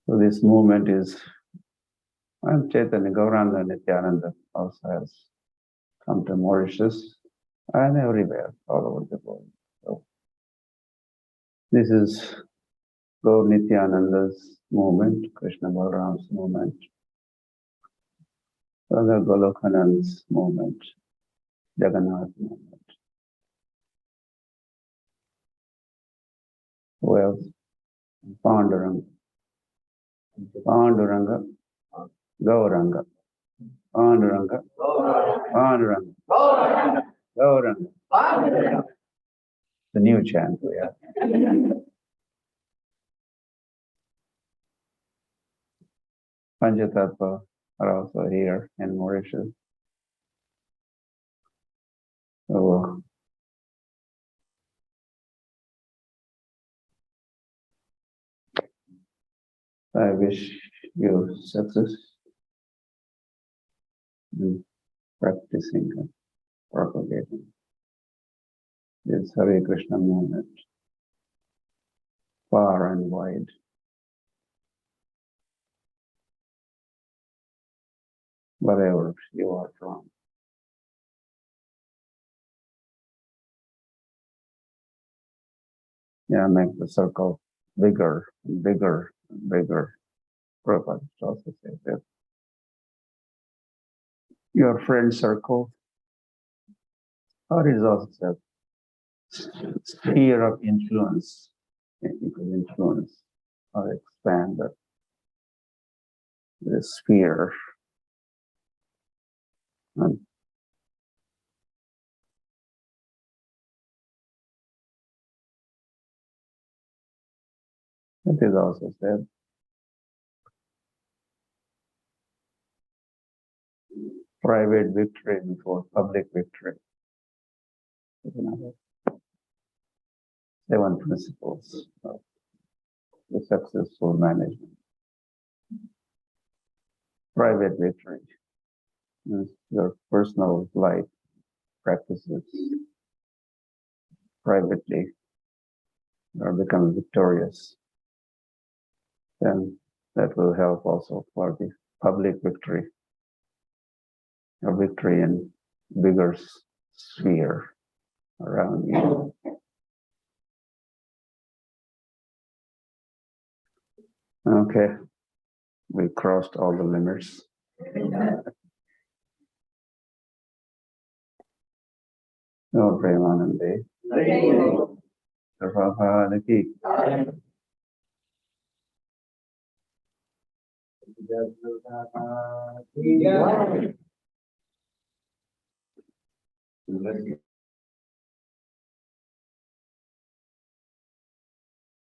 So this movement is, and Chaitanya Gauranga Nityananda also has come to Mauritius and everywhere, all over the world. So this is Gaur Nityananda's movement, Krishna Balaram's movement, Radha Golokanand's movement, Jagannath's movement. Who else? Panduranga. Panduranga. Gauranga. Panduranga. Panduranga. Gauranga. The new chant we have. Panchatattva are also here in Mauritius. So I wish you success in practicing and propagating this Hare Krishna movement far and wide. Wherever you are from. Yeah, make the circle bigger, bigger, bigger. Prabhupada also says that your friend circle, or is also said, sphere of influence. You could influence or expand the sphere. And it is also said. Private victory before public victory. Is another 7 principles of the successful management. Private victory is your personal life practices privately or become victorious. Then that will help also for the public victory. A victory in bigger sphere around you. Okay, we crossed all the limits. No Premanande. Prabhupada ki.